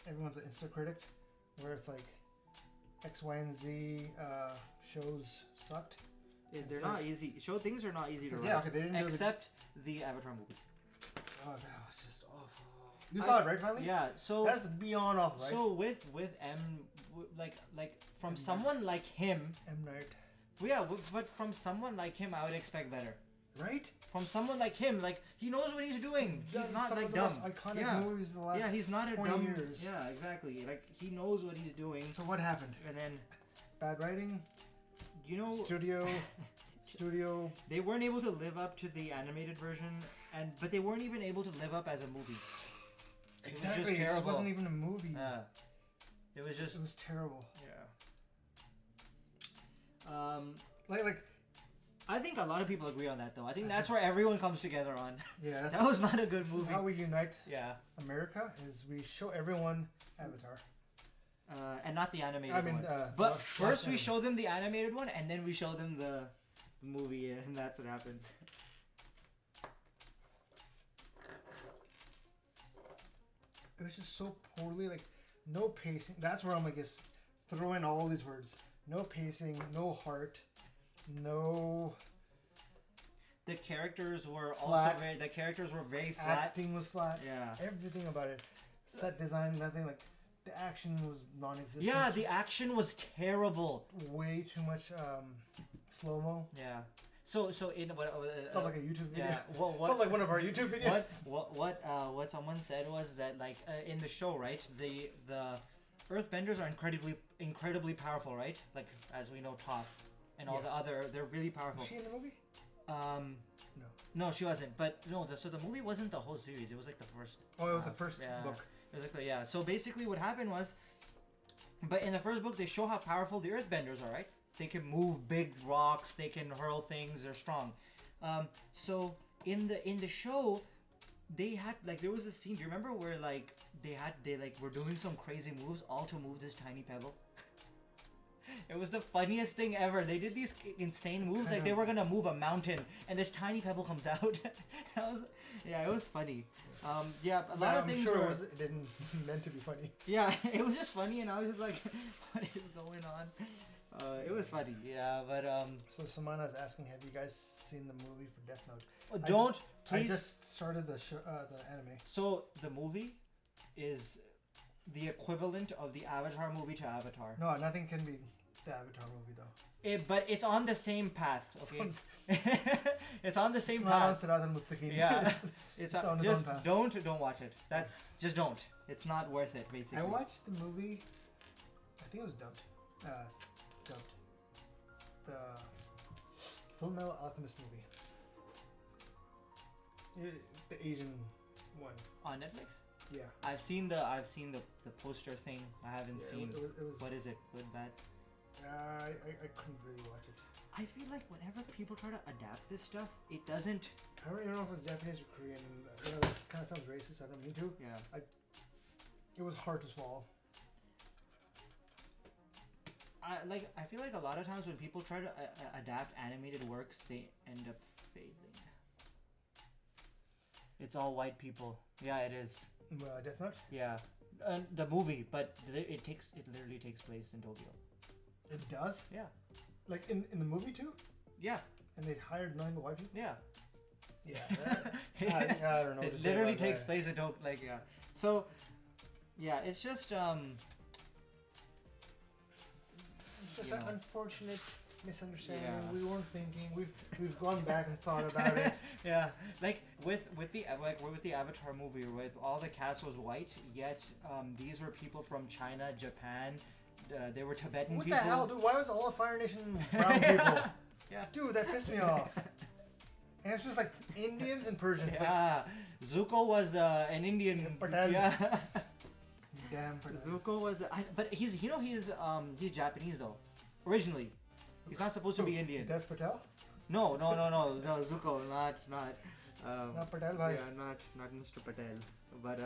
everyone's an Insta-critic, where it's like X, Y, and Z shows sucked. They're not easy. Things are not easy to write. Yeah, okay, they didn't except the Avatar movie. Oh, that was just awful. You saw it, right, finally? Yeah. So that's beyond awful, right? So with like from someone like him, M. Night. Yeah, but from someone like him, I would expect better. Right? From someone like him, like he knows what he's doing. He's not some like of the dumb. most iconic movies of the last he's not a 20 dumb. years. Yeah, exactly. Like he knows what he's doing. So what happened? And then bad writing. You know, studio. They weren't able to live up to the animated version, but they weren't even able to live up as a movie. Exactly. It wasn't even a movie. Yeah. It was terrible. Yeah. Like. I think a lot of people agree on that, though. I think that's where everyone comes together on. Yeah. That was not a good movie. This is how we unite. Yeah. America is we show everyone Avatar. And not the animated one. But first we show them the animated one, and then we show them the movie, and that's what happens. It was just so poorly, like, no pacing. That's where I'm like, throw in all these words. No pacing, no heart, no. The characters were flat. very flat. Acting was flat. Yeah. Everything about it. Set design, nothing. Like, the action was non-existent. Yeah, the action was terrible. Way too much slow-mo. Yeah. So in what felt like a YouTube video. Yeah. What felt like one of our YouTube videos. What someone said was that, like, in the show, right? The Earthbenders are incredibly powerful, right? Like, as we know, Toph and all the other, they're really powerful. Was she in the movie? No, she wasn't. But no, so the movie wasn't the whole series. It was like the first. Oh, it was the first book. It was like So basically, what happened was, but in the first book, they show how powerful the Earthbenders are, right? They can move big rocks. They can hurl things. They're strong. So in the show, they had, like, there was a scene. Do you remember where they were doing some crazy moves, all to move this tiny pebble? It was the funniest thing ever. They did these insane moves, like they were gonna move a mountain, and this tiny pebble comes out. It was funny. A lot of things. I'm sure it didn't meant to be funny. Yeah, it was just funny, and I was just like, what is going on? It was funny, yeah, but So Samana's asking, have you guys seen the movie for Death Note? Please. I just started the show, the anime. So the movie is the equivalent of the Avatar movie to Avatar. No, nothing can be the Avatar movie though. But it's on the same path. Okay. It's on the same it's path. Not on Mustaqim. Yeah. it's on its just own path. don't watch it. That's just don't. It's not worth it, basically. I watched the movie. I think it was dubbed. Dubbed. The Full Metal Alchemist movie. The Asian one. On Netflix? Yeah. I've seen the poster thing. I haven't seen. It was. What is it? Good, bad? I couldn't really watch it. I feel like whenever people try to adapt this stuff, it doesn't. I don't even know if it's Japanese or Korean. You know, that kind of sounds racist. I don't mean to. Yeah. It was hard to swallow. I feel like a lot of times when people try to adapt animated works, they end up failing. It's all white people. Yeah, it is. Death Note? Yeah, the movie, but it literally takes place in Tokyo. It does? Yeah. Like in the movie too? Yeah. And they hired nothing but white people? Yeah. Yeah. I don't know. It literally takes place in Tokyo. Like, yeah. So, yeah, it's just It's just an unfortunate misunderstanding. Yeah. We weren't thinking. We've gone back and thought about it. Yeah, like with the Avatar movie, with all the cast was white, yet these were people from China, Japan. They were Tibetan What people. the hell, dude? Why was all of Fire Nation brown people? Yeah. Dude, that pissed me off. And it's just like Indians and Persians. Yeah. Zuko was an Indian. Patel. Yeah. Damn Patel. Zuko was, but he's Japanese though, originally. He's not supposed to be Indian. Dev Patel? No, Zuko, not. Not Patel, bhai. Yeah, not Mr. Patel. But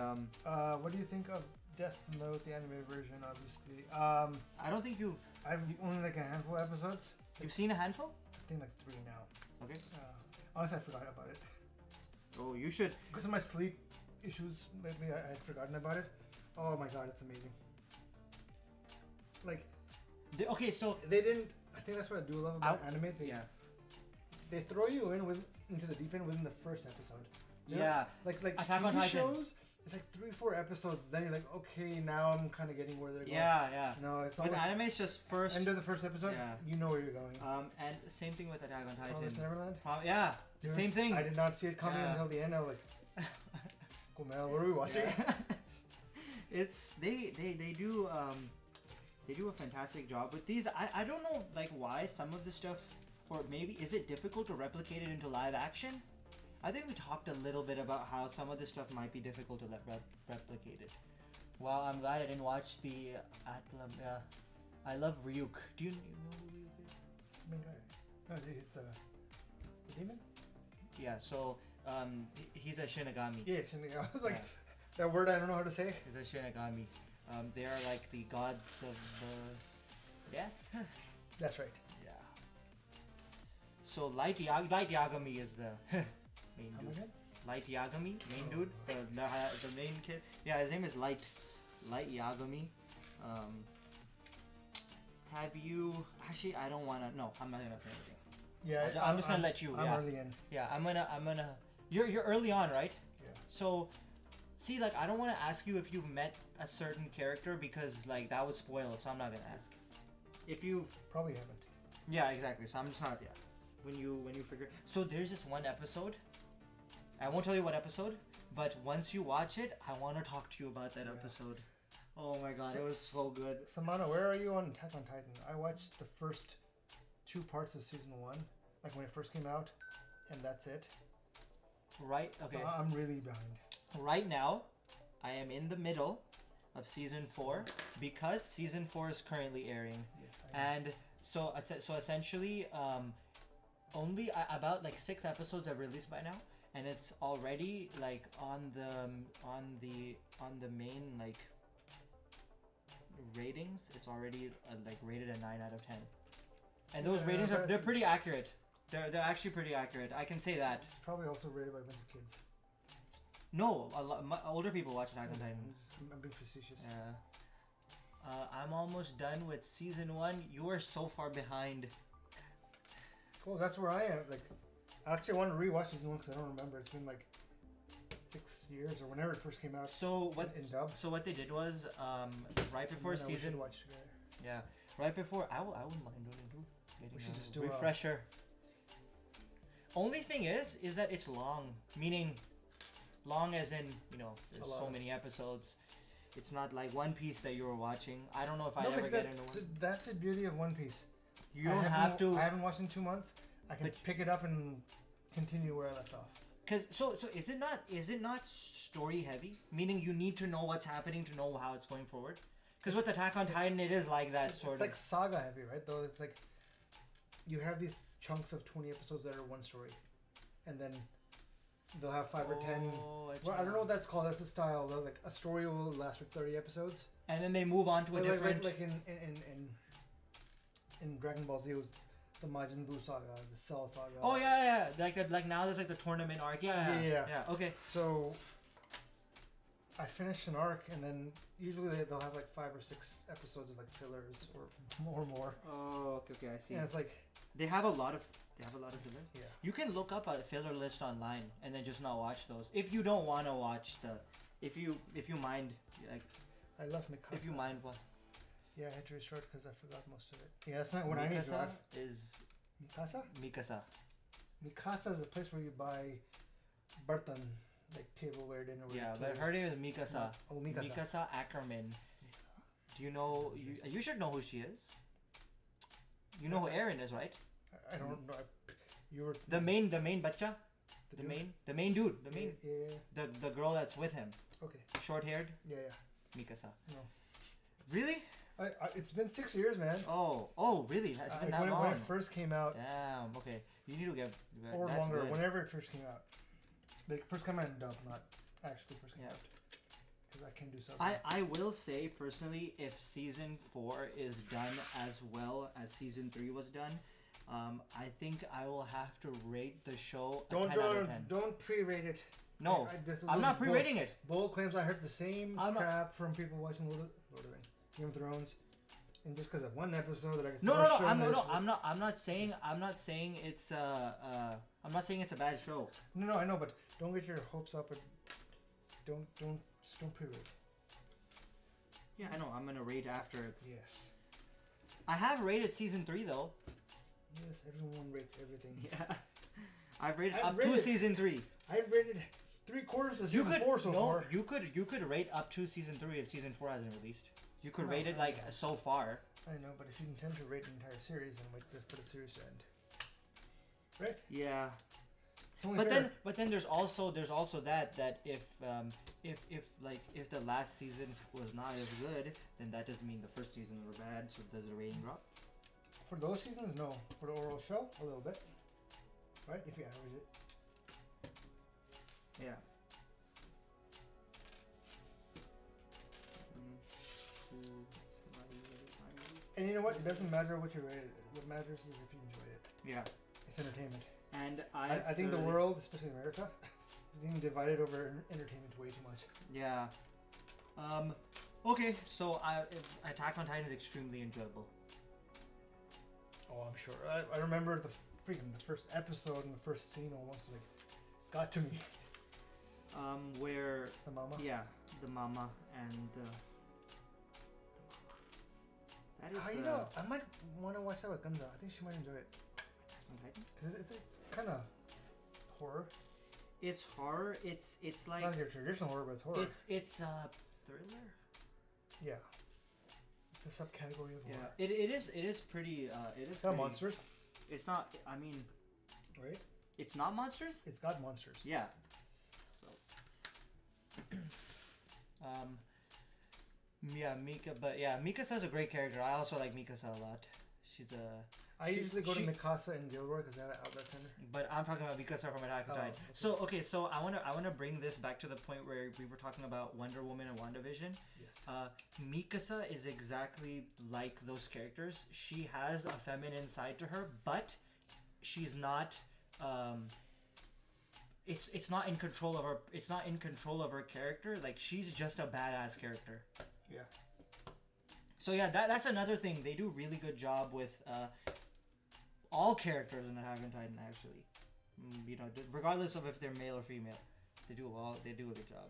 what do you think of Death Note, the animated version? Obviously, I don't think I've only like a handful of episodes. you've seen a handful. I think like 3 now. Okay. Honestly, I forgot about it. Oh, you should. Because of my sleep issues lately, I had forgotten about it. Oh my god, it's amazing. Like, Okay, so they didn't. I think that's what I do love about anime. They throw you into the deep end within the first episode. Yeah. Like Attack on TV Titan. shows, it's like 3-4 episodes. Then you're like, okay, now I'm kind of getting where they're going. Yeah. No, it's With almost anime, it's just first. end of the first episode. Yeah. You know where you're going. And same thing with Attack on Titan. Promised Neverland. Yeah. Dude, Same thing. I did not see it coming until the end. I was like, Kumail, what are we watching? Yeah. It's they do a fantastic job with these. I don't know like why some of the stuff, or maybe is it difficult to replicate it into live action? I think we talked a little bit about how some of this stuff might be difficult to replicate it. Well, I'm glad I didn't watch the Atlam. I love Ryuk. Do you know who Ryuk is? The main guy. No, he's the demon. Yeah. So he's a Shinigami. Yeah, I was like, that word I don't know how to say. He's a Shinigami. They are like the gods of death. That's right. Yeah. So Light Yagami is the main Come dude. again? Light Yagami, main dude, the main kid. Yeah, his name is Light Yagami. Have you actually? I don't wanna. No, I'm not gonna say anything. Yeah, I'm just gonna let you. I'm early in. Yeah, I'm gonna. You're early on, right? Yeah. So, see, like, I don't want to ask you if you've met a certain character because, like, that would spoil it. So I'm not gonna ask. If you Probably haven't. Yeah, exactly. So I'm just not. Yeah. When you figure. So there's this one episode. I won't tell you what episode, but once you watch it, I want to talk to you about that episode. Oh my god, it was so good. Samana, where are you on Attack on Titan? I watched the first 2 parts of season 1, like when it first came out, and that's it. Right. Okay. So I'm really behind. Right now, I am in the middle of season 4 because season 4 is currently airing. Yes. I know. And so essentially, only about like 6 episodes are released by now, and it's already like on the main like ratings. It's already like rated a 9 out of 10, and those ratings they're pretty accurate. They're actually pretty accurate. I can say that. It's probably also rated by a bunch of kids. No, older people watch Attack on Titan. I'm being facetious. Yeah. I'm almost done with season 1. You are so far behind. Cool, that's where I am. Like, I actually want to rewatch season 1 because I don't remember. It's been like 6 years or whenever it first came out. So what? In dub. So what they did was right before Something that we should season. watch together. Yeah, right before. I wouldn't mind doing it too. We should just a do a- refresher. Only thing is that it's long. Meaning, long as in there's A lot so of- many episodes. It's not like One Piece that you were watching. I don't know if I No, ever because get into one. that's the beauty of One Piece. You don't have to. I haven't watched it in 2 months. I can But- pick it up and continue where I left off. Cause so is it not story heavy? Meaning you need to know what's happening to know how it's going forward. Because with Attack on Titan, it is like that It's sort of. like saga heavy, right? Though it's like you have these chunks of 20 episodes that are one story, and then they'll have 5 or 10. Oh, Well, I don't know what that's called. That's the style. Though. Like a story will last for 30 episodes. And then they move on to a different. Like in Dragon Ball Z, it was the Majin Buu saga, the Cell saga. Oh yeah. Like now there's like the tournament arc. Yeah. Okay. So I finished an arc, and then usually they'll have like 5 or 6 episodes of like fillers or more. Oh, okay, I see. And it's like They have a lot of filler. Yeah. You can look up a filler list online and then just not watch those. If you don't want to watch if you mind, like, I love Mikasa. if you mind what. Yeah, I had to restart because I forgot most of it. Yeah, that's not what I need to Mikasa have. is Mikasa? Mikasa. Mikasa is a place where you buy bartan, like tableware, dinnerware. Yeah, but her name is Mikasa. Oh, Mikasa. Mikasa Ackerman. Do you know? You should know who she is. You know who Eren is, right? I don't know. You were The main bacha. the The main dude. Yeah. The girl that's with him. Okay. Short haired. Yeah. Mikasa. No. Really? It's been 6 years, man. Oh, really? It's been that when long. it first came out, Damn. Okay. You need to get. or that's longer, good. whenever it first came out. Like first came out in dub, not actually first came Yeah. out. Because I can do something. I will say personally, if season 4 is done as well as season 3 was done, I think I will have to rate the show a 10 out of 10. Don't pre-rate it. No, this is I'm not bold- pre-rating it. Bold claims. I heard the same I'm not- crap from people watching Lord of the Rings, Game of Thrones, and just because of one episode that I can No. I'm not saying it's I'm not saying it's a bad show. No, I know, but don't get your hopes up and just don't pre-rate. Yeah, I know. I'm gonna rate after it's. Yes. I have rated season 3 though. Yes, everyone rates everything. Yeah. I've rated I've up to rated- season 3. I've rated 3/4 of You season could 4 so far. you could rate up to season 3 if season 4 hasn't released. You could No, rate it I like know. so far. I know, but if you intend to rate an entire series, then wait for the series to end. Right? Yeah. It's only But fair. then there's also that if the last season was not as good, then that doesn't mean the first season were bad. So does the rating drop? For those seasons, no. For the overall show, a little bit. Right? If you average it. Yeah. And you know what? It doesn't matter what you rate it. What matters is if you enjoyed it. Yeah. It's entertainment. And I think the world, especially America, is getting divided over entertainment way too much. Yeah. Okay. So Attack on Titan is extremely enjoyable. Oh, I'm sure. I remember the first episode and the first scene almost like got to me. Where The mama. yeah, the mama and that is. How you know? I might want to watch that with Gunza. I think she might enjoy it On Titan? because it's kind of horror. It's horror. It's like Not your traditional horror, but it's horror. it's thriller. Yeah. It's a subcategory of Yeah, horror. it is pretty. It is. It's got pretty- monsters, It's not. I mean, right? it's not monsters. It's got monsters. Yeah. So. Yeah, Mikasa's a great character. I also like Mikasa a lot. She's a. I usually go to Mikasa and Gilroy because they have an outlet center. But I'm talking about Mikasa from Attack on Titan. okay. So I wanna bring this back to the point where we were talking about Wonder Woman and WandaVision. Yes. Mikasa is exactly like those characters. She has a feminine side to her, but she's not. It's not in control of her. It's not in control of her character. Like she's just a badass character. Yeah. So yeah, that's another thing. They do really good job with all characters in Attack on Titan. Actually, regardless of if they're male or female. They do a good job.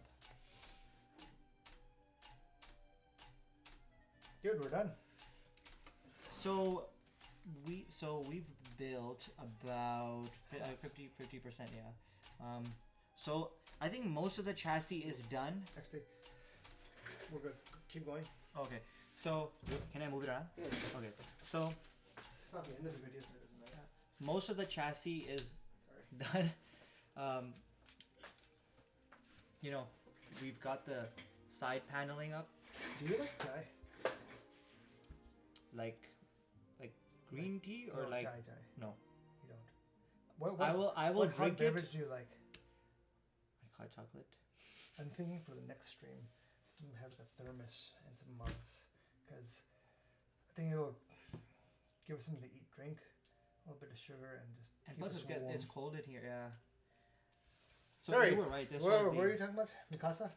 Dude, we're done. So we've built about 50%, yeah. So I think most of the chassis is done. Actually, we're good. Keep going. Okay. So can I move it around? Yeah. Okay. So It's not the end of the video, so it doesn't matter. most of the chassis is Sorry. done. You know, we've got the side paneling up, Do you like chai? like green tea or No, like chai. no. You don't. What, I will what hot drink it. beverage do you like? Like hot chocolate. I'm thinking for the next stream, we have a thermos and some mugs, because I think it'll give us something to eat, drink, a little bit of sugar, and just And keep plus us warm. it's cold in here, yeah. So Sorry, you were right. This What was were you talking about? Mikasa?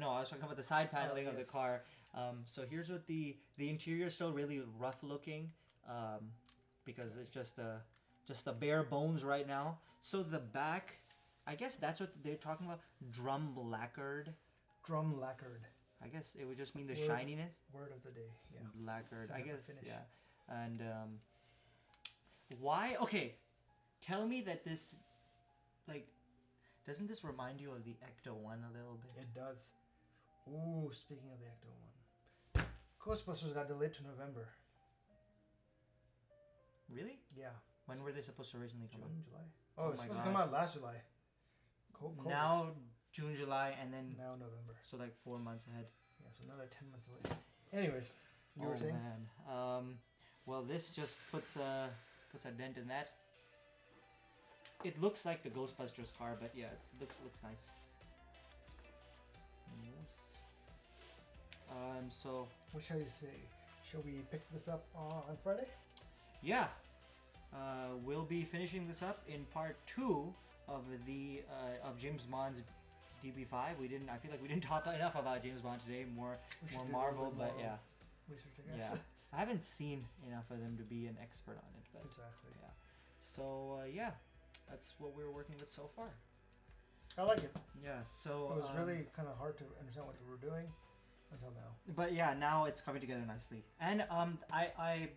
no, I was talking about the side paneling of the yes. car. So here's what the interior is still really rough looking, because it's just the bare bones right now. So the back, I guess that's what they're talking about. Drum lacquered. Drum lacquered. I guess it would just mean the Word- shininess. Word of the day. Yeah. Lacquered. I Cinema guess finish. yeah. And why? Okay, tell me that this, like, doesn't this remind you of the Ecto one a little bit? It does. Ooh, speaking of the Ecto one, Ghostbusters got delayed to November. Really? Yeah. When were they supposed to originally come out? June, July. Oh Oh, it's my supposed to God. come out last July. COVID. Now June, July, and then Now November. so like 4 months ahead. Yeah, so another 10 months away. Anyways, you were saying? Man. Well, this just puts a dent in that. It looks like the Ghostbusters car, but yeah, it looks nice. So What shall you say? Shall we pick this up on Friday? yeah, we'll be finishing this up in part 2 of the of James Bond's DB5. I feel like we didn't talk enough about James Bond today. More We should do a Marvel, little but more yeah, research, I guess. yeah. I haven't seen enough of them to be an expert on it, but Exactly. yeah. So yeah, that's what we're working with so far. I like it. Yeah. So It was really kind of hard to understand what we were doing until now. But yeah, now it's coming together nicely. And I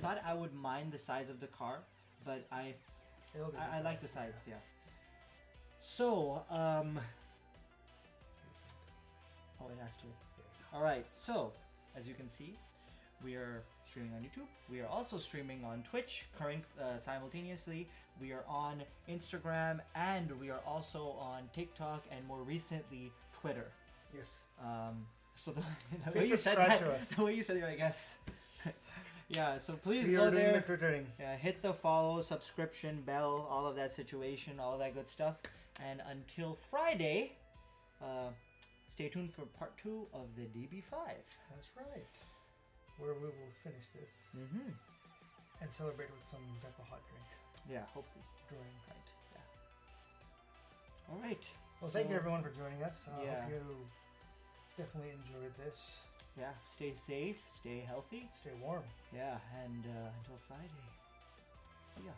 thought I would mind the size of the car, but I It'll be I good like the size, size. Yeah. So oh, it has to. Yeah. All right. So as you can see, we are streaming on YouTube. We are also streaming on Twitch simultaneously. We are on Instagram, and we are also on TikTok, and more recently Twitter. Yes. So the Please way you said subscribe that, to us. the way you said it, I guess. Yeah. So please We go are doing the there. Twittering. Yeah, hit the follow, subscription, bell, all of that situation, all of that good stuff. And until Friday, stay tuned for part 2 of the DB5. That's right. Where we will finish this Mm-hmm. and celebrate with some type of hot drink. Yeah, hopefully. Drink. Right. Yeah. All right. Well, thank you everyone for joining us. I Yeah. hope you definitely enjoyed this. Yeah. Stay safe. Stay healthy. Stay warm. Yeah. And until Friday. See ya.